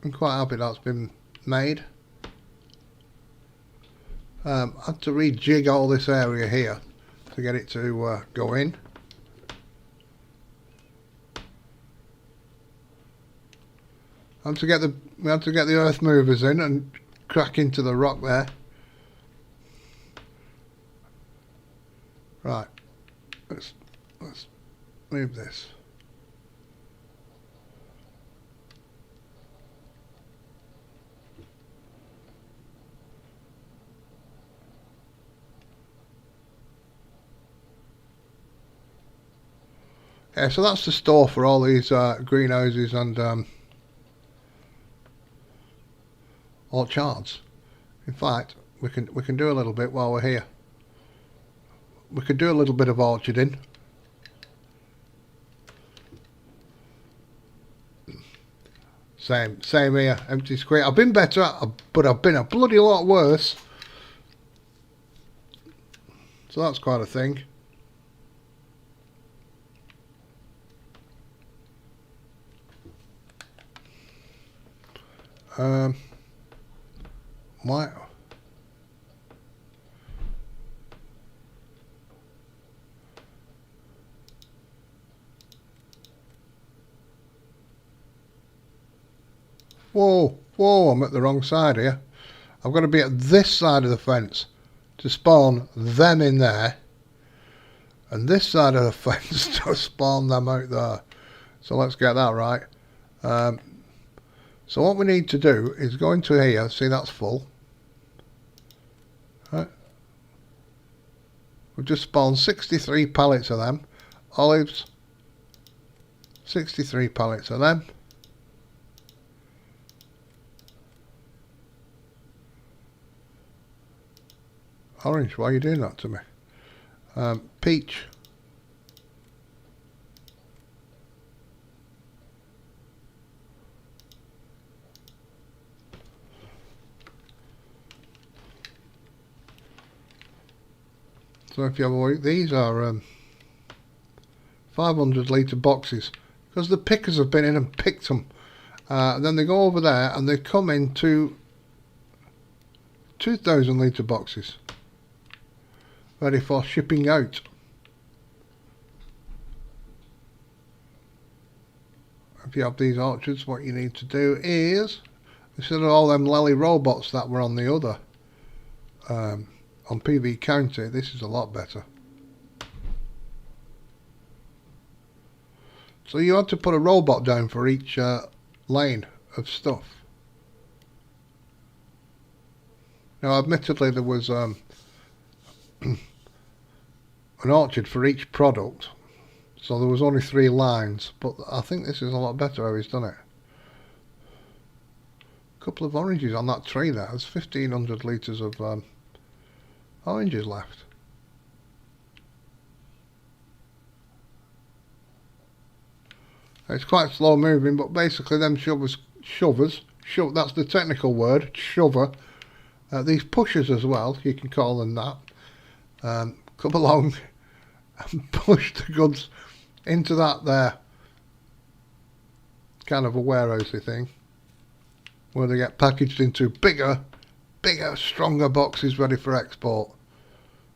I'm quite happy that's been made. I had to rejig all this area here to get it to go in. We had to get the earth movers in and crack into the rock there. Right, let's move this. Yeah, so that's the store for all these greenhouses and orchards. In fact, we can do a little bit while we're here. We could do a little bit of orcharding. Same here. Empty square. I've been better, but I've been a bloody lot worse. So that's quite a thing. Why? Whoa, I'm at the wrong side here. I've got to be at this side of the fence to spawn them in there, and this side of the fence to spawn them out there. So let's get that right. So what we need to do is go into here. See, that's full. Right. We've just spawned 63 pallets of them. Olives, 63 pallets of them. Orange, why are you doing that to me? Peach. So if you have a look, these are 500 litre boxes because the pickers have been in and picked them. Then they go over there and they come into 2,000 litre boxes ready for shipping out. If you have these orchards, what you need to do is, instead of all them lally robots that were on the other on PV County, this is a lot better. So you had to put a robot down for each lane of stuff. Now admittedly there was an orchard for each product, so there was only 3 lines, but I think this is a lot better how he's done it. A couple of oranges on that tree there. There's 1,500 litres of oranges left. It's quite slow moving, but basically them shovers, that's the technical word, shover. These pushers as well, you can call them that, come along and push the goods into that there kind of a warehousey thing, where they get packaged into bigger, stronger boxes ready for export.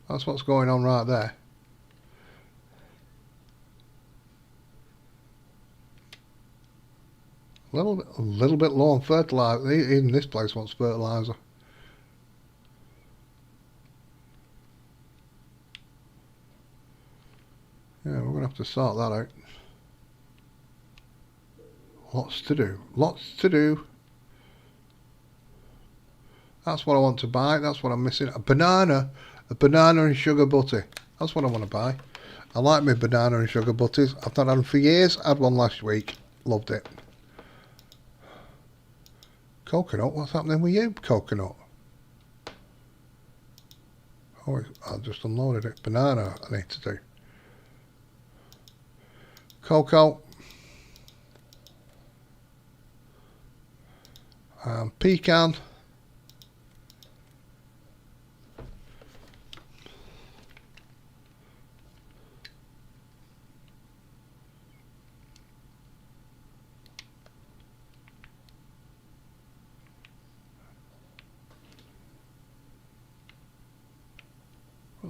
That's what's going on right there. A little bit low on fertilizer. Even this place wants fertilizer. Yeah, we're going to have to sort that out. Lots to do. Lots to do. That's what I want to buy. That's what I'm missing. A banana and sugar butty. That's what I want to buy. I like my banana and sugar butties. I've not had them for years. I had one last week. Loved it. Coconut, what's happening with you, coconut? Oh, I just unloaded it. Banana I need to do. Cocoa. Pecan.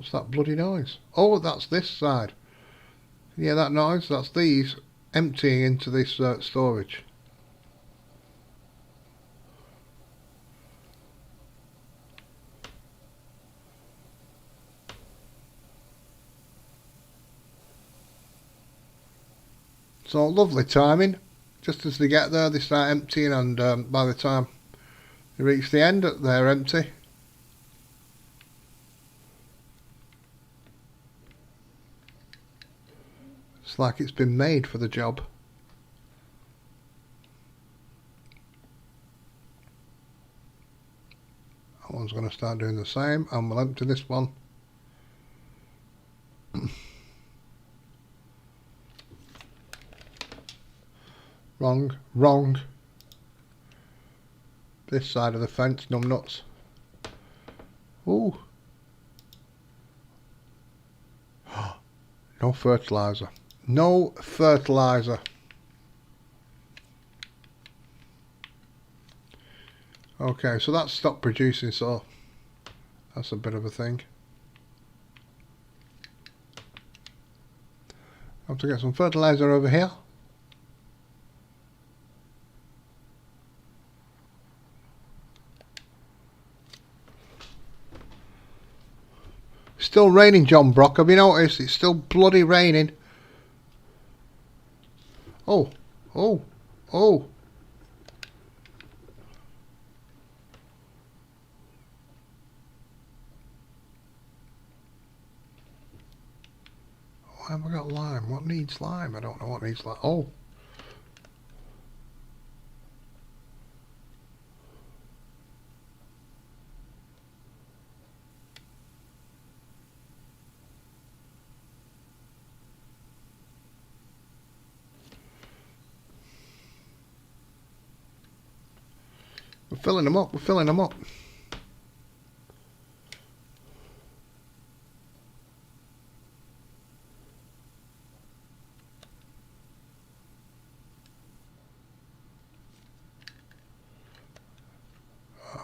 What's that bloody noise? Oh, that's this side. Yeah, that noise, that's these emptying into this storage. So lovely timing. Just as they get there, they start emptying, and by the time they reach the end, they're empty. It's like it's been made for the job. That one's going to start doing the same, and we'll empty this one. Wrong. This side of the fence, numbnuts. Ooh. No fertilizer. No fertilizer. Okay, so that's stopped producing, so that's a bit of a thing. I have to get some fertilizer over here. Still raining, John Brock. Have you noticed? It's still bloody raining. Oh. Why have I got lime? What needs lime? I don't know what needs lime. Oh. We're filling them up.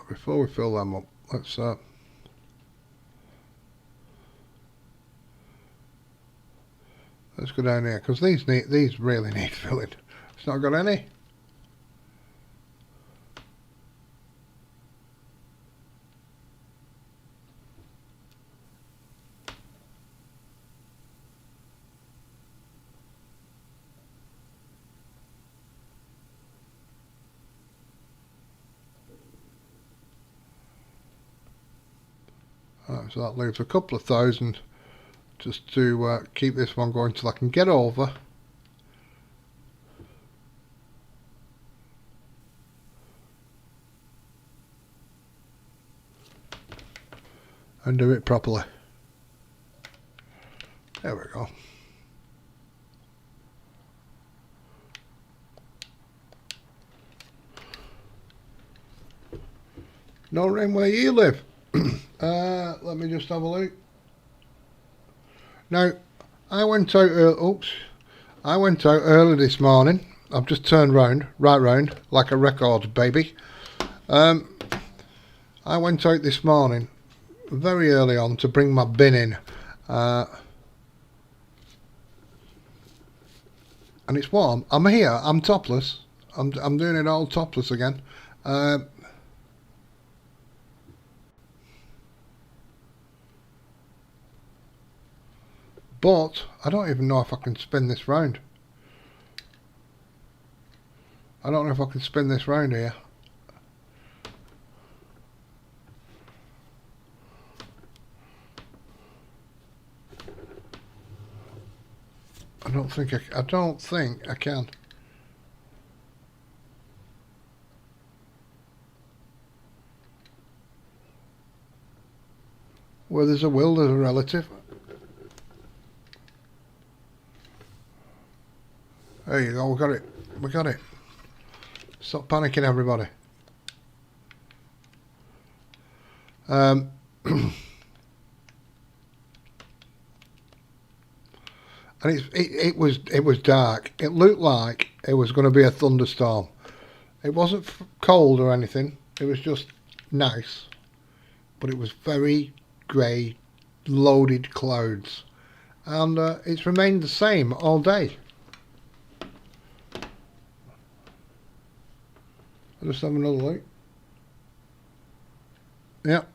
Before we fill them up, let's go down here, because these really need filling. It's not got any. So that leaves a couple of thousand just to keep this one going till I can get over. And do it properly. There we go. No rain where you live. Let me just have a look. Now, I went out early this morning. I've just turned right round, like a record, baby. I went out this morning, very early on, to bring my bin in. And it's warm. I'm here, I'm topless. I'm doing it all topless again. But I don't even know if I can spin this round. I don't know if I can spin this round here. I don't think I can. Where there's a will, there's a relative. There you go, we got it. Stop panicking, everybody. And it was dark. It looked like it was going to be a thunderstorm. It wasn't cold or anything. It was just nice, but it was very grey, loaded clouds, and it's remained the same all day. I'll just have another look. Yep,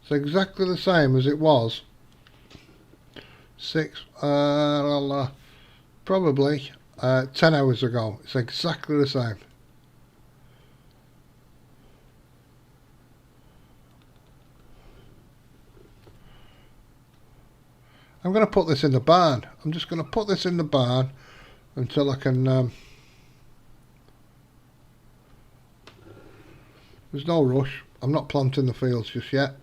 it's exactly the same as it was probably 10 hours ago. It's exactly the same. I'm going to put this in the barn. I'm just going to put this in the barn until I can... there's no rush. I'm not planting the fields just yet.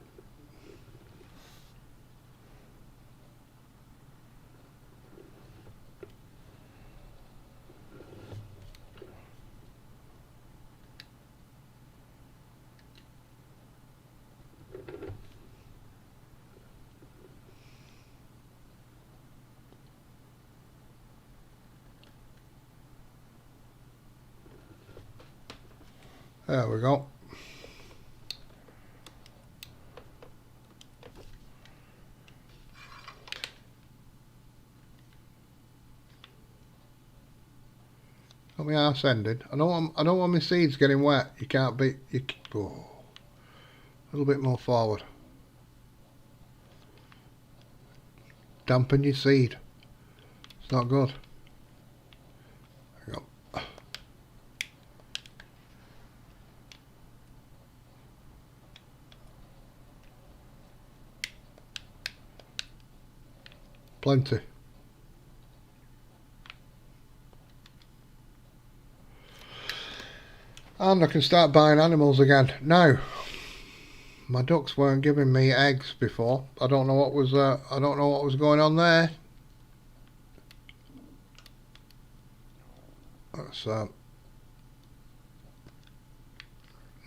There we go. Got my arse ended. I don't want my seeds getting wet. You can't be. Oh, a little bit more forward. Dampen your seed. It's not good. There you go. Plenty. And I can start buying animals again. Now, my ducks weren't giving me eggs before. I don't know what was going on there. That's now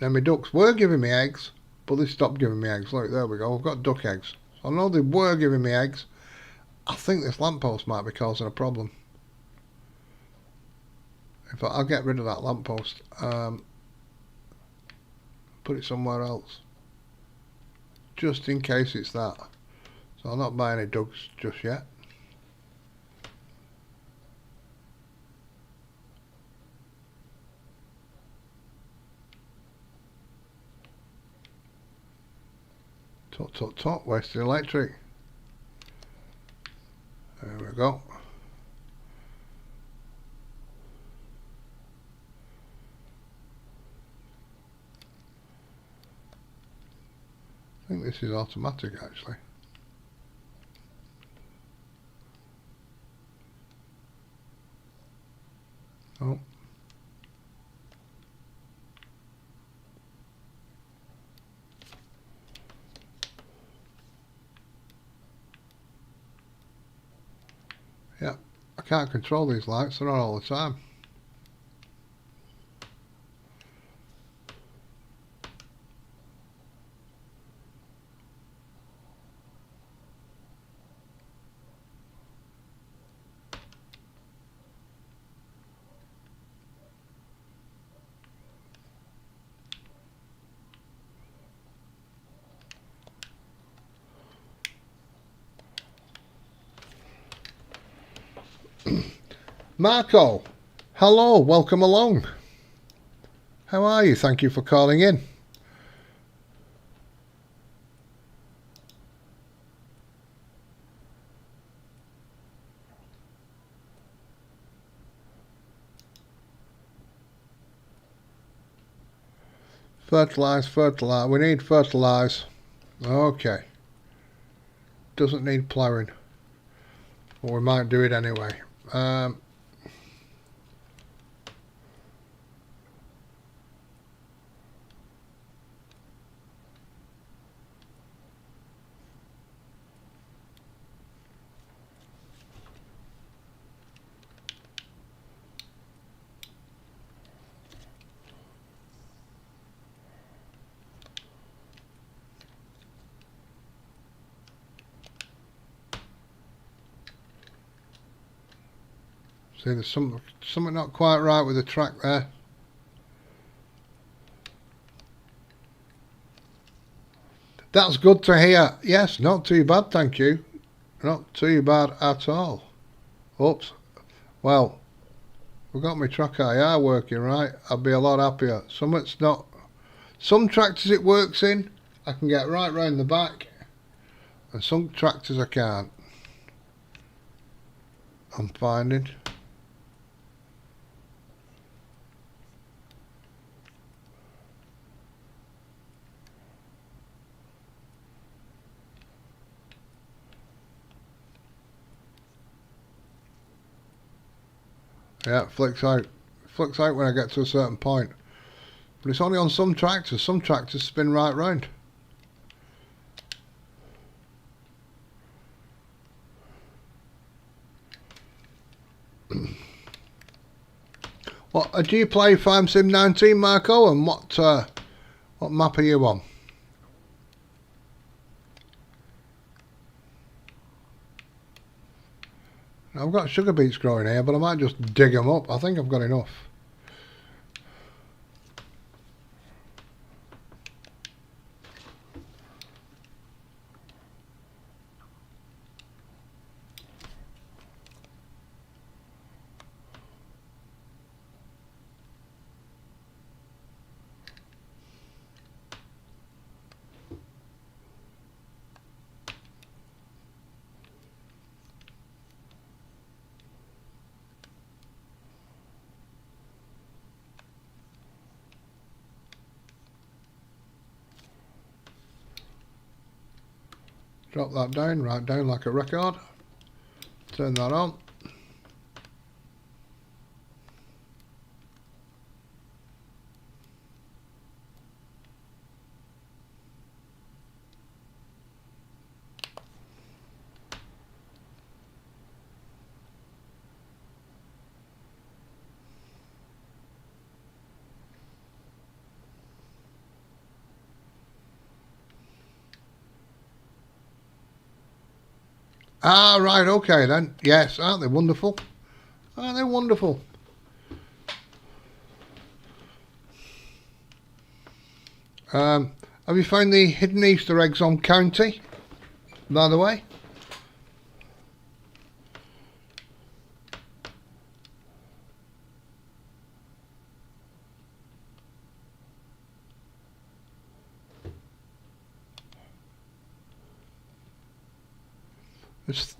my ducks were giving me eggs, but they stopped giving me eggs. Look, there we go. I've got duck eggs. I know they were giving me eggs. I think this lamppost might be causing a problem. In fact, I'll get rid of that lamppost. Put it somewhere else. Just in case it's that. So I'll not buy any ducks just yet. Tut, wasted electric. There we go. I think this is automatic actually. Oh. Yeah, I can't control these lights, they're on all the time. Marco, hello, welcome along. How are you? Thank you for calling in. Fertilise. We need fertilise. Okay. Doesn't need ploughing. But we might do it anyway. See, there's something not quite right with the track there. That's good to hear. Yes, not too bad, thank you. Not too bad at all. Oops. Well, we've got my track IR working right. I'll be a lot happier. Something's not. Some tractors it works in. I can get right round the back. And some tractors I can't. I'm finding. Yeah, it flicks out. It flicks out when I get to a certain point. But it's only on some tractors. Some tractors spin right round. What do you play FS19, Marco? And what map are you on? I've got sugar beets growing here, but I might just dig them up. I think I've got enough. Drop that down, right down like a record. Turn that on. Ah, right, okay then. Yes, aren't they wonderful? Aren't they wonderful? Have you found the hidden Easter eggs on County, by the way?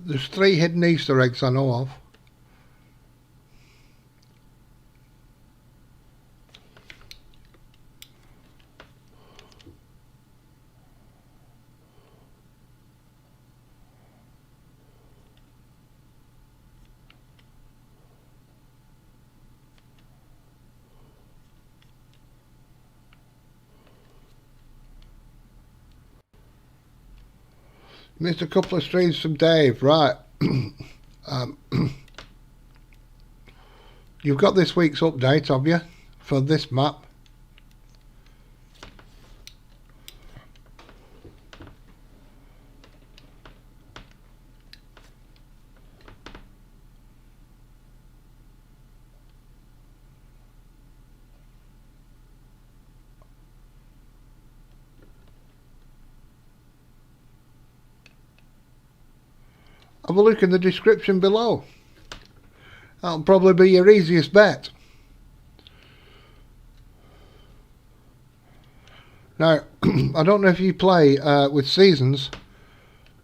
There's 3 hidden Easter eggs I know of. Missed a couple of streams from Dave, right. You've got this week's update, have you, for this map? Have a look in the description below. That'll probably be your easiest bet. Now, I don't know if you play with seasons,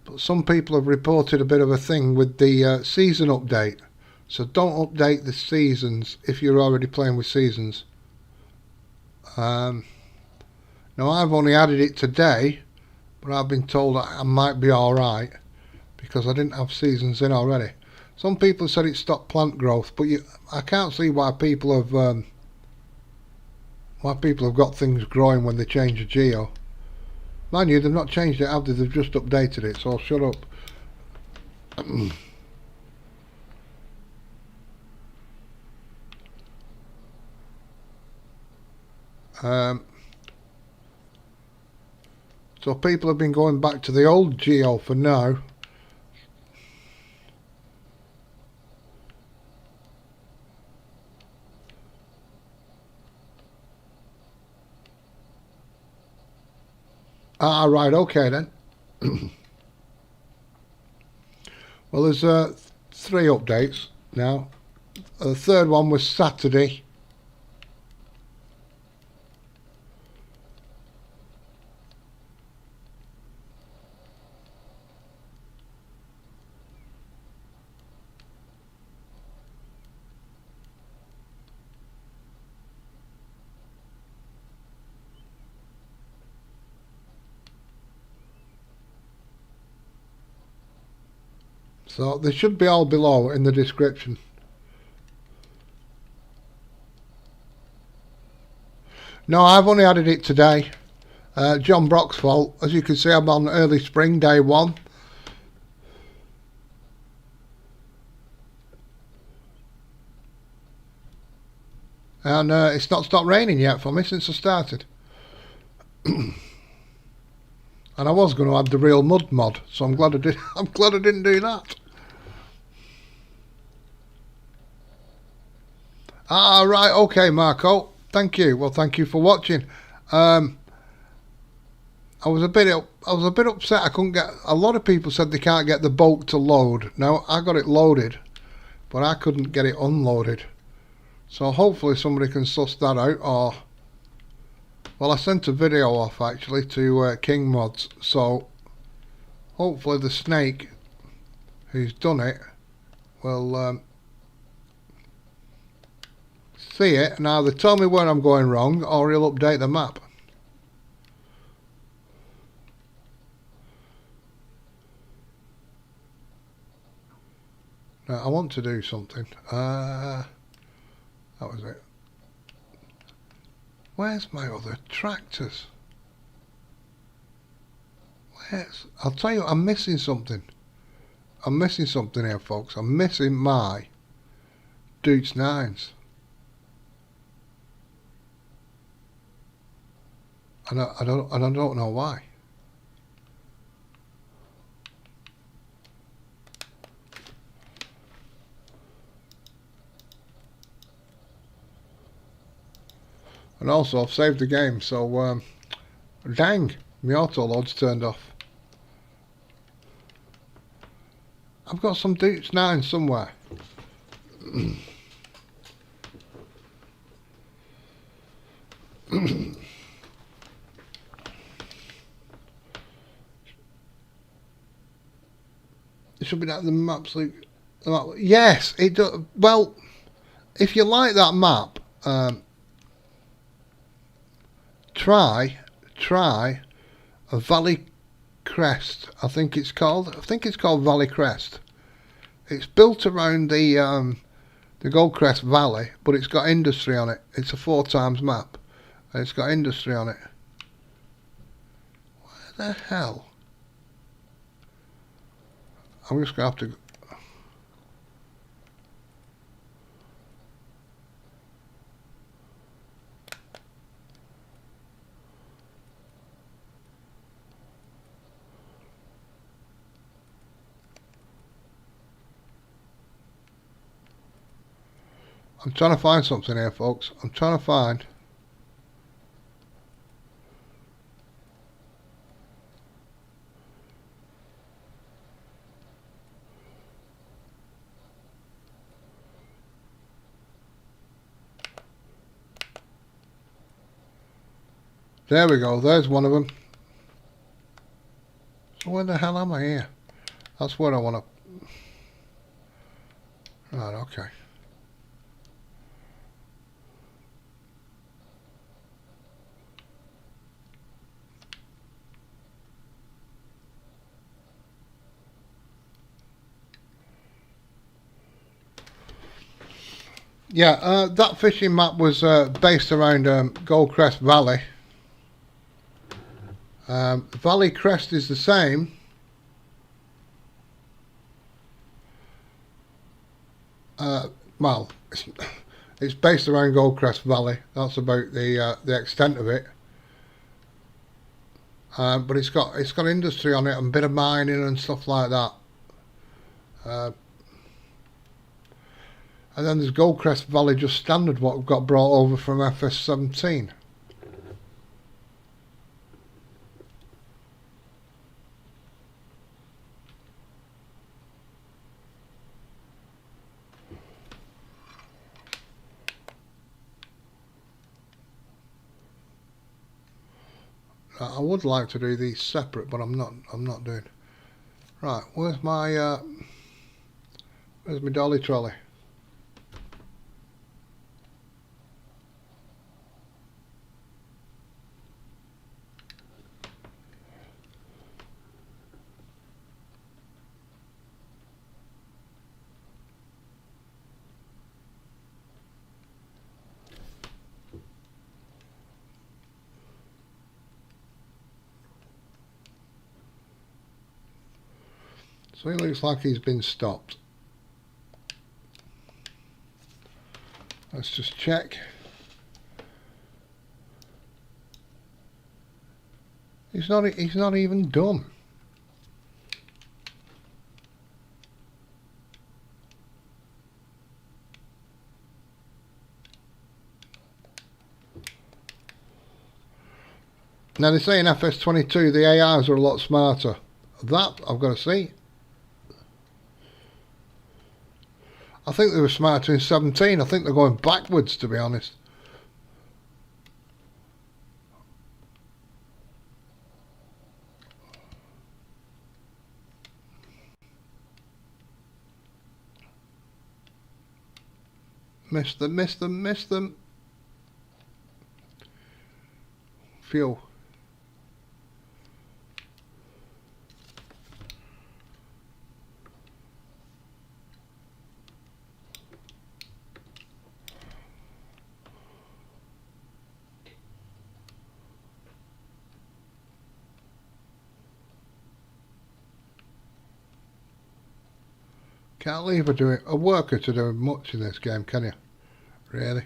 but some people have reported a bit of a thing with the season update. So don't update the seasons if you're already playing with seasons. Now, I've only added it today, but I've been told I might be alright, because I didn't have seasons in already. Some people said it stopped plant growth, but I can't see why people have got things growing when they change a geo. Mind you, they've not changed it, have they? They've just updated it, so shut up. So people have been going back to the old geo for now. Ah, right, okay then. Well, there's 3 updates now. The third one was Saturday. So they should be all below in the description. No, I've only added it today. John Brock's fault. As you can see, I'm on early spring, day 1. And it's not stopped raining yet for me since I started. And I was going to add the real mud mod, so I'm glad I did. I'm glad I didn't do that. Ah, right, okay, Marco. Thank you. Well, thank you for watching. I was a bit upset. I couldn't get. A lot of people said they can't get the boat to load. Now I got it loaded, but I couldn't get it unloaded. So hopefully somebody can suss that out. Or, well, I sent a video off actually to King Mods. So hopefully the snake who's done it will see it and either tell me where I'm going wrong or he'll update the map. Now, I want to do something. That was it. Where's my other tractors? I'll tell you, I'm missing something. I'm missing something here, folks. I'm missing my Dukes 9s. And I don't know why. And also, I've saved the game, so dang, my auto load's turned off. I've got some Dukes 9 somewhere. It should be that the map's like, yes, it does. Well, if you like that map, try a Valley Crest. I think it's called Valley Crest. It's built around the Goldcrest Valley, but it's got industry on it. It's a 4x map, and it's got industry on it. Where the hell? I'm just going to have to... I'm trying to find something here, folks. I'm trying to find... There we go, there's one of them. So where the hell am I here? That's where I want to... Right, okay. Yeah, that fishing map was based around Goldcrest Valley. Valley Crest is the same. Well, it's based around Goldcrest Valley. That's about the extent of it. But it's got industry on it and a bit of mining and stuff like that. And then there's Goldcrest Valley just standard, what got brought over from FS19. I would like to do these separate, but I'm not doing. Right, where's my dolly trolley? So it looks like he's been stopped. Let's just check. He's not even done. Now they say in FS22 the AIs are a lot smarter. That I've got to see. I think they were smarter in 17. I think they're going backwards, to be honest. Missed them. Fuel. Can't leave a worker to do much in this game, can you? Really?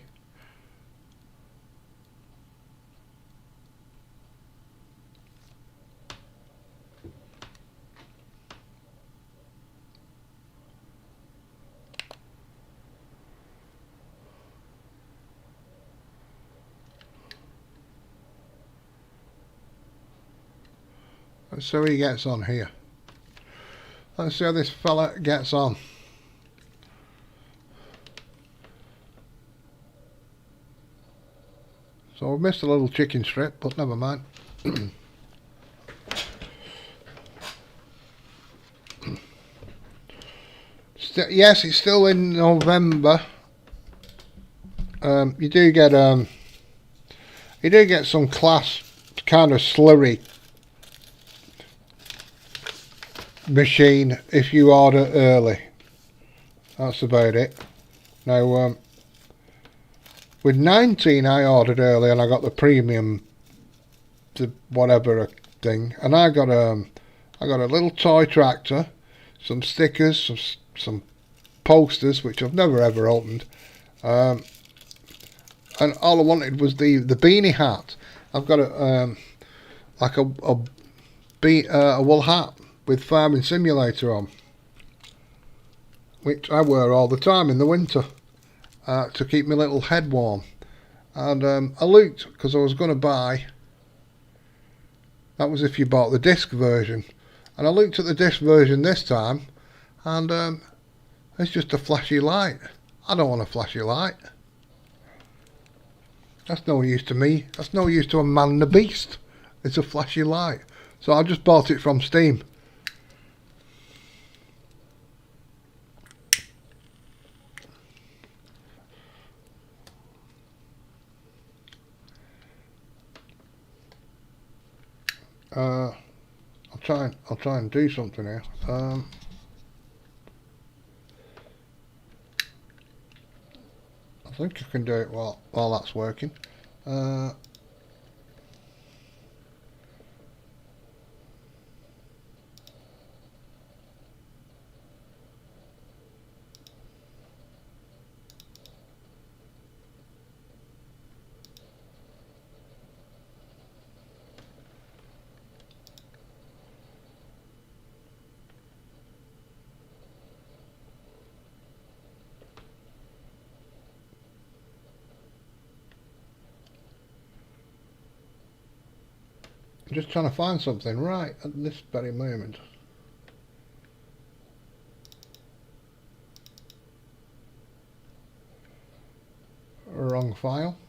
Let's see how he gets on here. Let's see how this fella gets on. So we've missed a little chicken strip, but never mind. Yes, it's still in November. You do get some class kind of slurry machine if you order early. That's about it. Now with 19 I ordered early and I got the premium whatever thing, and I got a little toy tractor, some stickers, some posters which I've never ever opened, and all I wanted was the beanie hat. I've got like a wool hat with Farming Simulator on, which I wear all the time in the winter to keep my little head warm. And I looked, because I was going to buy, that was if you bought the disc version, and I looked at the disc version this time, and it's just a flashy light. I don't want a flashy light. That's no use to me. That's no use to a man and a beast. It's a flashy light. So I just bought it from Steam. I'll try and do something here. I think I can do it while that's working. I'm just trying to find something right at this very moment. Wrong file.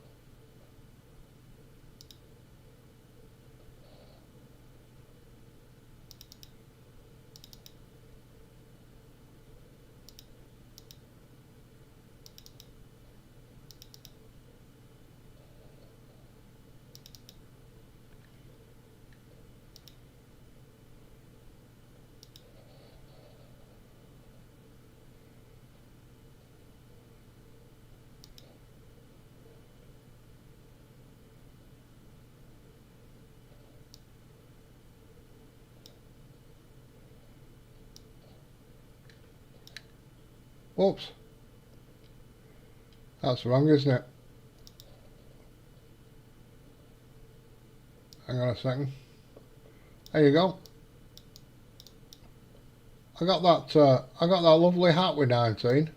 Whoops. That's wrong, isn't it? Hang on a second. There you go. I got that lovely hat with 19.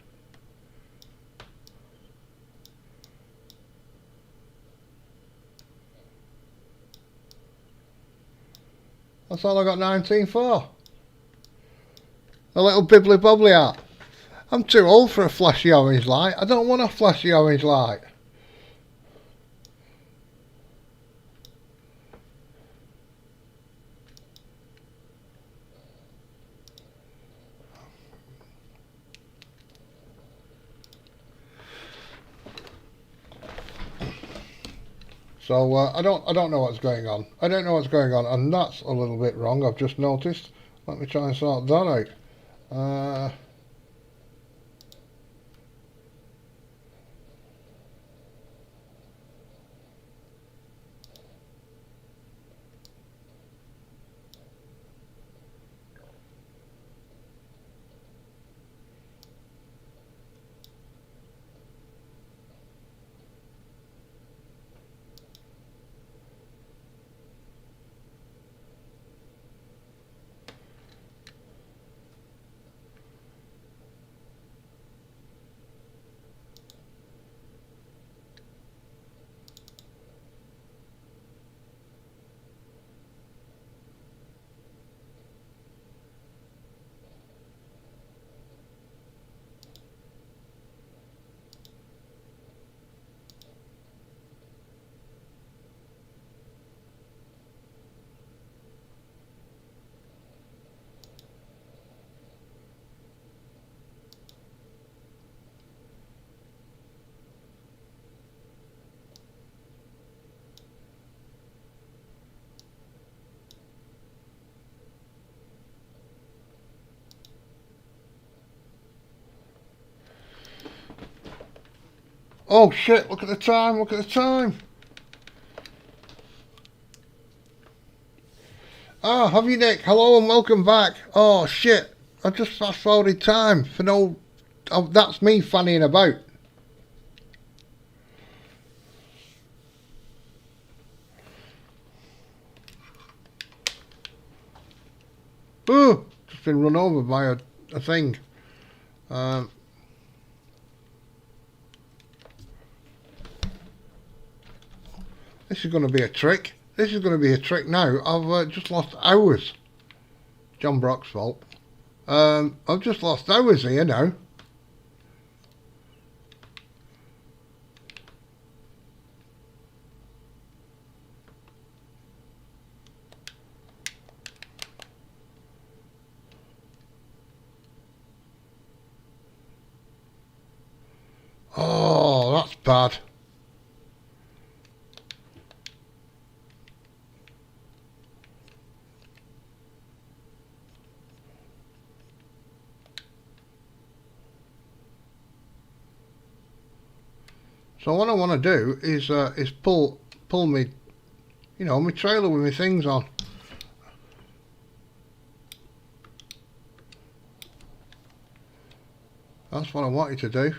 That's all I got 19 for. A little bibbly bobbly hat. I'm too old for a flashy orange light. I don't want a flashy orange light. So I don't know what's going on. I don't know what's going on, and that's a little bit wrong. I've just noticed. Let me try and sort that out. Oh shit, look at the time, look at the time. Ah, have you, Nick? Hello and welcome back. Oh shit, I just fast forwarded time for no... Oh, that's me fannying about. Ooh, just been run over by a thing. This is going to be a trick. This is going to be a trick now. I've just lost hours. John Brock's fault. I've just lost hours here now. Oh, that's bad. So what I want to do is pull me, you know, my trailer with my things on. That's what I wanted to do.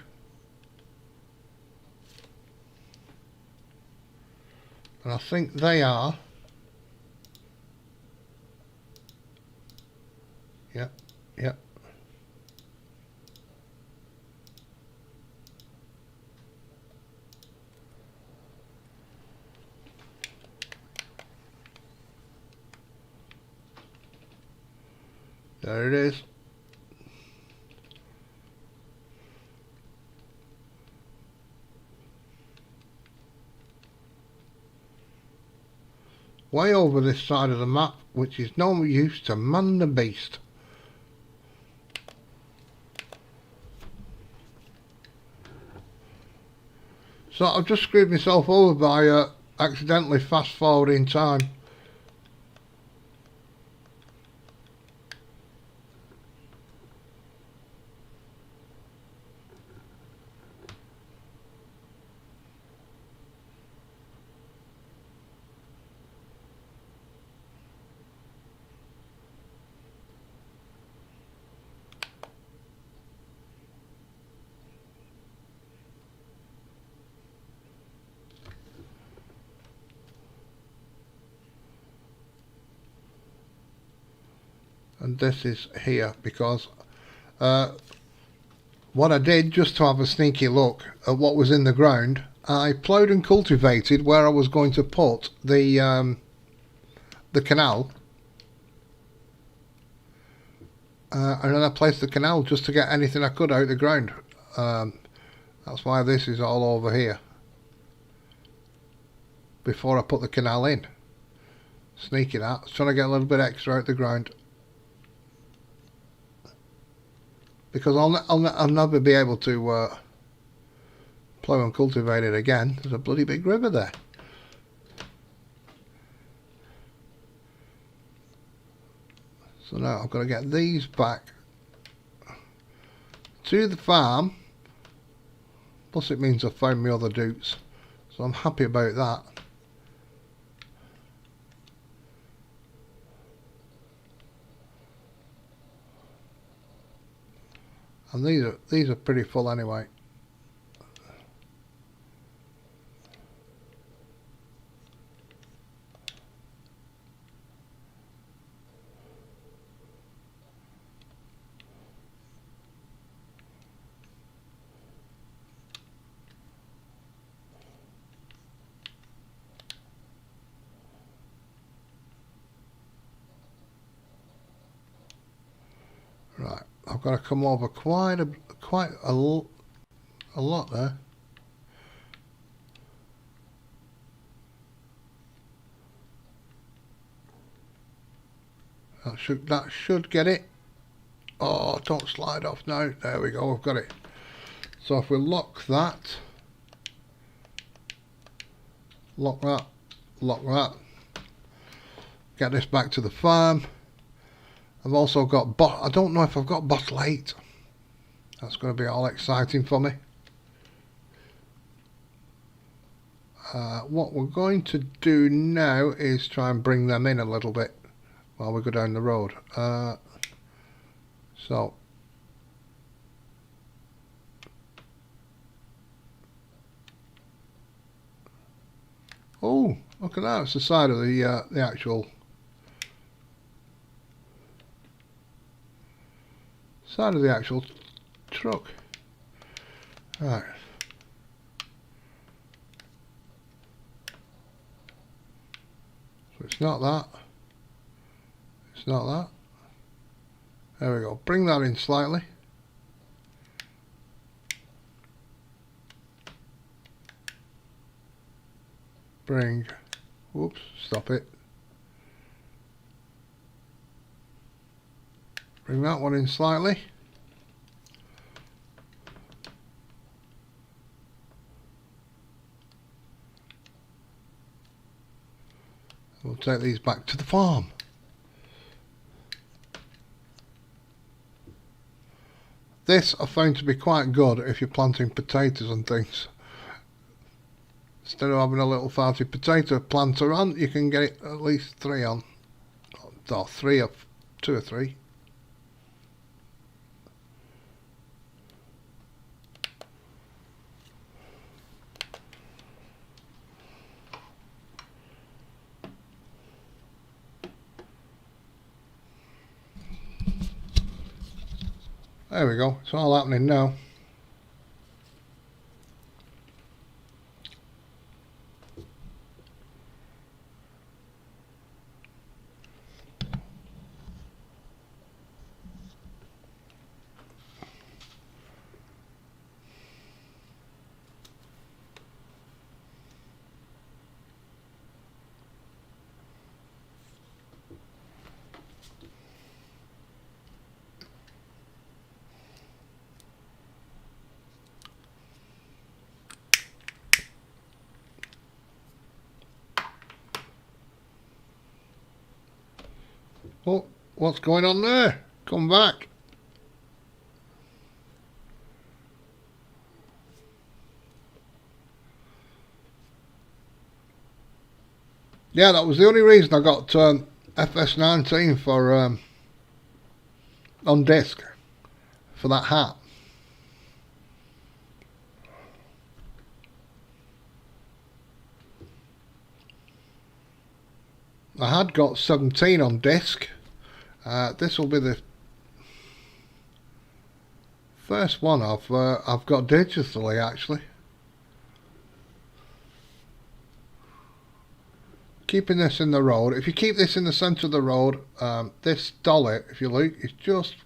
And I think they are. Yep, yep. There it is. Way over this side of the map, which is no use to man the beast. So I've just screwed myself over by accidentally fast forwarding time. and this is here, because what I did, just to have a sneaky look at what was in the ground, I ploughed and cultivated where I was going to put the canal, and then I placed the canal just to get anything I could out of the ground. That's why this is all over here before I put the canal in. Sneaking out, trying to get a little bit extra out of the ground, because I'll never be able to plough and cultivate it again. There's a bloody big river there. So now I've got to get these back to the farm. Plus it means I've found my other dupes, so I'm happy about that. And these are pretty full anyway. Right, I've got to come over quite a lot there. That should get it. Oh, don't slide off now. There we go, I've got it. So if we lock that, lock that, get this back to the farm. I've also got, I don't know if I've got bottle 8. That's going to be all exciting for me. What we're going to do now is try and bring them in a little bit while we go down the road. So oh, look at that, it's the side of the actual truck. Right. So it's not that. It's not that. There we go. Bring that in slightly. Whoops, stop it. Bring that one in slightly. We'll take these back to the farm. This I found to be quite good if you're planting potatoes and things. Instead of having a little farty potato planter on, you can get it at least 3 on. Or 3 or 2 or 3. There we go, it's all happening now. Oh, what's going on there? Come back. Yeah, that was the only reason I got FS19 for on disc for that hat. I had got 17 on disc, This will be the first one I've got digitally, actually. Keeping this in the road. If you keep this in the centre of the road, this dolly, if you look, is just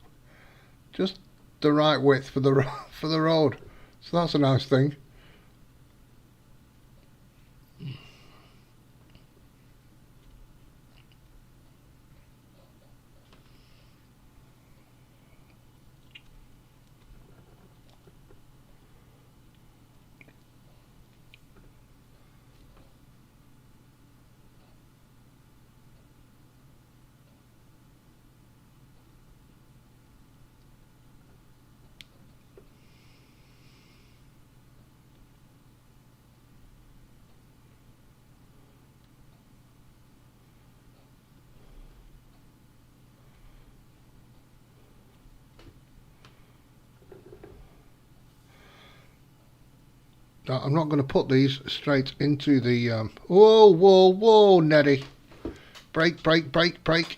the right width for the for the road. So that's a nice thing. Now, I'm not going to put these straight into the... whoa, whoa, whoa, Neddy. Brake, brake, brake, brake.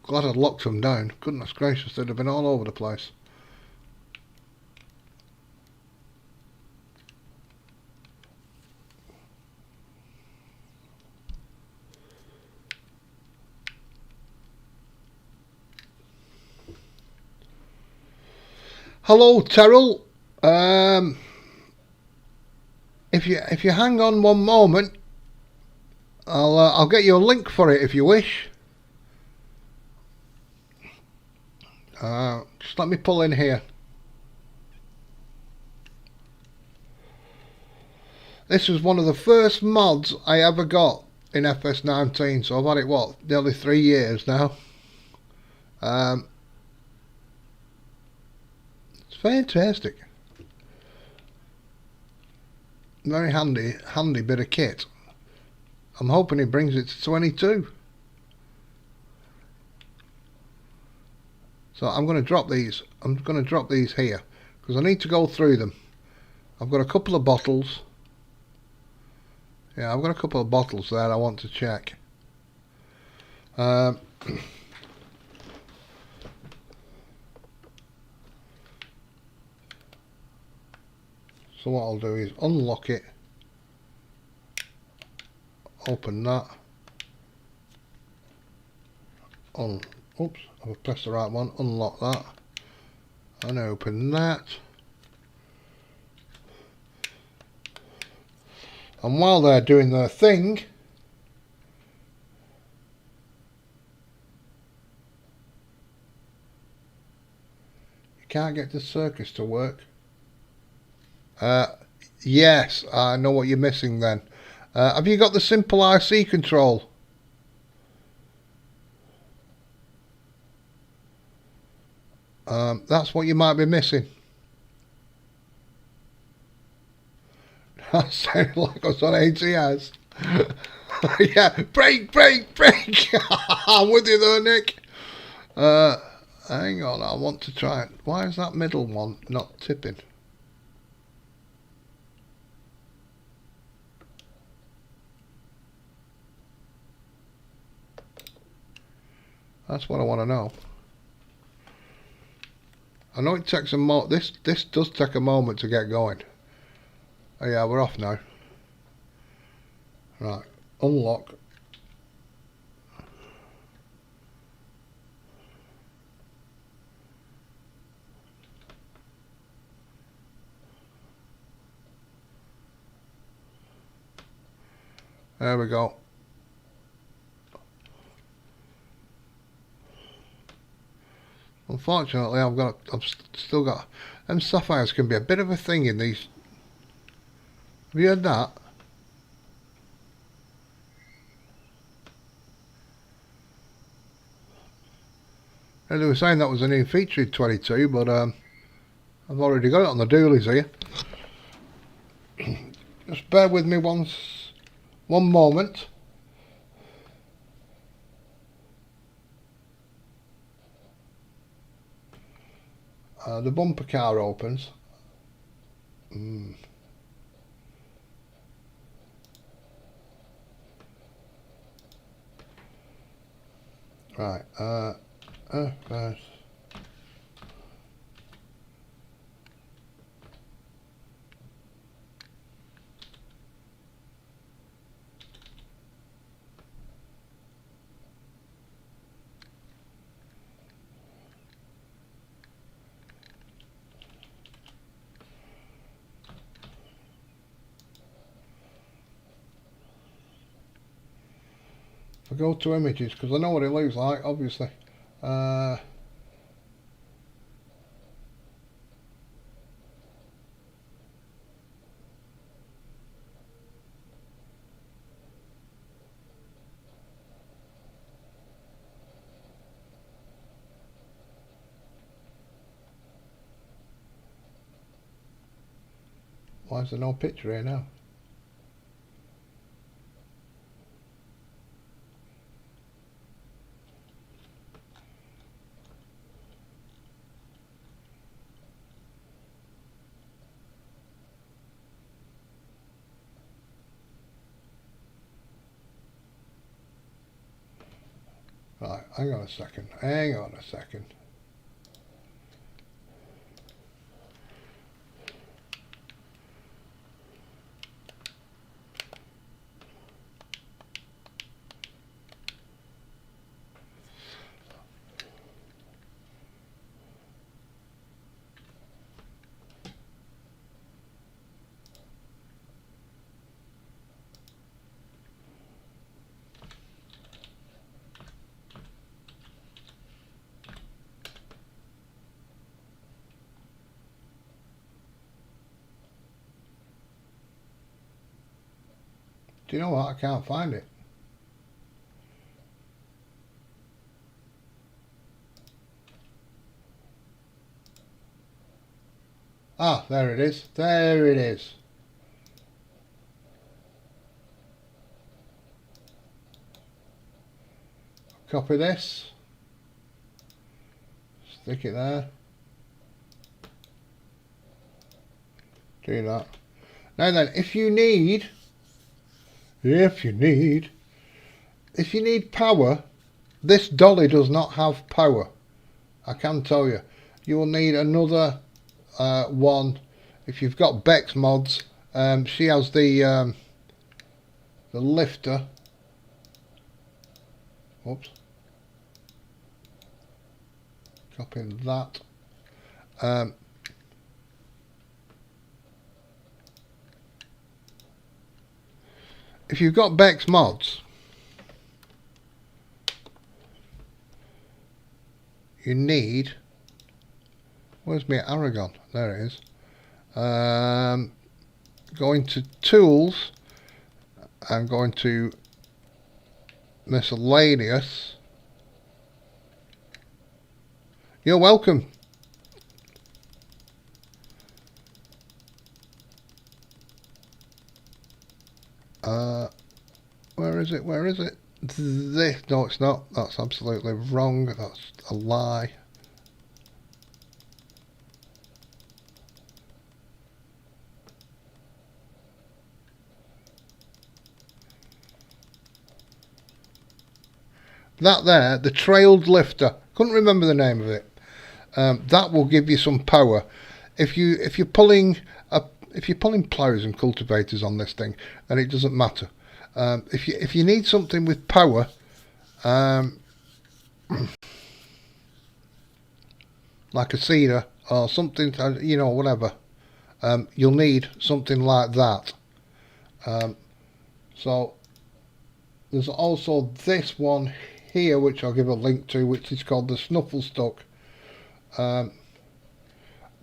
Glad I'd locked them down. Goodness gracious, they'd have been all over the place. Hello, Terrell. If you hang on one moment, I'll get you a link for it if you wish. Just let me pull in here. This was one of the first mods I ever got in FS19, so I've had it, what, nearly 3 years now. It's fantastic. Very handy bit of kit. I'm hoping he brings it to 22. So I'm going to drop these. I'm going to drop these here because I need to go through them. I've got a couple of bottles. Yeah, I've got a couple of bottles there I want to check. So what I'll do is unlock it, open that, oops, I've pressed the right one, unlock that, and open that. And while they're doing their thing, you can't get the circus to work. Yes, I know what you're missing then. Have you got the simple IC control? That's what you might be missing. That sounded like I was on ATS. Yeah, brake, brake, brake. I'm with you there, Nick. Hang on, I want to try it. Why is that middle one not tipping? That's what I want to know. I know it takes a moment. This does take a moment to get going. Oh yeah, we're off now. Right, unlock. There we go. Unfortunately, I've still got them sapphires can be a bit of a thing in these. Have you heard that? They were saying that was a new feature in 22, but I've already got it on the doolies here. Just bear with me one moment. The bumper car opens. Right. First. If I go to images, because I know what it looks like, obviously. Why is there no picture here now? Right, hang on a second. Do you know what? I can't find it. Ah, there it is. There it is. Copy this. Stick it there. Do that. Now then, if you need power, this dolly does not have power. I can tell you. You will need another one. If you've got Bex mods, she has the lifter. Oops. Copying that. If you've got Bex mods, you need, where's my Aragon? There it is. Going to tools, I'm going to miscellaneous. You're welcome. Where is it? This, no it's not, that's absolutely wrong, that's a lie. That there, the trailed lifter, couldn't remember the name of it. That will give you some power. If you're pulling ploughs and cultivators on this thing, then it doesn't matter. If you need something with power, like a seeder or something, you know, whatever, you'll need something like that. So there's also this one here, which I'll give a link to, which is called the Snuffle Stuck. That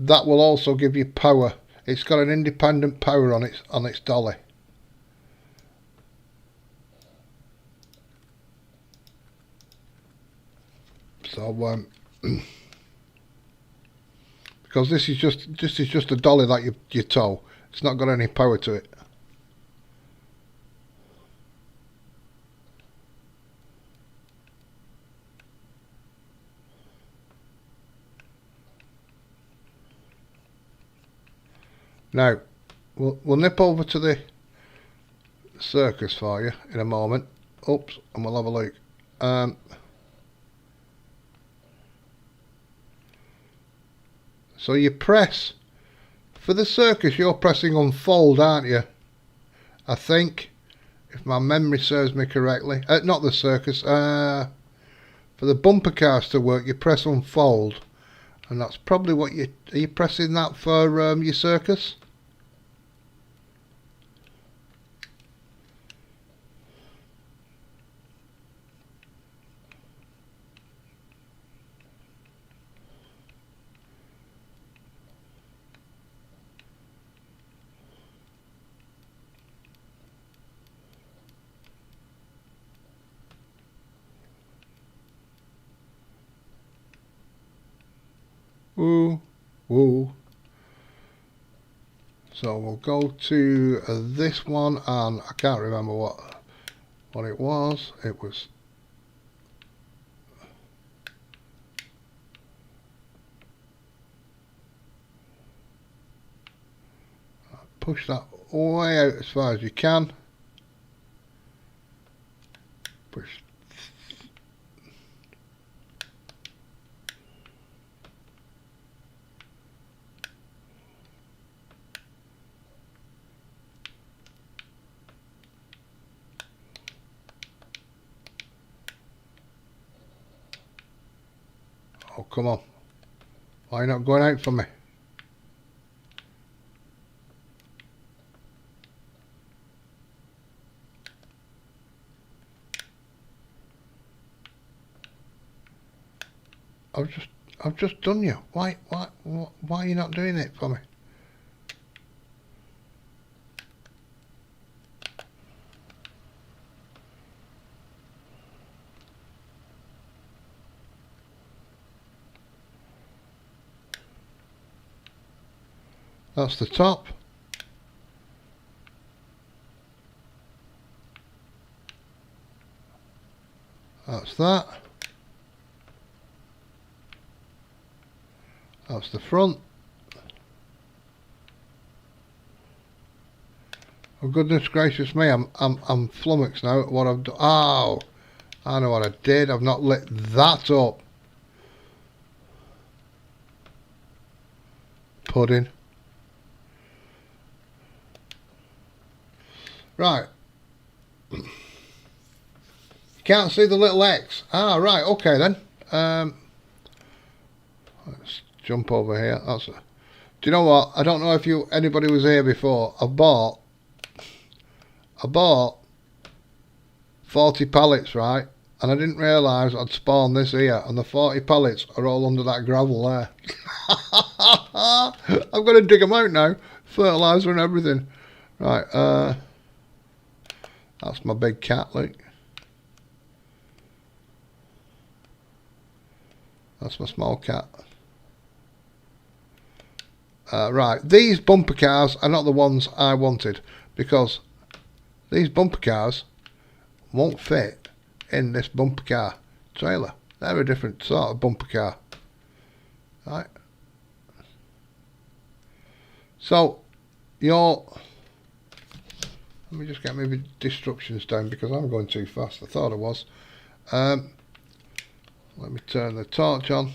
will also give you power. It's got an independent power on its dolly. So because this is just a dolly that you tow. It's not got any power to it. Now, we'll nip over to the circus for you in a moment. Oops, and we'll have a look. So you press, for the circus you're pressing unfold, aren't you? I think, if my memory serves me correctly. Not the circus, for the bumper cars to work you press unfold. And that's probably what are you pressing that for your circus? Woo, woo. So we'll go to this one, and I can't remember what it was. It was push that way out as far as you can. Push. Oh, come on. Why are you not going out for me? I've just done you. Why are you not doing it for me? That's the top. That's that. That's the front. Oh goodness gracious me! I'm flummoxed now at what I've done. Oh, I know what I did. I've not lit that up. Pudding. Right. You can't see the little X. Ah, right. Okay then. Let's jump over here. Do you know what? I don't know if anybody was here before. I bought 40 pallets, right? And I didn't realise I'd spawned this here, and the 40 pallets are all under that gravel there. I've got to dig them out now. Fertiliser and everything. Right, that's my big cat, look. That's my small cat. Right, these bumper cars are not the ones I wanted, because these bumper cars won't fit in this bumper car trailer. They're a different sort of bumper car. Right. So, let me just get my destructions down because I'm going too fast. I thought I was. Let me turn the torch on.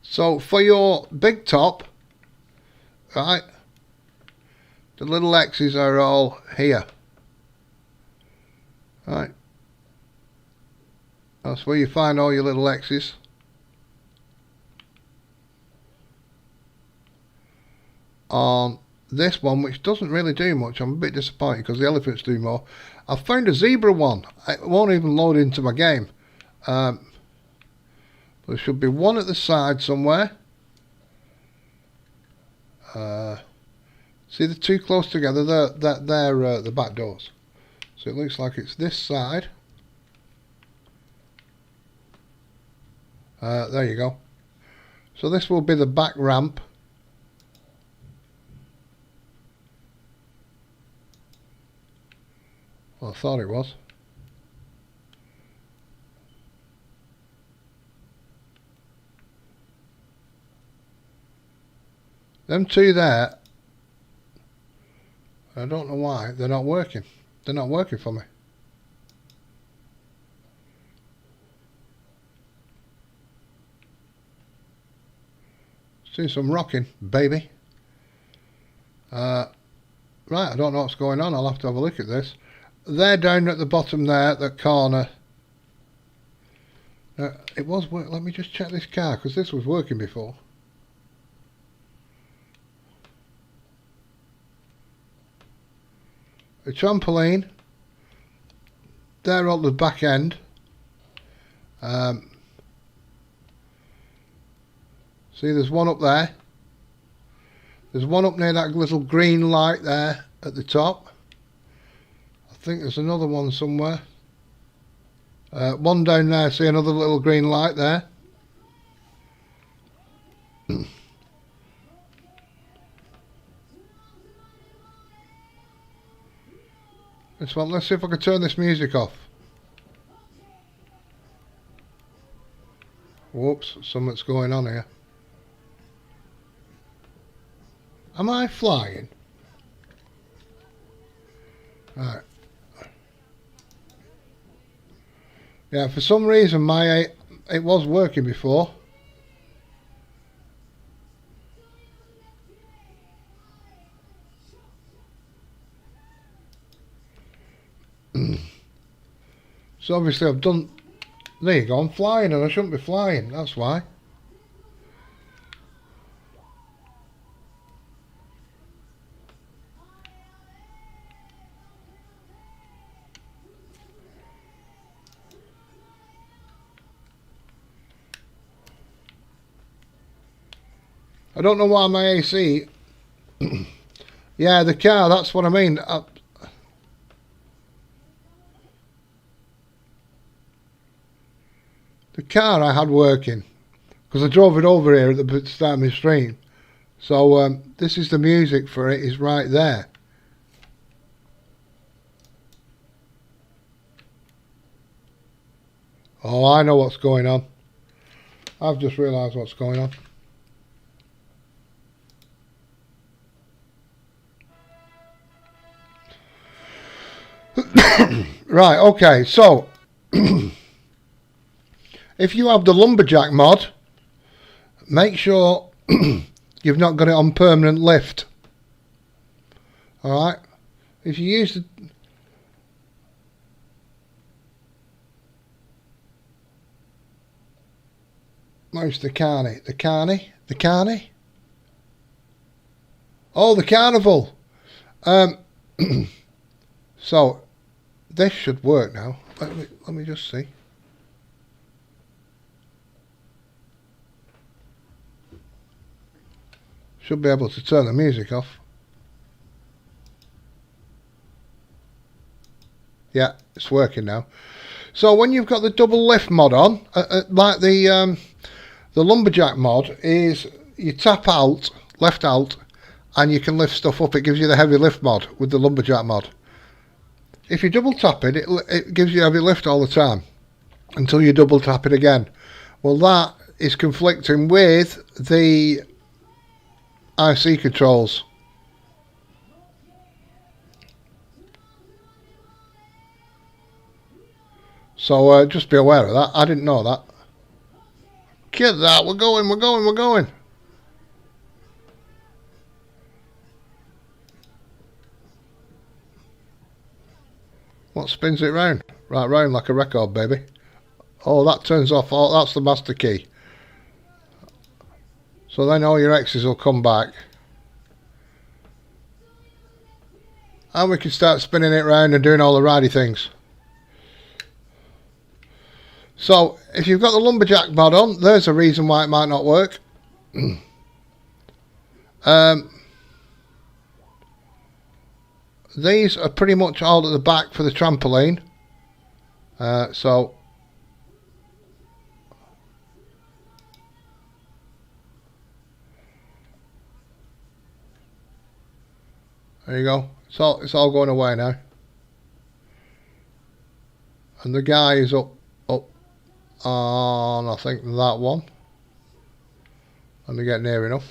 So for your big top, right, the little X's are all here. Right. That's where you find all your little X's. On this one, which doesn't really do much, I'm a bit disappointed because the elephants do more. I've found a zebra one. It won't even load into my game. There should be one at the side somewhere. See the two close together? They're the back doors. So it looks like it's this side. There you go. So this will be the back ramp. Well, I thought it was. Them two there, I don't know why, they're not working. They're not working for me. See some rocking, baby. Right, I don't know what's going on. I'll have to have a look at this. They're down at the bottom there, that corner. It was work. Let me just check this car, because this was working before. A trampoline. They're on the back end. See, there's one up there. There's one up near that little green light there at the top. I think there's another one somewhere. One down there, see another little green light there. This one, let's see if I can turn this music off. Whoops, something's going on here. Am I flying? Right. Yeah, for some reason it was working before. So obviously I've done. There you go, I'm flying and I shouldn't be flying, that's why. I don't know why my AC. Yeah, the car, that's what I mean. The car I had working, because I drove it over here at the start of my stream. So this is the music for it, is right there. Oh, I know what's going on. I've just realised what's going on. Right, okay, so if you have the lumberjack mod, make sure you've not got it on permanent lift. Alright, if you use the where's the carny? The carny? The carny? Oh, the carnival. So this should work now. Let me just see. Should be able to turn the music off. Yeah, it's working now. So when you've got the double lift mod on, like the lumberjack mod, is you tap alt, left alt, and you can lift stuff up. It gives you the heavy lift mod with the lumberjack mod. If you double tap it, it gives you heavy lift all the time until you double tap it again. Well, that is conflicting with the IC controls. So just be aware of that. I didn't know that. Get that. We're going, we're going, we're going. What spins it round? Right round like a record, baby. Oh, that turns off. Oh, that's the master key. So then all your X's will come back. And we can start spinning it round and doing all the ridey things. So, if you've got the lumberjack mod on, there's a reason why it might not work. These are pretty much all at the back for the trampoline. So there you go. It's all going away now. And the guy is up on, I think, that one. Let me get near enough.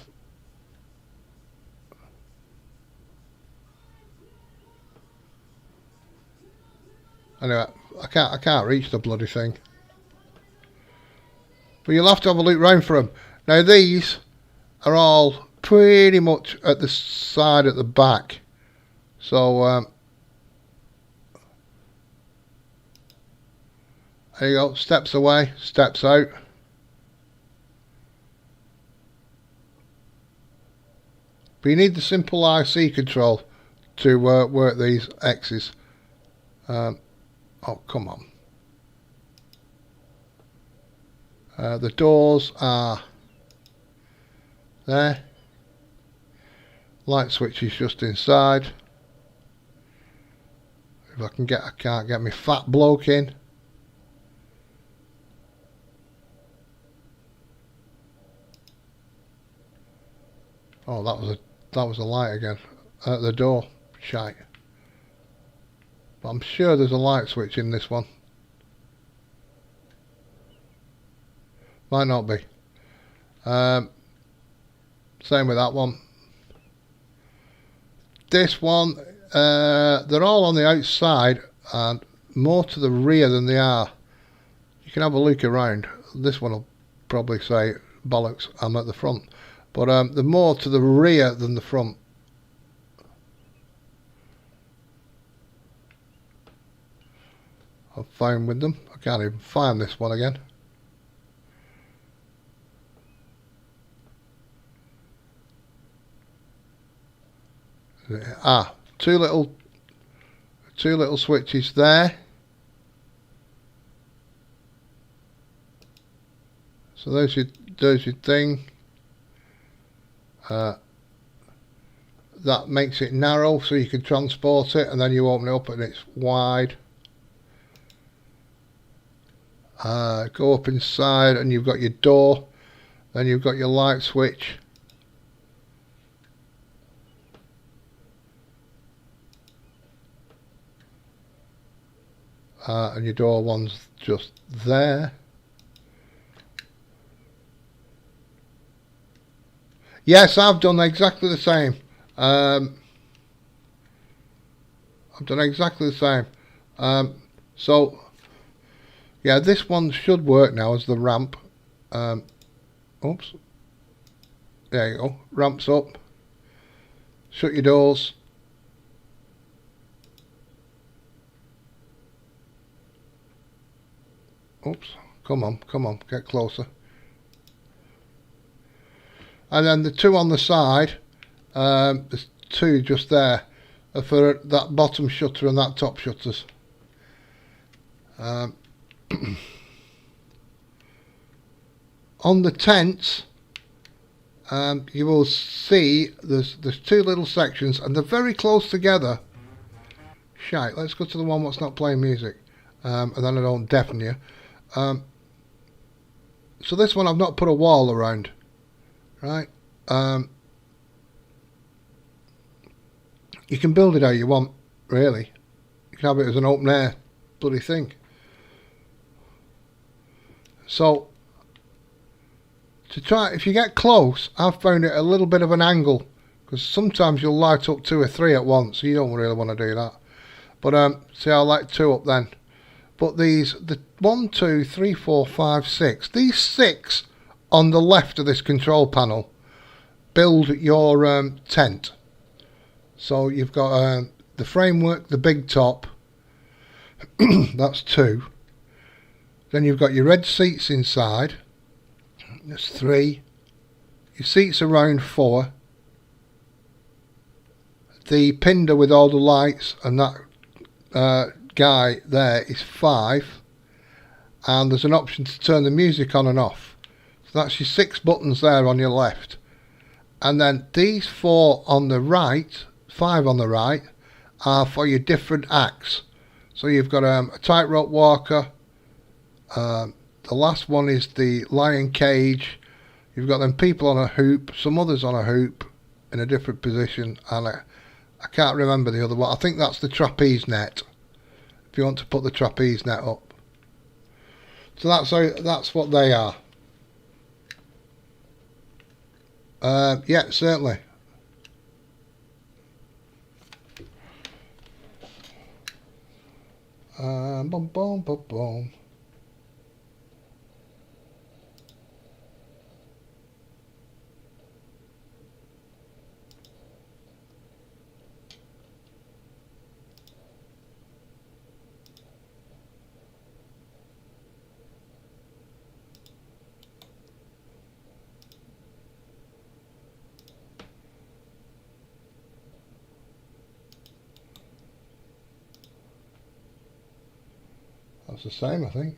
Anyway, I can't reach the bloody thing. But you'll have to have a look round for them. Now these are all pretty much at the side at the back. So there you go, steps away, steps out. But you need the simple IC control to work these X's. Oh, come on. The doors are there. Light switch is just inside. If I can't get my fat bloke in. Oh, that was a light again at the door. Shite. But I'm sure there's a light switch in this one. Might not be. Same with that one. This one, they're all on the outside and more to the rear than they are. You can have a look around. This one will probably say, bollocks, I'm at the front. But they're more to the rear than the front. I'm fine with them. I can't even find this one again. Ah, two little switches there. So there's your thing. That makes it narrow so you can transport it, and then you open it up and it's wide. Go up inside and you've got your door, then you've got your light switch. And your door one's just there. Yes, I've done exactly the same. I've done exactly the same. So, yeah, this one should work now as the ramp. Oops. There you go. Ramps up. Shut your doors. Oops. Come on, get closer. And then the two on the side, there's two just there, are for that bottom shutter and that top shutters. On the tents, you will see there's two little sections and they're very close together. Shite, let's go to the one that's not playing music, and then I don't deafen you. So this one I've not put a wall around, right? You can build it how you want, really. You can have it as an open air bloody thing. So to try, if you get close, I've found it a little bit of an angle, because sometimes you'll light up 2 or 3 at once, so you don't really want to do that. But see, I'll light 2 up then. But these, the 1, 2, 3, 4, 5, 6, these 6 on the left of this control panel build your tent. So you've got the framework, the big top, that's 2. Then you've got your red seats inside, that's 3. Your seats around 4. The pinder with all the lights and that guy there is 5, and there's an option to turn the music on and off. So that's your 6 buttons there on your left, and then these 4 on the right, 5 on the right, are for your different acts. So you've got a tightrope walker, the last one is the lion cage, you've got them people on a hoop, some others on a hoop in a different position, and I can't remember the other one. I think that's the trapeze net, if you want to put the trapeze net up. So that's what they are. Yeah, certainly. Boom, boom, boom, boom. That's the same, I think.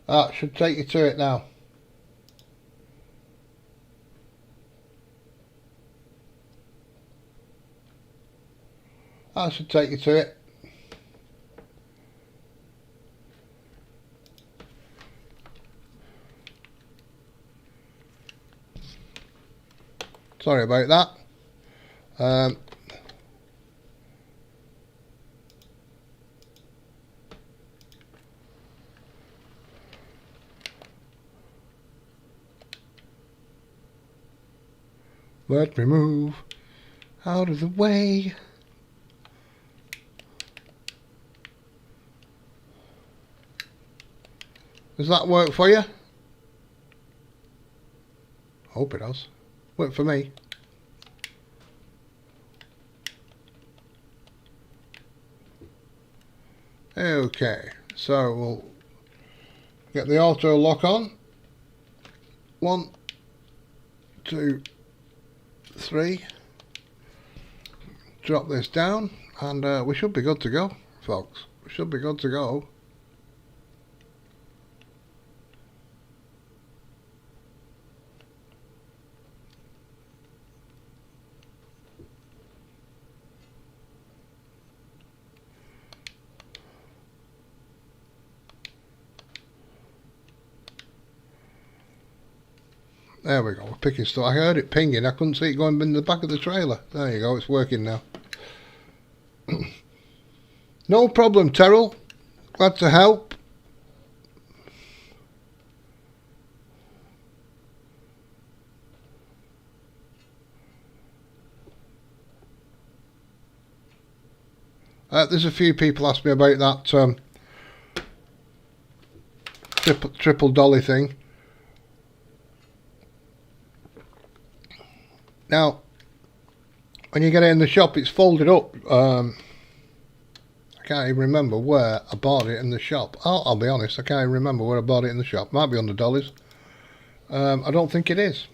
That should take you to it now. That should take you to it. Sorry about that. Let me move out of the way. Does that work for you? Hope it does. Worked for me. Okay, so we'll get the auto lock on. 1, 2, 3. Drop this down, and we should be good to go, folks. We should be good to go. There we go, we're picking stuff. I heard it pinging, I couldn't see it going in the back of the trailer. There you go, it's working now. No problem, Terrell. Glad to help. There's a few people asked me about that triple dolly thing. Now, when you get it in the shop, it's folded up. I can't even remember where I bought it in the shop. I'll be honest, I can't even remember where I bought it in the shop. Might be on the dollies. I don't think it is.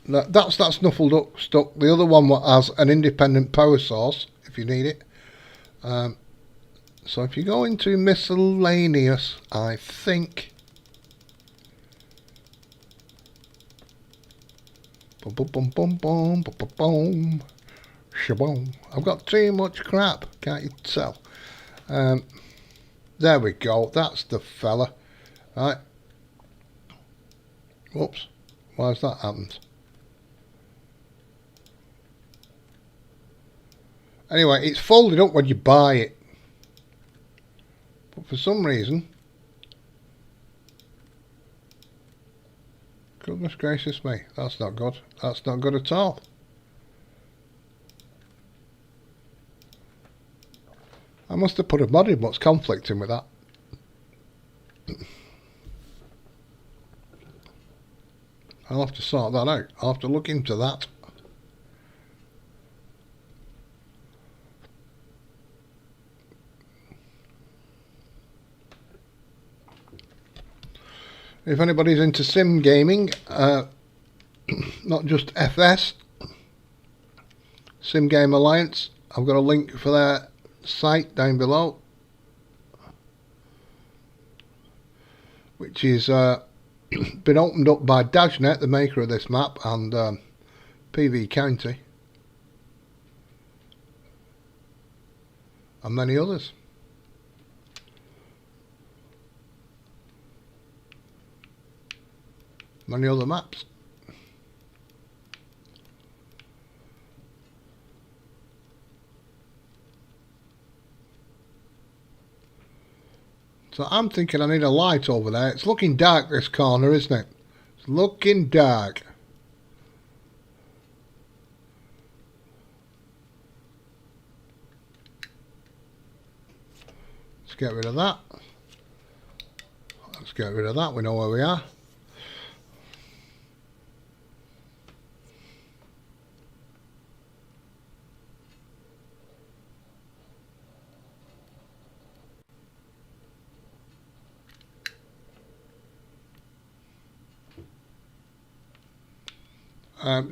That's snuffled up stuck. The other one has an independent power source if you need it. So if you go into miscellaneous, I think. Boom, boom, boom, boom, boom, boom, boom. Shaboom. I've got too much crap, can't you tell? There we go, that's the fella. Right. Whoops, why's that happened? Anyway, it's folded up when you buy it. But for some reason, goodness gracious me, that's not good. That's not good at all. I must have put a mod in what's conflicting with that. I'll have to sort that out. I'll have to look into that. If anybody's into sim gaming, not just FS, Sim Game Alliance, I've got a link for their site down below, which is been opened up by Dajnet, the maker of this map, and PV County, and many others. Many other maps. So I'm thinking I need a light over there. It's looking dark, this corner, isn't it? It's looking dark. get rid of that. Let's get rid of that. We know where we are.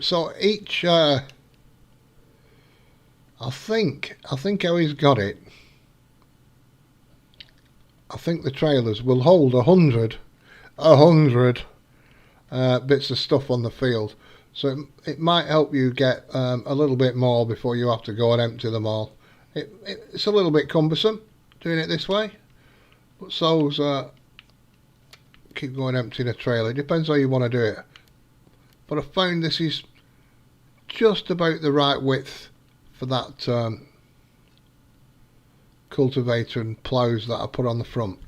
So each, I think how he's got it. I think the trailers will hold 100 bits of stuff on the field. So it might help you get a little bit more before you have to go and empty them all. It's a little bit cumbersome doing it this way, but so's keep going emptying a trailer. It depends how you want to do it. But I found this is just about the right width for that cultivator and ploughs that I put on the front.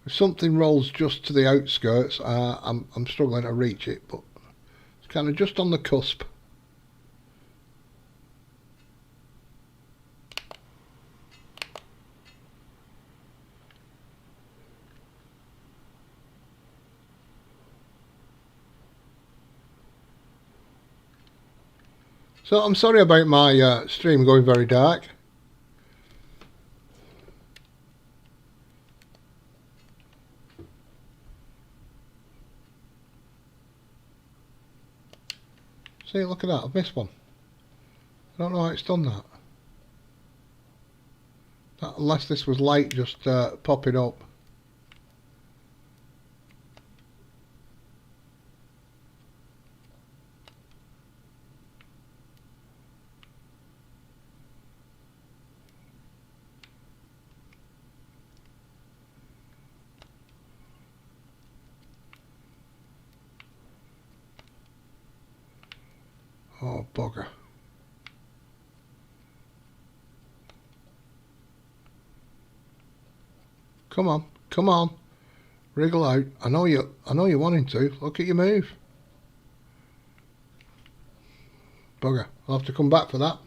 If something rolls just to the outskirts, I'm struggling to reach it, but it's kind of just on the cusp. So I'm sorry about my stream going very dark. See, look at that, I've missed one. I don't know how it's done that. Unless this was light just popping up. Oh, bugger. Come on, come on. Wriggle out. I know you're wanting to. Look at your move. Bugger. I'll have to come back for that.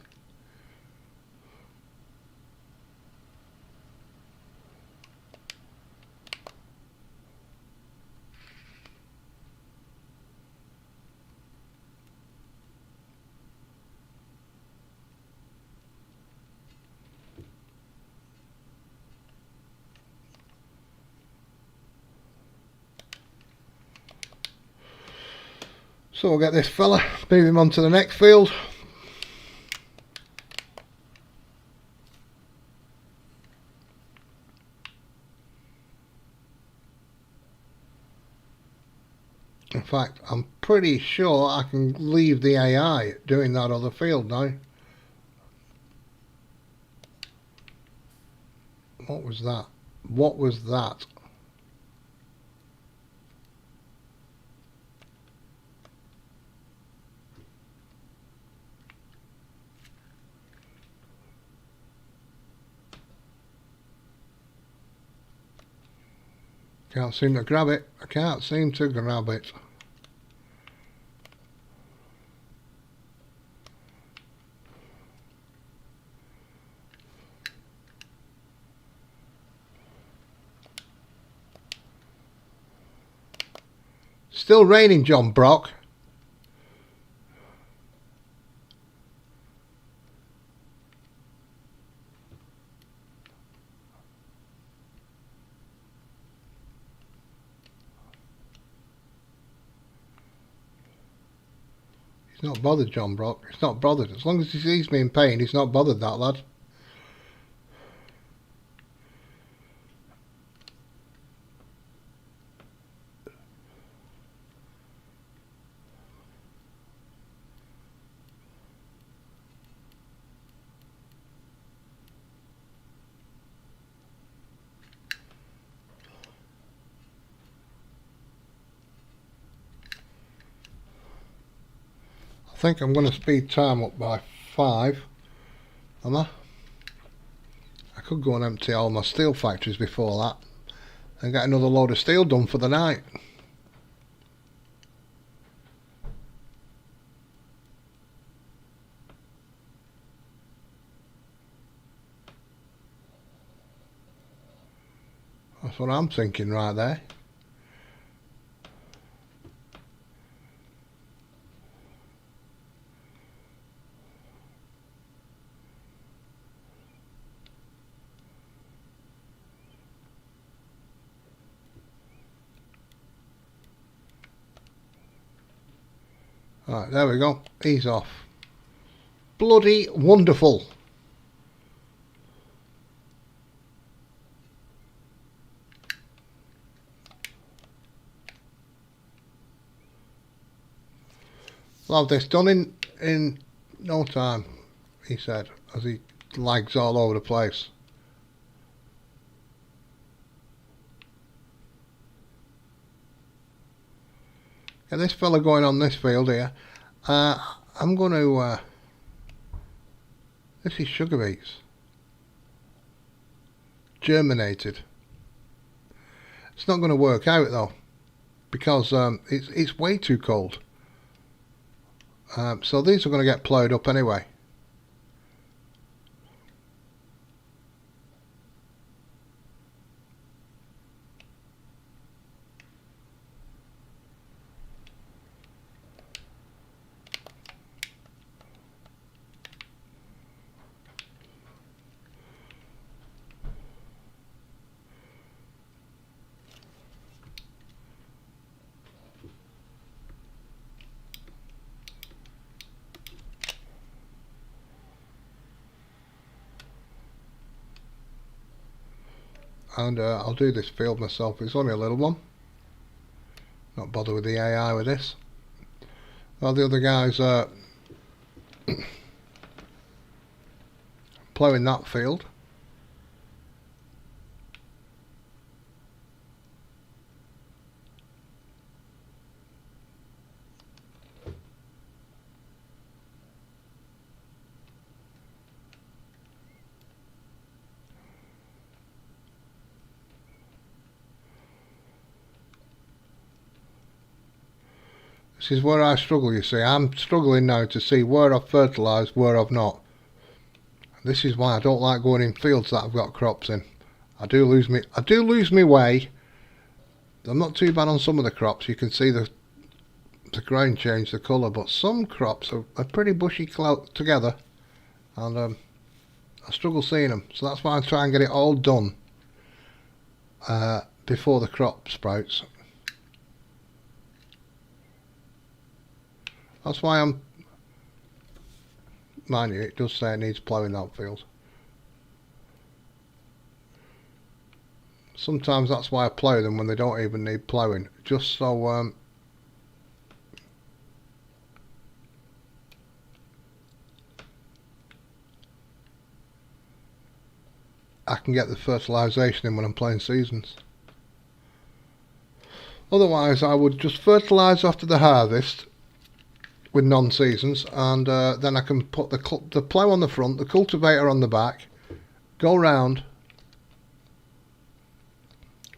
So we'll get this fella, move him on to the next field. In fact, I'm pretty sure I can leave the AI doing that other field now. What was that? What was that? Can't seem to grab it. I can't seem to grab it. Still raining, John Brock. He's not bothered, John Brock. He's not bothered. As long as he sees me in pain, he's not bothered, that lad. I think I'm going to speed time up by 5, am I? I could go and empty all my steel factories before that and get another load of steel done for the night. what I'm thinking right there. Right, there we go. He's off. Bloody wonderful. I'll have this done in no time, he said, as he lags all over the place. Get this fella going on this field here. I'm going to... this is sugar beets. Germinated. It's not going to work out though, because it's way too cold. So these are going to get ploughed up anyway. And I'll do this field myself. It's only a little one. Not bother with the AI with this. While the other guys are ploughing that field. This is where I struggle, you see. I'm struggling now to see where I've fertilised, where I've not. This is why I don't like going in fields that I've got crops in. I do lose me way. I'm not too bad on some of the crops. You can see the ground change the colour, but some crops are pretty bushy together, and I struggle seeing them. So that's why I try and get it all done before the crop sprouts. That's why I'm... Mind you, it does say it needs ploughing that field. Sometimes that's why I plough them when they don't even need ploughing. Just so... I can get the fertilisation in when I'm playing seasons. Otherwise I would just fertilise after the harvest with non-seasons, and then I can put the plough on the front, the cultivator on the back, go round,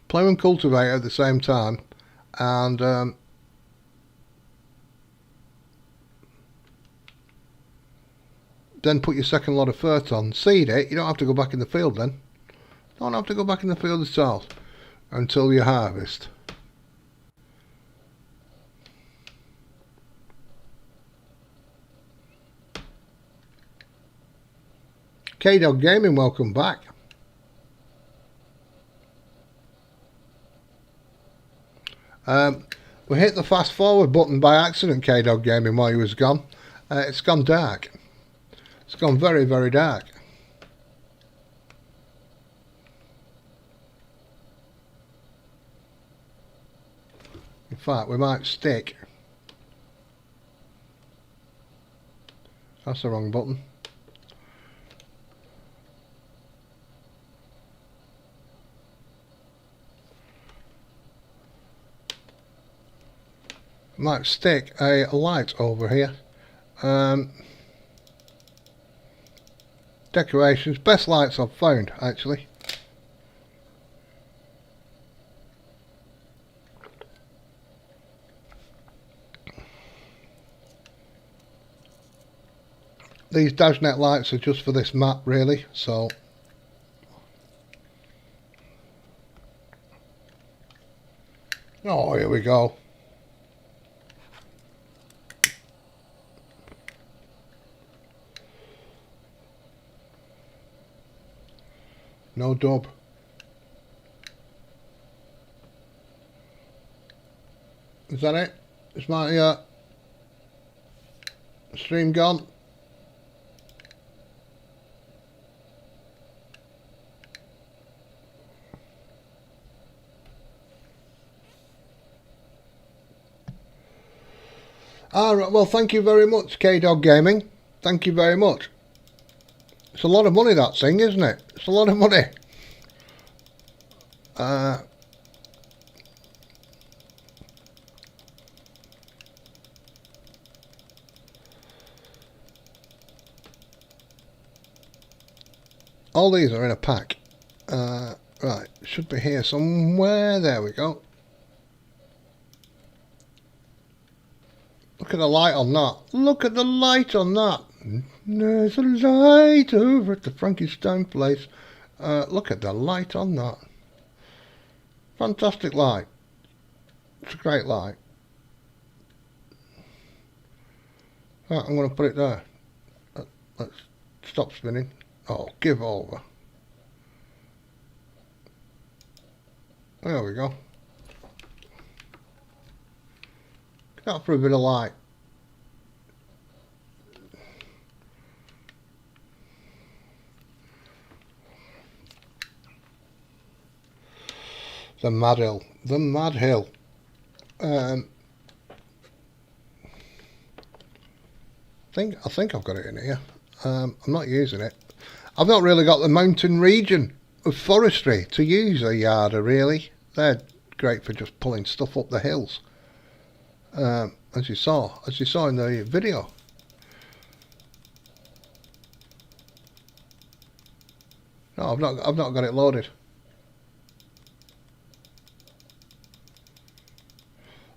plough and cultivator at the same time, and then put your second lot of fert on, seed it. You don't have to go back in the field then. Don't have to go back in the field at all until you harvest. K-Dog Gaming, welcome back. We hit the fast forward button by accident, K-Dog Gaming, while you was gone. It's gone dark. It's gone very, very dark. In fact, we might stick. That's the wrong button. Might stick a light over here. Decorations, best lights I've found actually. These Dajnet lights are just for this map really, so Oh, here we go. No dub. Is that it? Is my stream gone? Alright, well thank you very much, K-Dog Gaming. Thank you very much. It's a lot of money, that thing, isn't it? It's a lot of money. All these are in a pack. Right, should be here somewhere. There we go. Look at the light on that. Look at the light on that. There's a light over at the Frankenstein place. Look at the light on that. Fantastic light. It's a great light. Right, I'm going to put it there. Let's stop spinning. Oh, give over. There we go. That for a bit of light. The Mad Hill. The Mad Hill. I think I've got it in here. I'm not using it. I've not really got the mountain region of forestry to use a yarder, really. They're great for just pulling stuff up the hills. As you saw in the video. No, I've not got it loaded.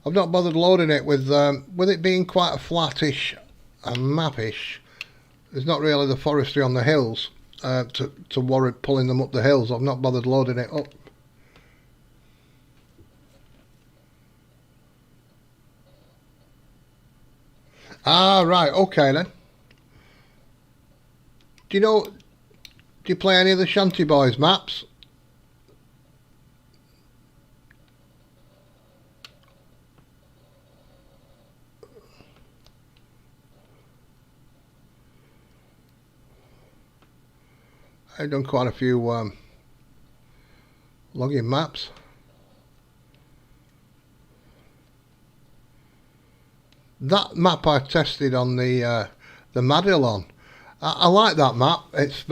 I've not bothered loading it with it being quite a flattish and mappish. There's not really the forestry on the hills to warrant pulling them up the hills. I've not bothered loading it up. Ah, right, okay then. Do you play any of the Shanty Boys maps? I've done quite a few logging maps. That map I tested on the Mad Hill on. I like that map. It's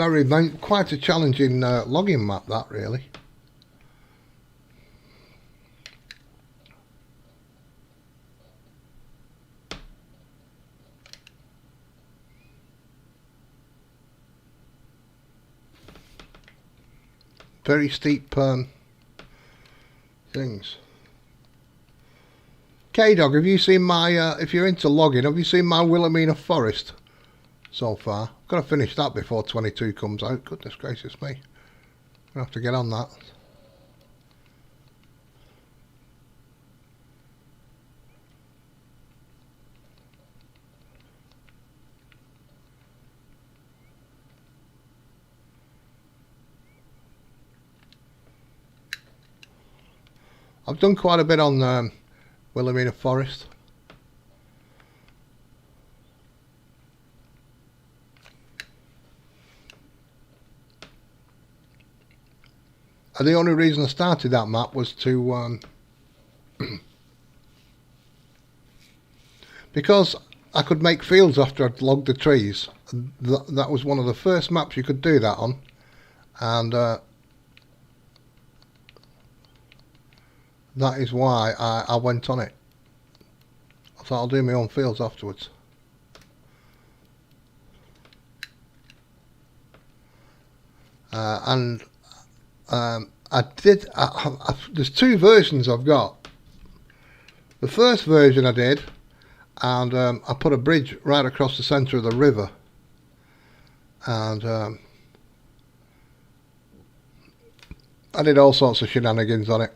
quite a challenging logging map, that really. Very steep things. K-Dog, have you seen my, if you're into logging, have you seen my Wilhelmina Forest so far? I've got to finish that before 22 comes out. Goodness gracious me. I'm going to have to get on that. I've done quite a bit on Wilhelmina Forest. And the only reason I started that map was to because I could make fields after I'd logged the trees. That was one of the first maps you could do that on, and that is why I went on it. I thought I'll do my own fields afterwards. There's two versions I've got. The first version I did, and I put a bridge right across the centre of the river, and I did all sorts of shenanigans on it.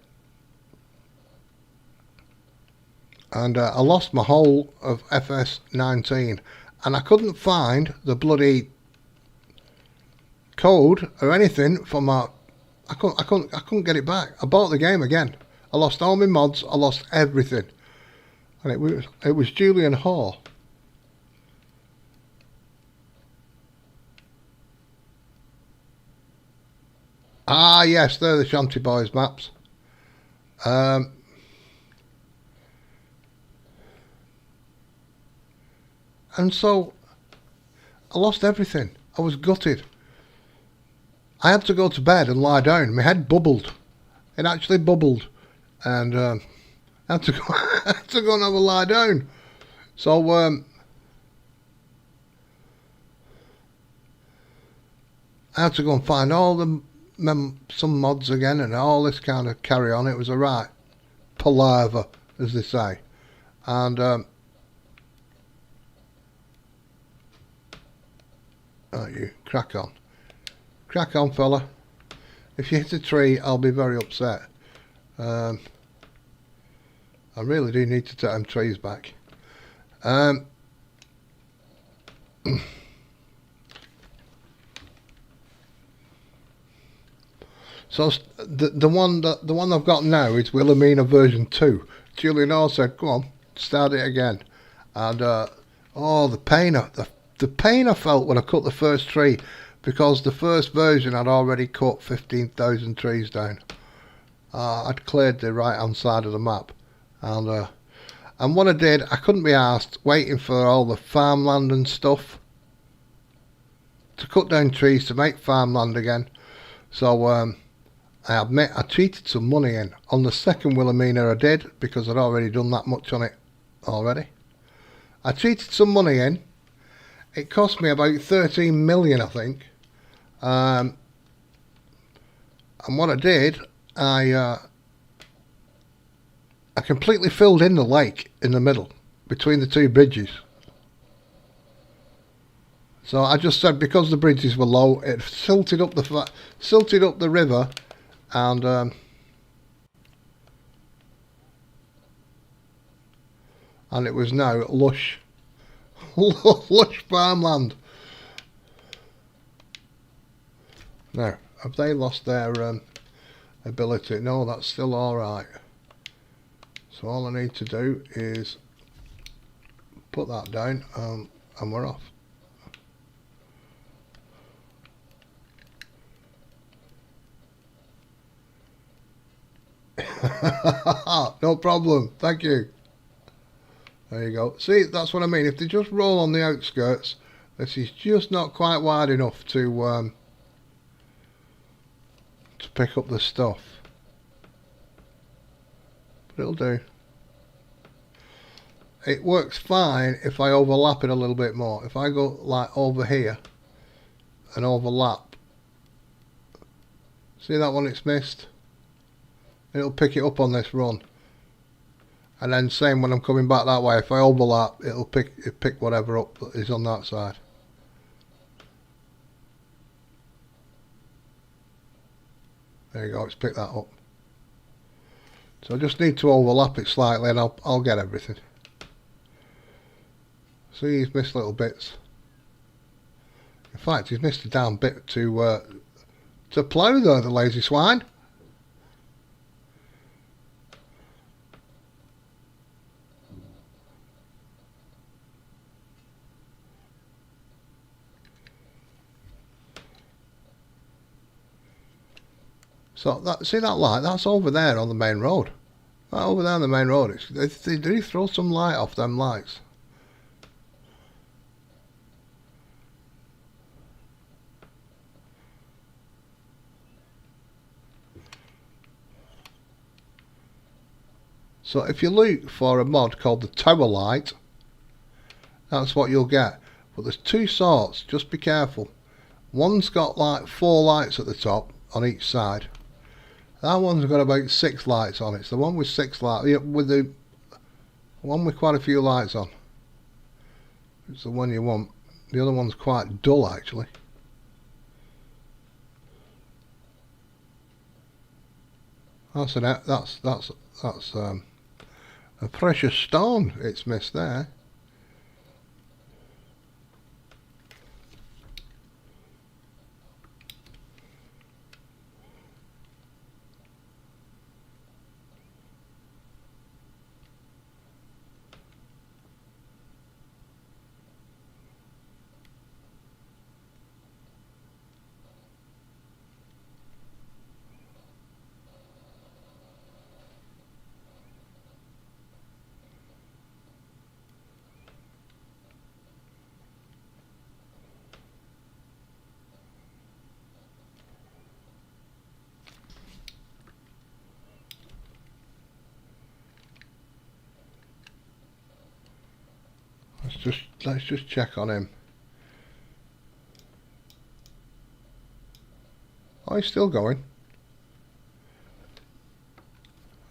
and I lost my whole of FS19, and I couldn't find the bloody code or anything for my. I couldn't get it back. I bought the game again. I lost all my mods. I lost everything, and it was Julian Hall. Ah, yes, they're the Shanty Boys maps. And so I lost everything. I was gutted. I had to go to bed and lie down. My head bubbled. It actually bubbled. And I had to go, I had to go and have a lie down. So I had to go and find all the some mods again and all this kind of carry on. It was a right palaver, as they say. And oh, you crack on fella. If you hit a tree, I'll be very upset. I really do need to take them trees back. So the one I've got now is Wilhelmina version 2. Julian Hall said, "Come on, start it again." And oh, the pain I felt when I cut the first tree, because the first version I'd already cut 15,000 trees down. I'd cleared the right hand side of the map, and what I did, I couldn't be asked waiting for all the farmland and stuff to cut down trees to make farmland again. So I admit I cheated some money in. On the second Wilhelmina I did, because I'd already done that much on it already. I cheated some money in. It cost me about 13 million, I think. And what I did, I completely filled in the lake in the middle between the two bridges. So I just said, because the bridges were low, it silted up the river, and it was now lush farmland. Now, have they lost their ability? No, that's still alright. So all I need to do is put that down, and we're off. No problem, thank you. There you go. See, that's what I mean. If they just roll on the outskirts, this is just not quite wide enough to pick up the stuff. But it'll do. It works fine if I overlap it a little bit more. If I go like over here and overlap, see that one it's missed? It'll pick it up on this run. And then same when I'm coming back that way, if I overlap, it'll pick whatever up that is on that side. There you go, it's picked that up. So I just need to overlap it slightly and I'll get everything. See, he's missed little bits. In fact, he's missed a damn bit to plough there, the lazy swine. So see that light? That's over there on the main road. Right over there on the main road. They do throw some light off them lights. So if you look for a mod called the Tower Light, that's what you'll get. But there's two sorts, just be careful. One's got like 4 lights at the top on each side. That one's got about 6 lights on it. It's the one with 6 lights, with the one with quite a few lights on. It's the one you want. The other one's quite dull actually. That's A precious stone it's missed there. Let's just check on him. Oh, he's still going.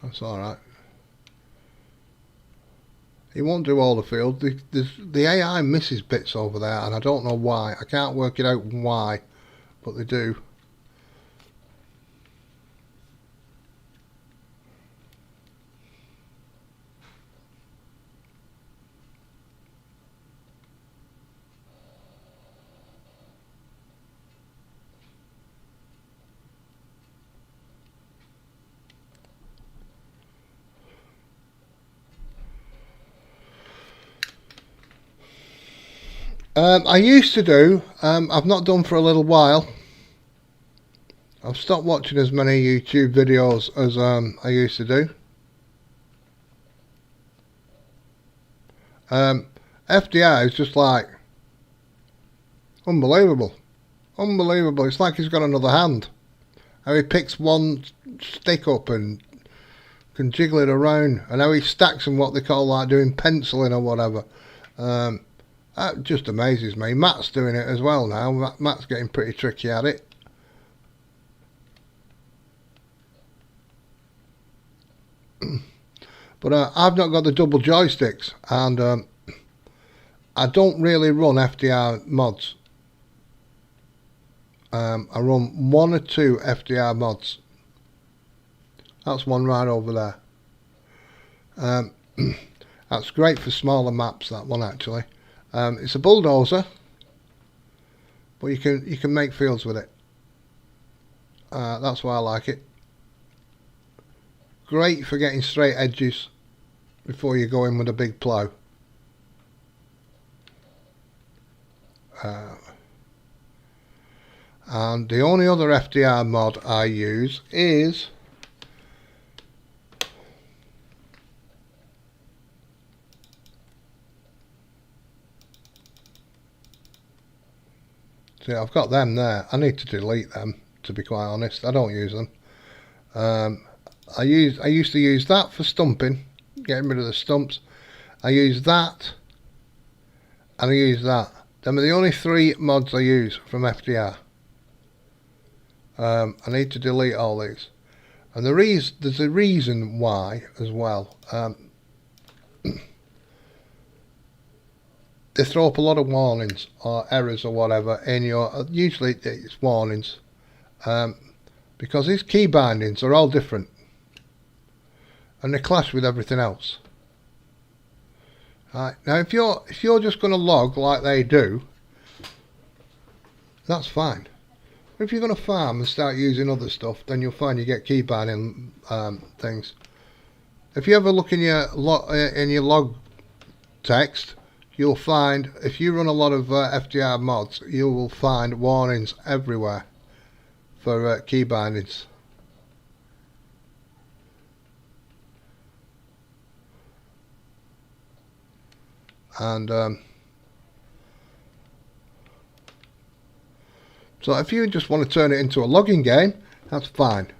That's alright. He won't do all the field. The AI misses bits over there, and I don't know why. I can't work it out why, but they do. I used to do, I've not done for a little while. I've stopped watching as many YouTube videos as I used to do. FDR is just like unbelievable. Unbelievable. It's like he's got another hand. How he picks one stick up and can jiggle it around, and how he stacks them, what they call like doing penciling or whatever. That just amazes me. Matt's doing it as well now. Matt's getting pretty tricky at it. But I've not got the double joysticks, and I don't really run FDR mods. I run 1 or 2 FDR mods. That's one right over there. That's great for smaller maps, that one actually. It's a bulldozer, but you can make fields with it. That's why I like it. Great for getting straight edges before you go in with a big plough. And the only other FDR mod I use is see, I've got them there. I need to delete them, to be quite honest. I don't use them. I used to use that for stumping, getting rid of the stumps. I use that, and I use that. Them are the only 3 mods I use from FDR. I need to delete all these, and there's a reason why as well. They throw up a lot of warnings or errors or whatever in your, usually it's warnings, because these key bindings are all different and they clash with everything else. Right, now if you're just going to log like they do, that's fine. If you're going to farm and start using other stuff, then you'll find you get key binding things. If you ever look in your log text, you'll find, if you run a lot of FDR mods, you will find warnings everywhere for key bindings. And so if you just want to turn it into a logging game, that's fine.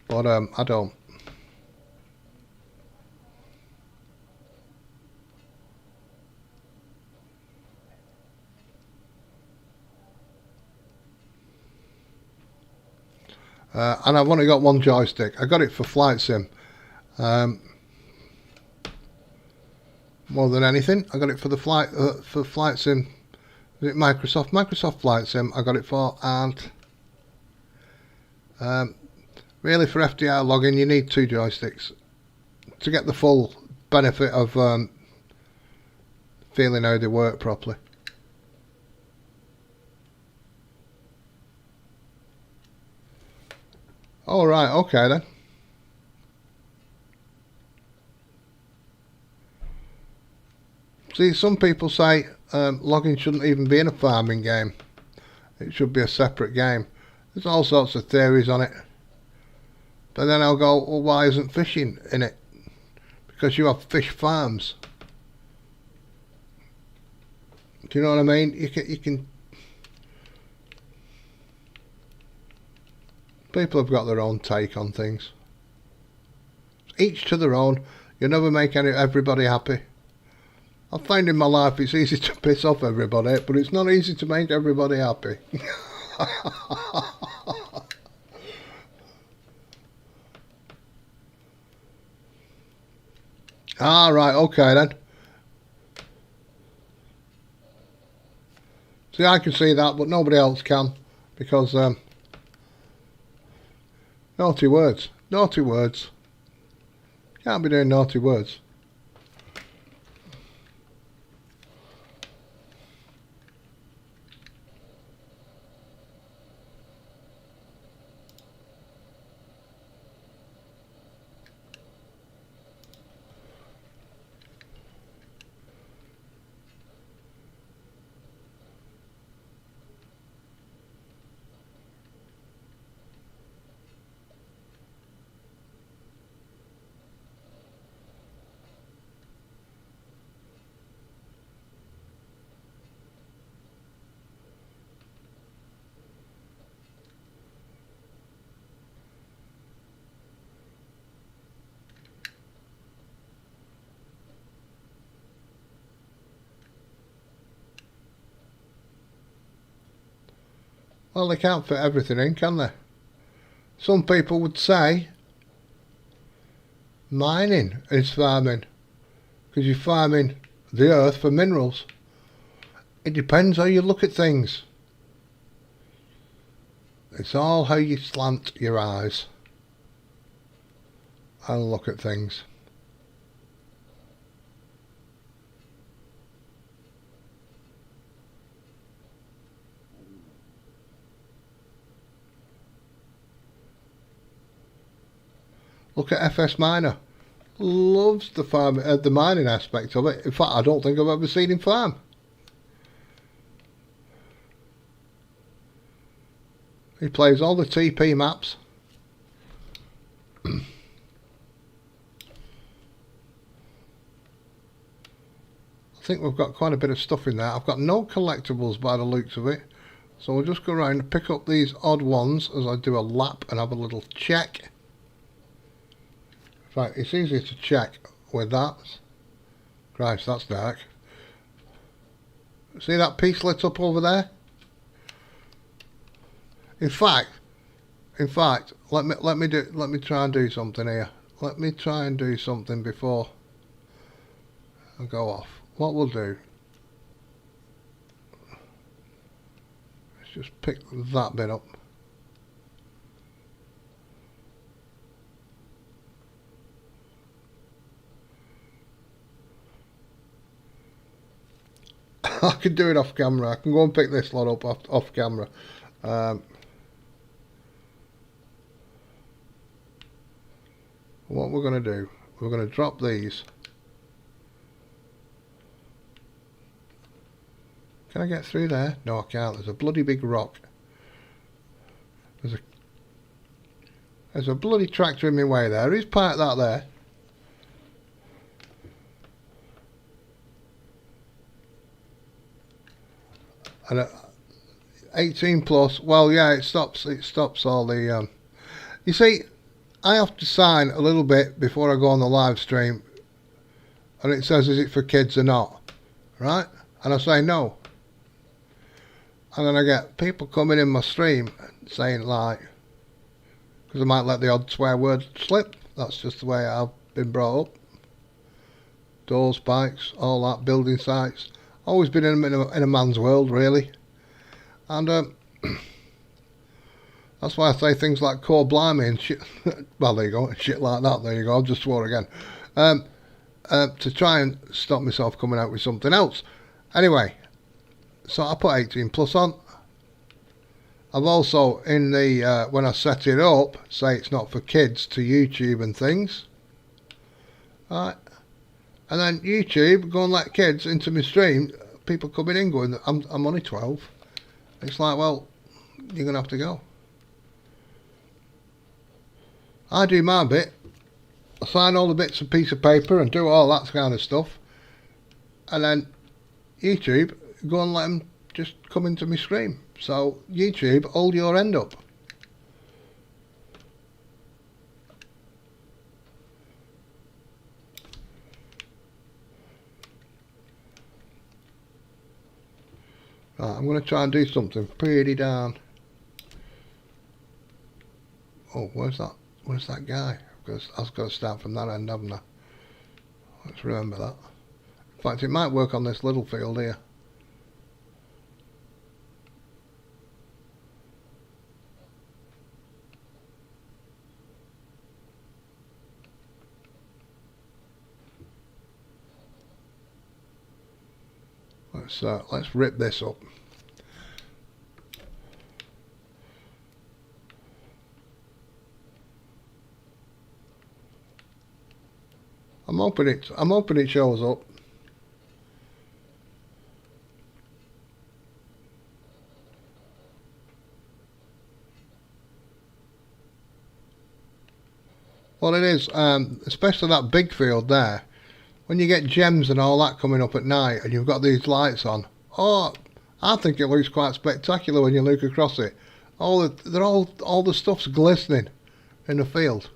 But I don't. And I've only got 1 joystick. I got it for Flight Sim. More than anything, I got it for the Flight Sim. Is it Microsoft Flight Sim? I got it for, and really for FDR logging, you need 2 joysticks. to get the full benefit of feeling how they work properly. All right, okay then. See, some people say logging shouldn't even be in a farming game. It should be a separate game. There's all sorts of theories on it. But then I'll go, well, why isn't fishing in it? Because you have fish farms. Do you know what I mean? You can. People have got their own take on things. Each to their own. You never make everybody happy. I've found in my life it's easy to piss off everybody, but it's not easy to make everybody happy. Ah, right, okay then. See, I can see that, but nobody else can, because naughty words. Naughty words. Can't be doing naughty words. Well, they can't fit everything in, can they? Some people would say mining is farming, because you're farming the earth for minerals. It depends how you look at things. It's all how you slant your eyes and look at things. Look at FS Miner. Loves the farm, the mining aspect of it. In fact, I don't think I've ever seen him farm. He plays all the TP maps. I think we've got quite a bit of stuff in there. I've got no collectibles by the looks of it. So we'll just go around and pick up these odd ones as I do a lap and have a little check. Right, it's easier to check with that. Christ, that's dark. See that piece lit up over there? In fact, let me try and do something here. Let me try and do something before I go off. What we'll do, let's just pick that bit up. I can do it off camera. I can go and pick this lot up off camera. What we're going to do, we're going to drop these. Can I get through there? No, I can't. There's a bloody big rock. There's a bloody tractor in my way there. Who's parked that there? And 18 plus, well, yeah, it stops all the you see, I have to sign a little bit before I go on the live stream, and it says, is it for kids or not, right? And I say no, and then I get people coming in my stream saying, like, because I might let the odd swear word slip. That's just the way I've been brought up. Doors, bikes, all that, building sites. Always been in a man's world, really. And that's why I say things like core blimey and shit. Well, there you go, shit like that. There you go, I've just swore again. to try and stop myself coming out with something else. Anyway, so I put 18 plus on. I've also, in the when I set it up, say it's not for kids to YouTube and things. Right. And then YouTube, go and let kids into my stream, people coming in going, I'm only 12. It's like, well, you're going to have to go. I do my bit. I sign all the bits of piece of paper and do all that kind of stuff. And then YouTube, go and let them just come into my stream. So YouTube, hold your end up. Right, I'm going to try and do something pretty darn. Oh, where's that? Where's that guy? Because I've got to start from that end, haven't I? Let's remember that. In fact, it might work on this little field here. Let's rip this up. I'm hoping it shows up. Well, it is, especially that big field there. When you get gems and all that coming up at night and you've got these lights on, oh, I think it looks quite spectacular when you look across it. All the stuff's glistening in the field.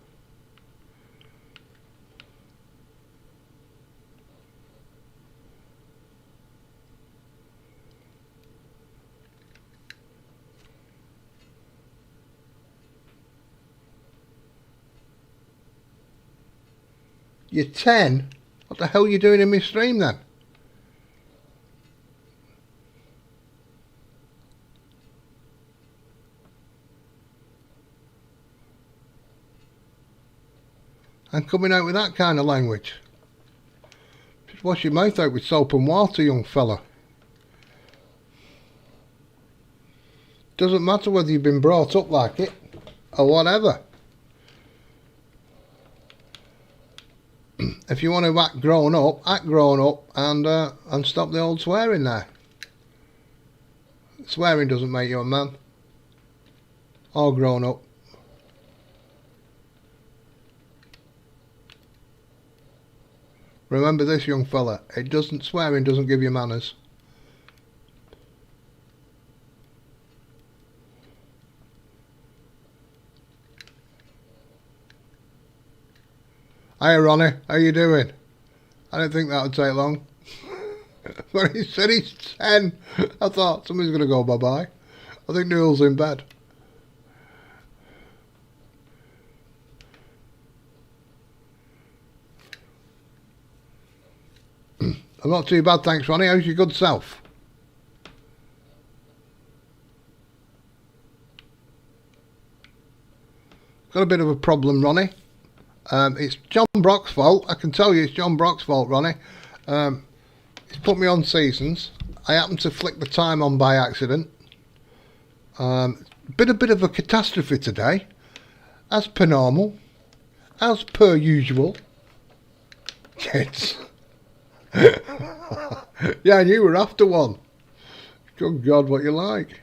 You're 10? What the hell are you doing in my stream then? And coming out with that kind of language. Just wash your mouth out with soap and water, young fella. Doesn't matter whether you've been brought up like it or whatever. If you want to act grown up and stop the old swearing there. Swearing doesn't make you a man. Or grown up. Remember this, young fella. Swearing doesn't give you manners. Hi Ronnie, how you doing? I didn't think that would take long. When he said he's 10, I thought somebody's going to go bye-bye. I think Newell's in bed. I'm not too bad, thanks Ronnie. How's your good self? Got a bit of a problem, Ronnie. It's John Brock's fault. I can tell you it's John Brock's fault, Ronnie. He's put me on seasons. I happened to flick the time on by accident. Been a bit of a catastrophe today. As per normal. As per usual. Kids. Yeah, and you were after one. Good God, what you like.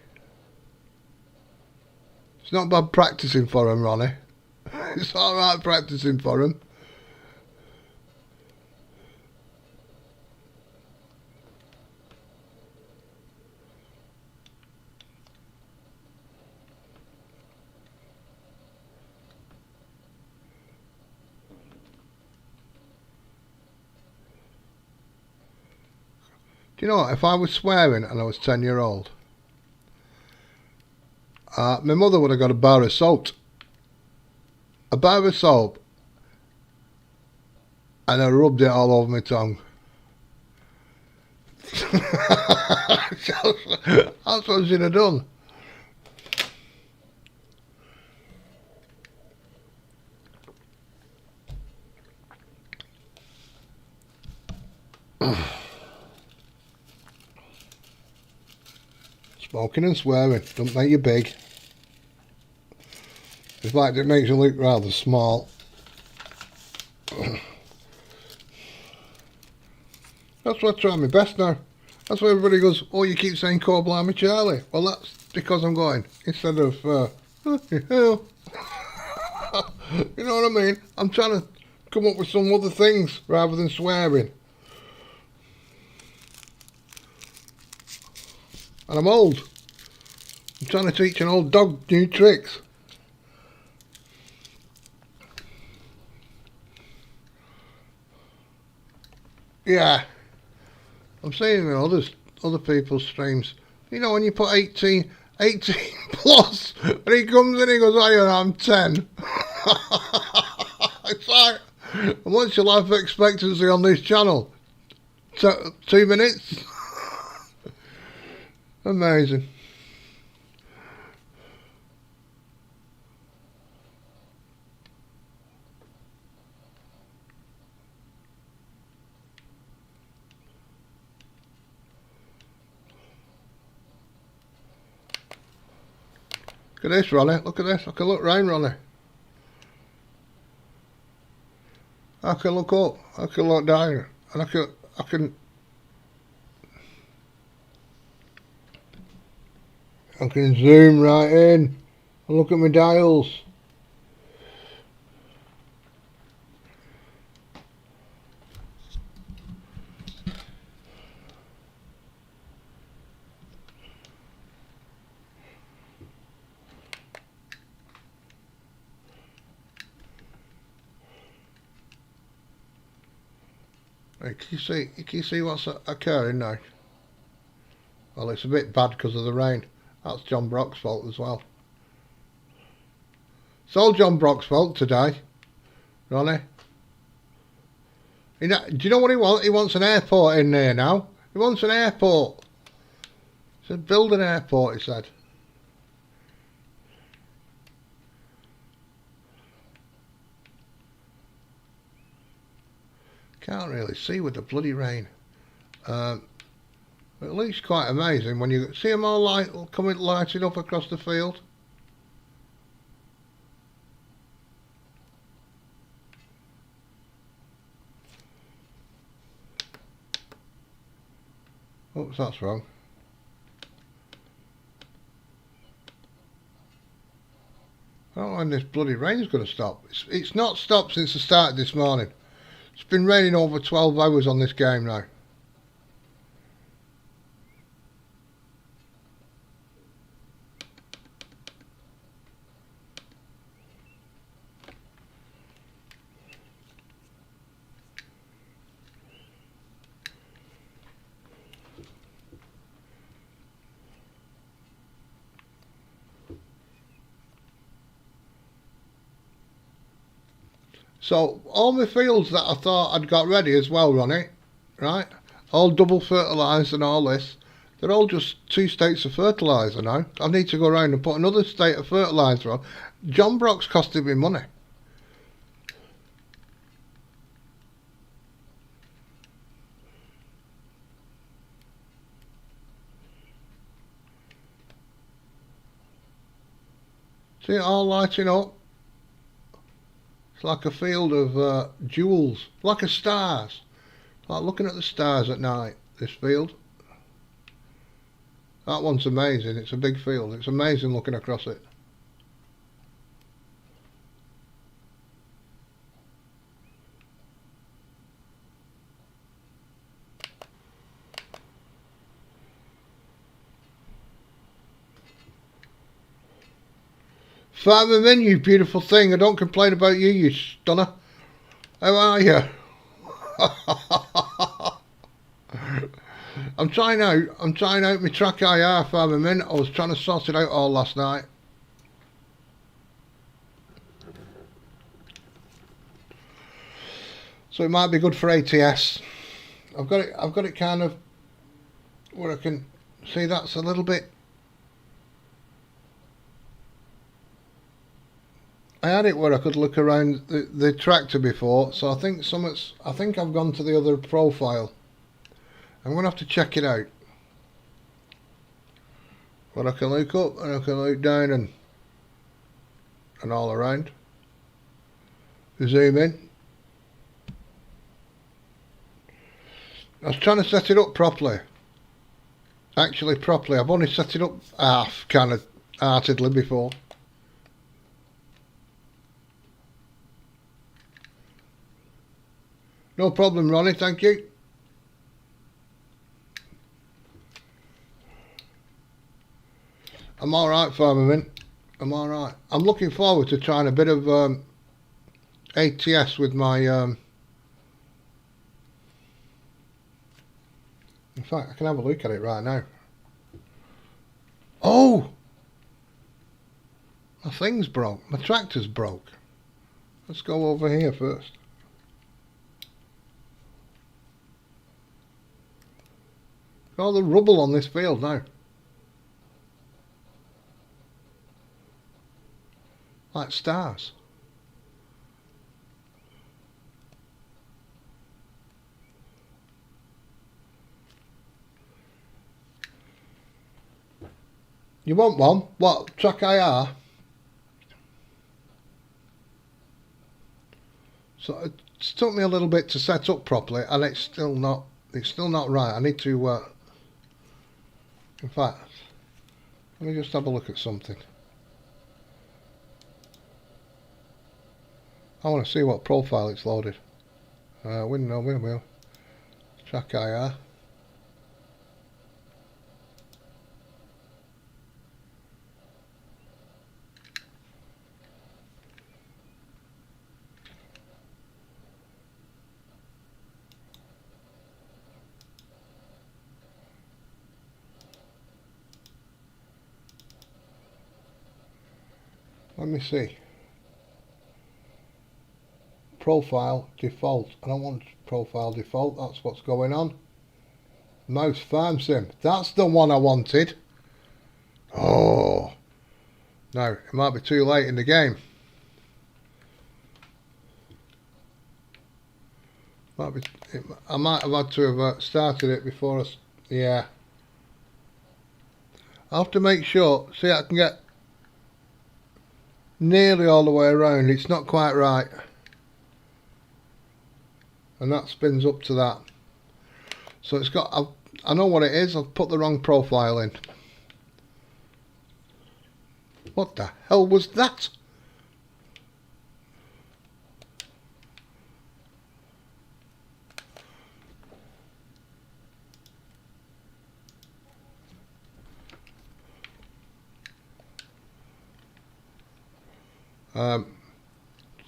It's not bad practicing for him, Ronnie. It's alright practicing for him. Do you know what? If I was swearing and I was 10-year-old, my mother would have got a bar of soap. A bar of soap, and I rubbed it all over my tongue. That's what she'd have done. Smoking and swearing don't make you big. In fact, it makes you look rather small. That's why I try my best now. That's why everybody goes, oh, you keep saying "Call Blimey Charlie." Well, that's because I'm going, instead of, you know what I mean? I'm trying to come up with some other things rather than swearing. And I'm old. I'm trying to teach an old dog new tricks. Yeah. I'm seeing in other people's streams, you know, when you put 18 plus, and he comes in and he goes, oh yeah, I'm 10. It's like, and what's your life expectancy on this channel? 2 minutes? Amazing. Look at this, Ronnie. Look at this. I can look round, Ronnie. I can look up. I can look down. And I can zoom right in and look at my dials. Can you see what's occurring now? Well, it's a bit bad because of the rain. That's John Brock's fault as well. It's all John Brock's fault today, Ronnie. Do you know what he wants? He wants an airport in there now. He wants an airport. He said, build an airport, he said. Can't really see with the bloody rain. It looks quite amazing when you see them all lighting up across the field. Oops, that's wrong. I don't know when this bloody rain's going to stop. It's not stopped since the start this morning. It's been raining over 12 hours on this game now. So all my fields that I thought I'd got ready as well, Ronnie, right? All double fertilised and all this. They're all just 2 states of fertiliser now. I need to go around and put another state of fertiliser on. John Brock's costing me money. See it all lighting up? It's like a field of jewels, like a stars. Like looking at the stars at night, this field. That one's amazing. It's a big field. It's amazing looking across it. Farmer Min, you beautiful thing. I don't complain about you, you stunner. How are you? I'm trying out my track IR, Farmer Min. I was trying to sort it out all last night. So it might be good for ATS. I've got it kind of where I can see that's a little bit. I had it where I could look around the tractor before, so I think I've gone to the other profile. I'm going to have to check it out. But I can look up and I can look down and all around. Zoom in. I was trying to set it up properly. Actually properly. I've only set it up half kind of heartedly before. No problem, Ronnie, thank you. I'm alright, Farmerman. I'm alright. I'm looking forward to trying a bit of ATS with my... in fact, I can have a look at it right now. Oh! My thing's broke. My tractor's broke. Let's go over here first. All the rubble on this field now. Like stars. You want one? What? Track IR? So it took me a little bit to set up properly, and it's still not right. I need to in fact, let me just have a look at something. I want to see what profile it's loaded. Windmill. Track IR. Let me see. Profile default. I don't want profile default. That's what's going on. Mouse farm sim. That's the one I wanted. Oh. No, it might be too late in the game. I might have had to have started it before yeah. I'll have to make sure. See, I can get nearly all the way around. It's not quite right. And that spins up to that. So it's got, I know what it is. I've put the wrong profile in. What the hell was that?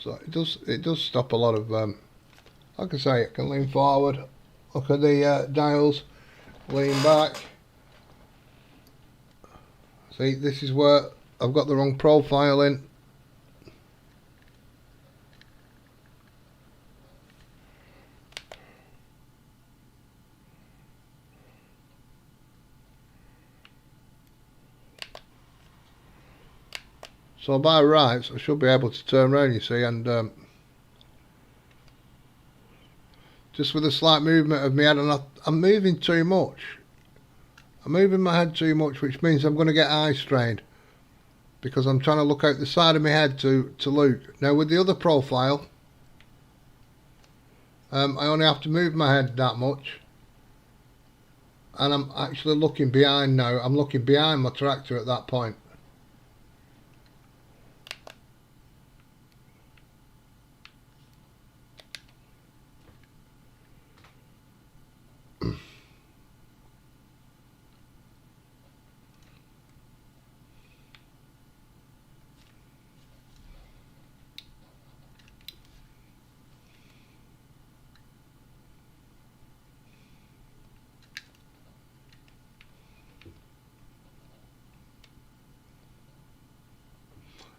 So it does stop a lot of like I say, I can lean forward, look at the dials, lean back. See, this is where I've got the wrong profile in. So by rights, I should be able to turn around, you see, and just with a slight movement of my head, and I'm moving too much. I'm moving my head too much, which means I'm going to get eye strained because I'm trying to look out the side of my head to look. Now with the other profile, I only have to move my head that much, and I'm actually looking behind now. I'm looking behind my tractor at that point.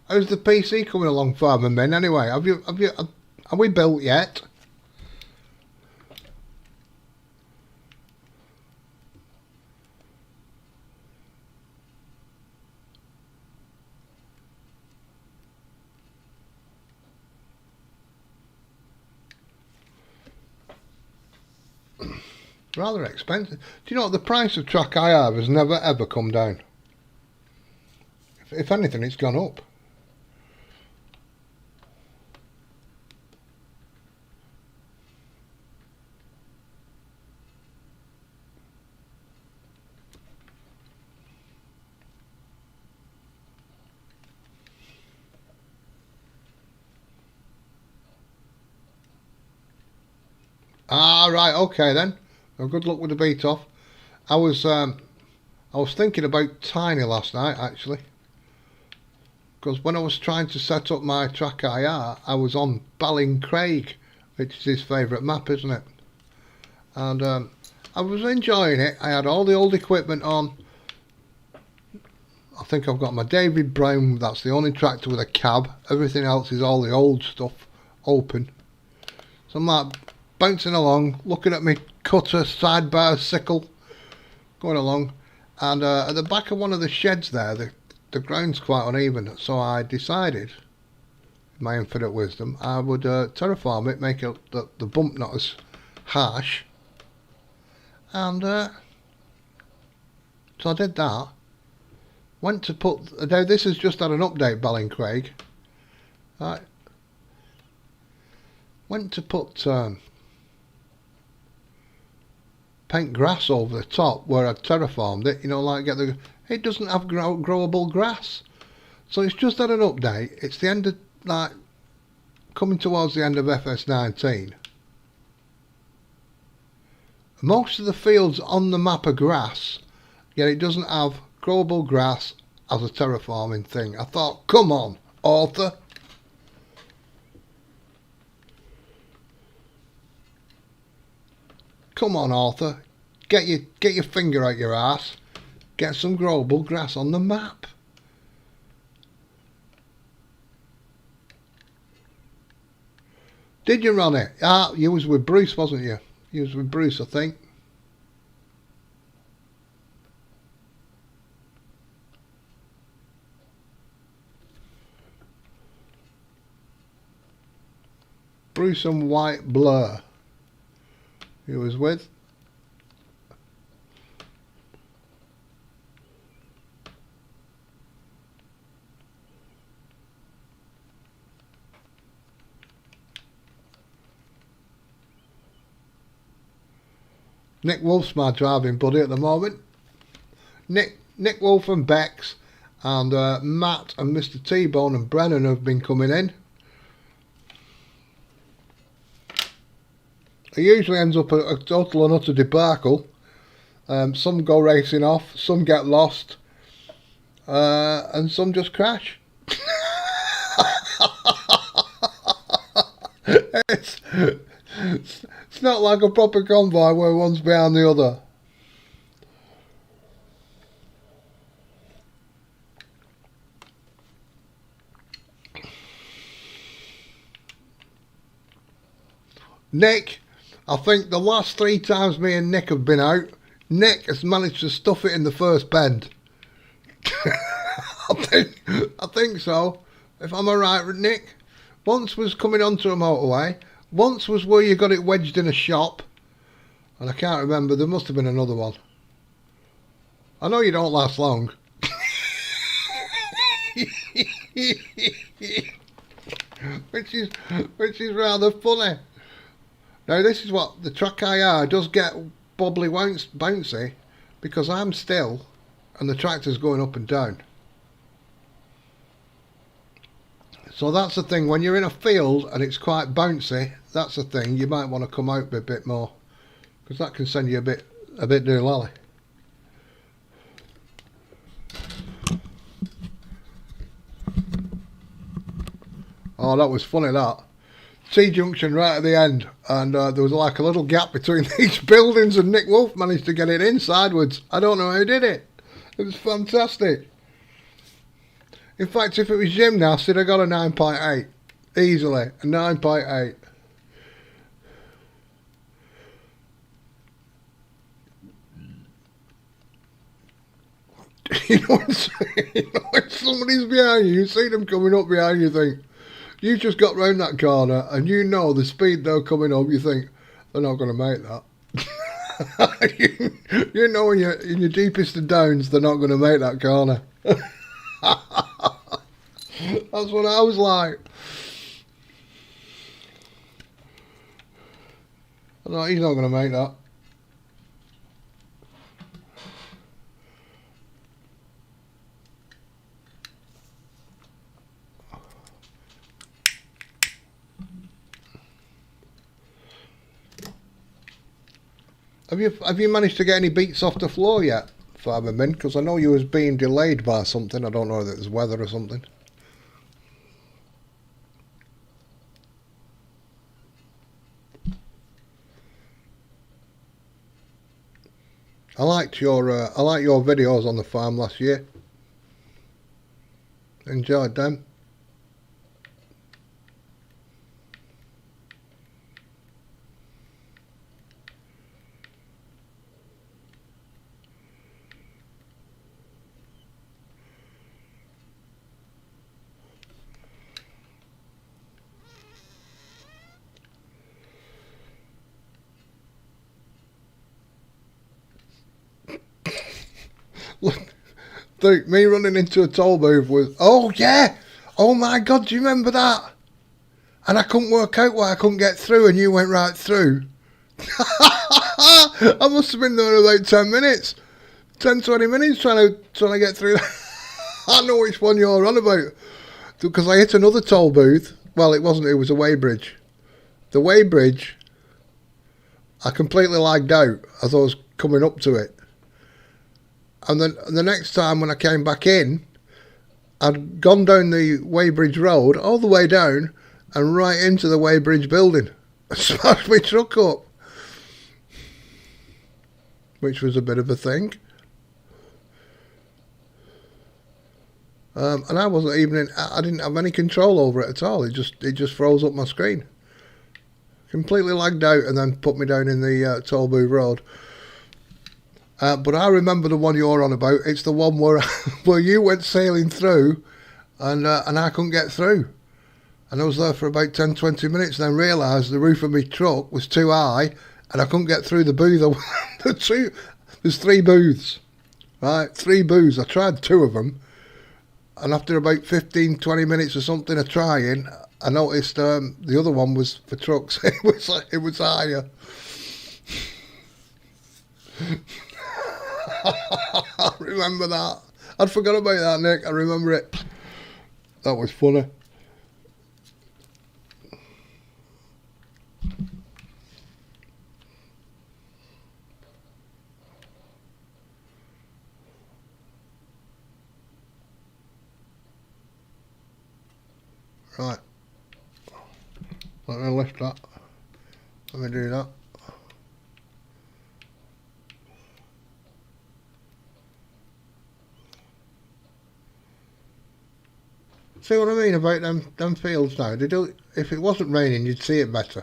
How's the PC coming along, Farmer Men? Anyway, are we built yet? Rather expensive. Do you know what? The price of track I have has never ever come down. If anything, it's gone up. Ah, right, okay then. Well, good luck with the beat off. I was thinking about Tiny last night actually, because when I was trying to set up my track IR, I was on Ballincraig, which is his favourite map, isn't it? And I was enjoying it. I had all the old equipment on. I think I've got my David Brown. That's the only tractor with a cab. Everything else is all the old stuff open. So I'm like bouncing along, looking at my cutter, sidebar, sickle, going along, and at the back of one of the sheds there, the ground's quite uneven, so I decided, in my infinite wisdom, I would terraform it, make it the bump not as harsh, and so I did that. Went to put, now this has just had an update, Ballincraig, right, went to put paint grass over the top where I terraformed it, you know, like it doesn't have growable grass. So it's just had an update. It's the end of, like, coming towards the end of FS19. Most of the fields on the map are grass, yet it doesn't have growable grass as a terraforming thing. I thought, come on, author. Come on, author, get your finger out your ass, get some growable grass on the map. Did you run it? Ah, you was with Bruce, wasn't you? You was with Bruce, I think. Bruce and White Blur. He was with. Nick Wolf's my driving buddy at the moment. Nick Wolf and Bex and Matt and Mr. T-Bone and Brennan have been coming in. It usually ends up a total and utter debacle. Some go racing off, some get lost, and some just crash. It's not like a proper convoy where one's behind the other. Nick, I think the last 3 times me and Nick have been out, Nick has managed to stuff it in the first bend. I think so. If I'm alright with Nick. Once was coming onto a motorway. Once was where you got it wedged in a shop. And I can't remember, there must have been another one. I know you don't last long. which is rather funny. Now this is what the track IR does get bobbly bouncy because I'm still and the tractor's going up and down. So that's the thing, when you're in a field and it's quite bouncy, that's the thing, you might want to come out a bit more because that can send you a bit doolally. Oh, that was funny, that. T-junction right at the end, and there was like a little gap between these buildings, and Nick Wolf managed to get it in sideways. I don't know how he did it. It was fantastic. In fact, if it was gymnast, I'd have got a 9.8. Easily, a 9.8. You know when somebody's behind you, you see them coming up behind you, think, you just got round that corner and you know the speed they're coming up, you think, they're not going to make that. You know, when you're in your deepest of downs, they're not going to make that corner. That's what I was like. I thought, he's not going to make that. Have you managed to get any beats off the floor yet, Fireman? Because I know you was being delayed by something. I don't know whether it was weather or something. I liked your videos on the farm last year. Enjoyed them. Look, me running into a toll booth was, oh yeah, oh my God, do you remember that? And I couldn't work out why I couldn't get through, and you went right through. I must have been there about 10 minutes, 10-20 minutes trying to get through. I know which one you're on about, because I hit another toll booth. Well, it wasn't, it was a weighbridge. The weighbridge, I completely lagged out as I was coming up to it. And then the next time when I came back in, I'd gone down the Weybridge Road, all the way down, and right into the Weybridge building. I smashed my truck up. Which was a bit of a thing. And I wasn't even I didn't have any control over it at all. It just froze up my screen. Completely lagged out and then put me down in the Toll Booth Road. But I remember the one you're on about. It's the one where you went sailing through and I couldn't get through. And I was there for about 10-20 minutes and then realised the roof of my truck was too high and I couldn't get through the booth. There's 3 booths, right? 3 booths. I tried 2 of them. And after about 15-20 minutes or something of trying, I noticed the other one was for trucks. It was higher. I remember that. I'd forgot about that, Nick. I remember it. That was funny. Right. Let me lift that. Let me do that. See what I mean about them fields now? They do. If it wasn't raining, you'd see it better.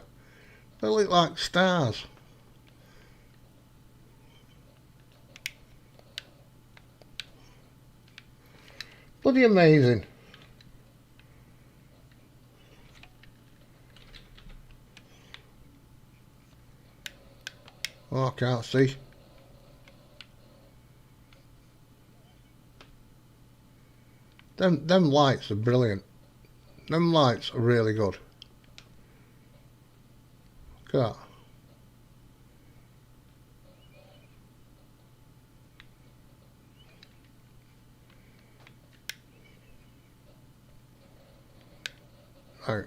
They look like stars. Bloody amazing. Oh, I can't see. Them lights are brilliant. Them lights are really good. Look at that. Right.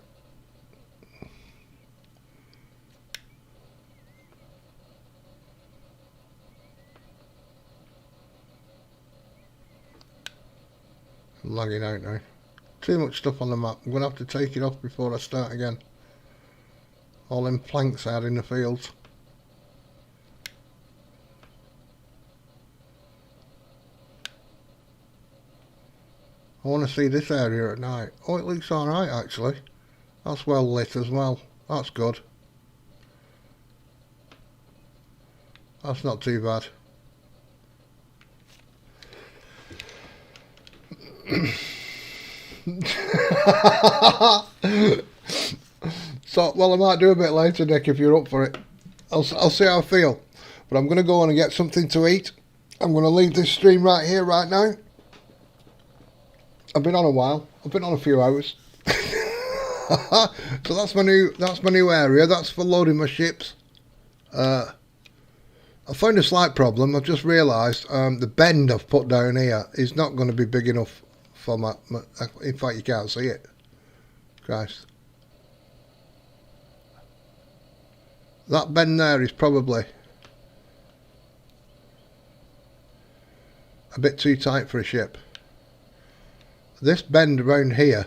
I'm lagging out now. Too much stuff on the map. I'm going to have to take it off before I start again. All them planks out in the fields. I want to see this area at night. Oh, it looks alright actually. That's well lit as well. That's good. That's not too bad. So, well, I might do a bit later, Nick, if you're up for it. I'll see how I feel. But I'm going to go on and get something to eat. I'm going to leave this stream right here, right now. I've been on a while. I've been on a few hours. So that's my new area. That's for loading my ships. I found a slight problem. I've just realised the bend I've put down here is not going to be big enough for my. In fact, you can't see it. Christ. That bend there is probably a bit too tight for a ship. This bend around here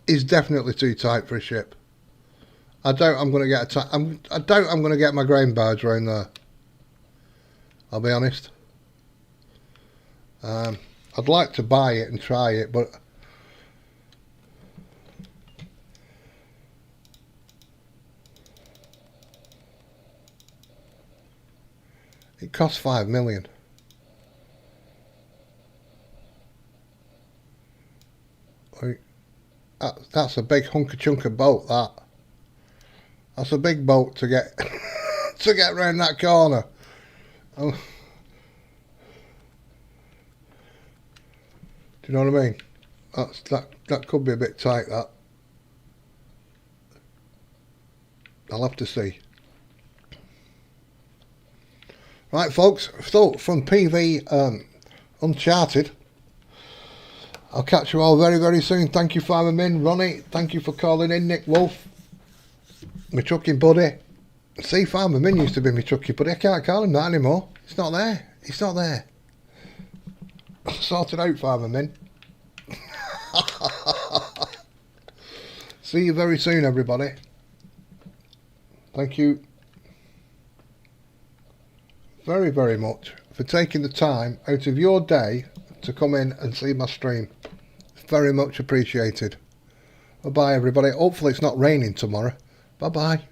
is definitely too tight for a ship. I doubt I'm going to get I doubt I'm going to get my grain barge around there. I'll be honest. I'd like to buy it and try it, but it costs 5 million. That's a big hunker chunk of boat. That's a big boat to get to get around that corner. Oh. Do you know what I mean? That could be a bit tight. That I'll have to see. Right, folks. So from PV Uncharted. I'll catch you all very, very soon. Thank you, Farmer Min, Ronnie. Thank you for calling in, Nick Wolf. My trucking buddy. See, Farmer Min used to be my trucking buddy. I can't call him that anymore. It's not there. It's not there. Sorted out, Farmer Min. See you very soon, everybody. Thank you very, very much for taking the time out of your day to come in and see my stream. Very much appreciated. Bye bye everybody. Hopefully it's not raining tomorrow. Bye bye.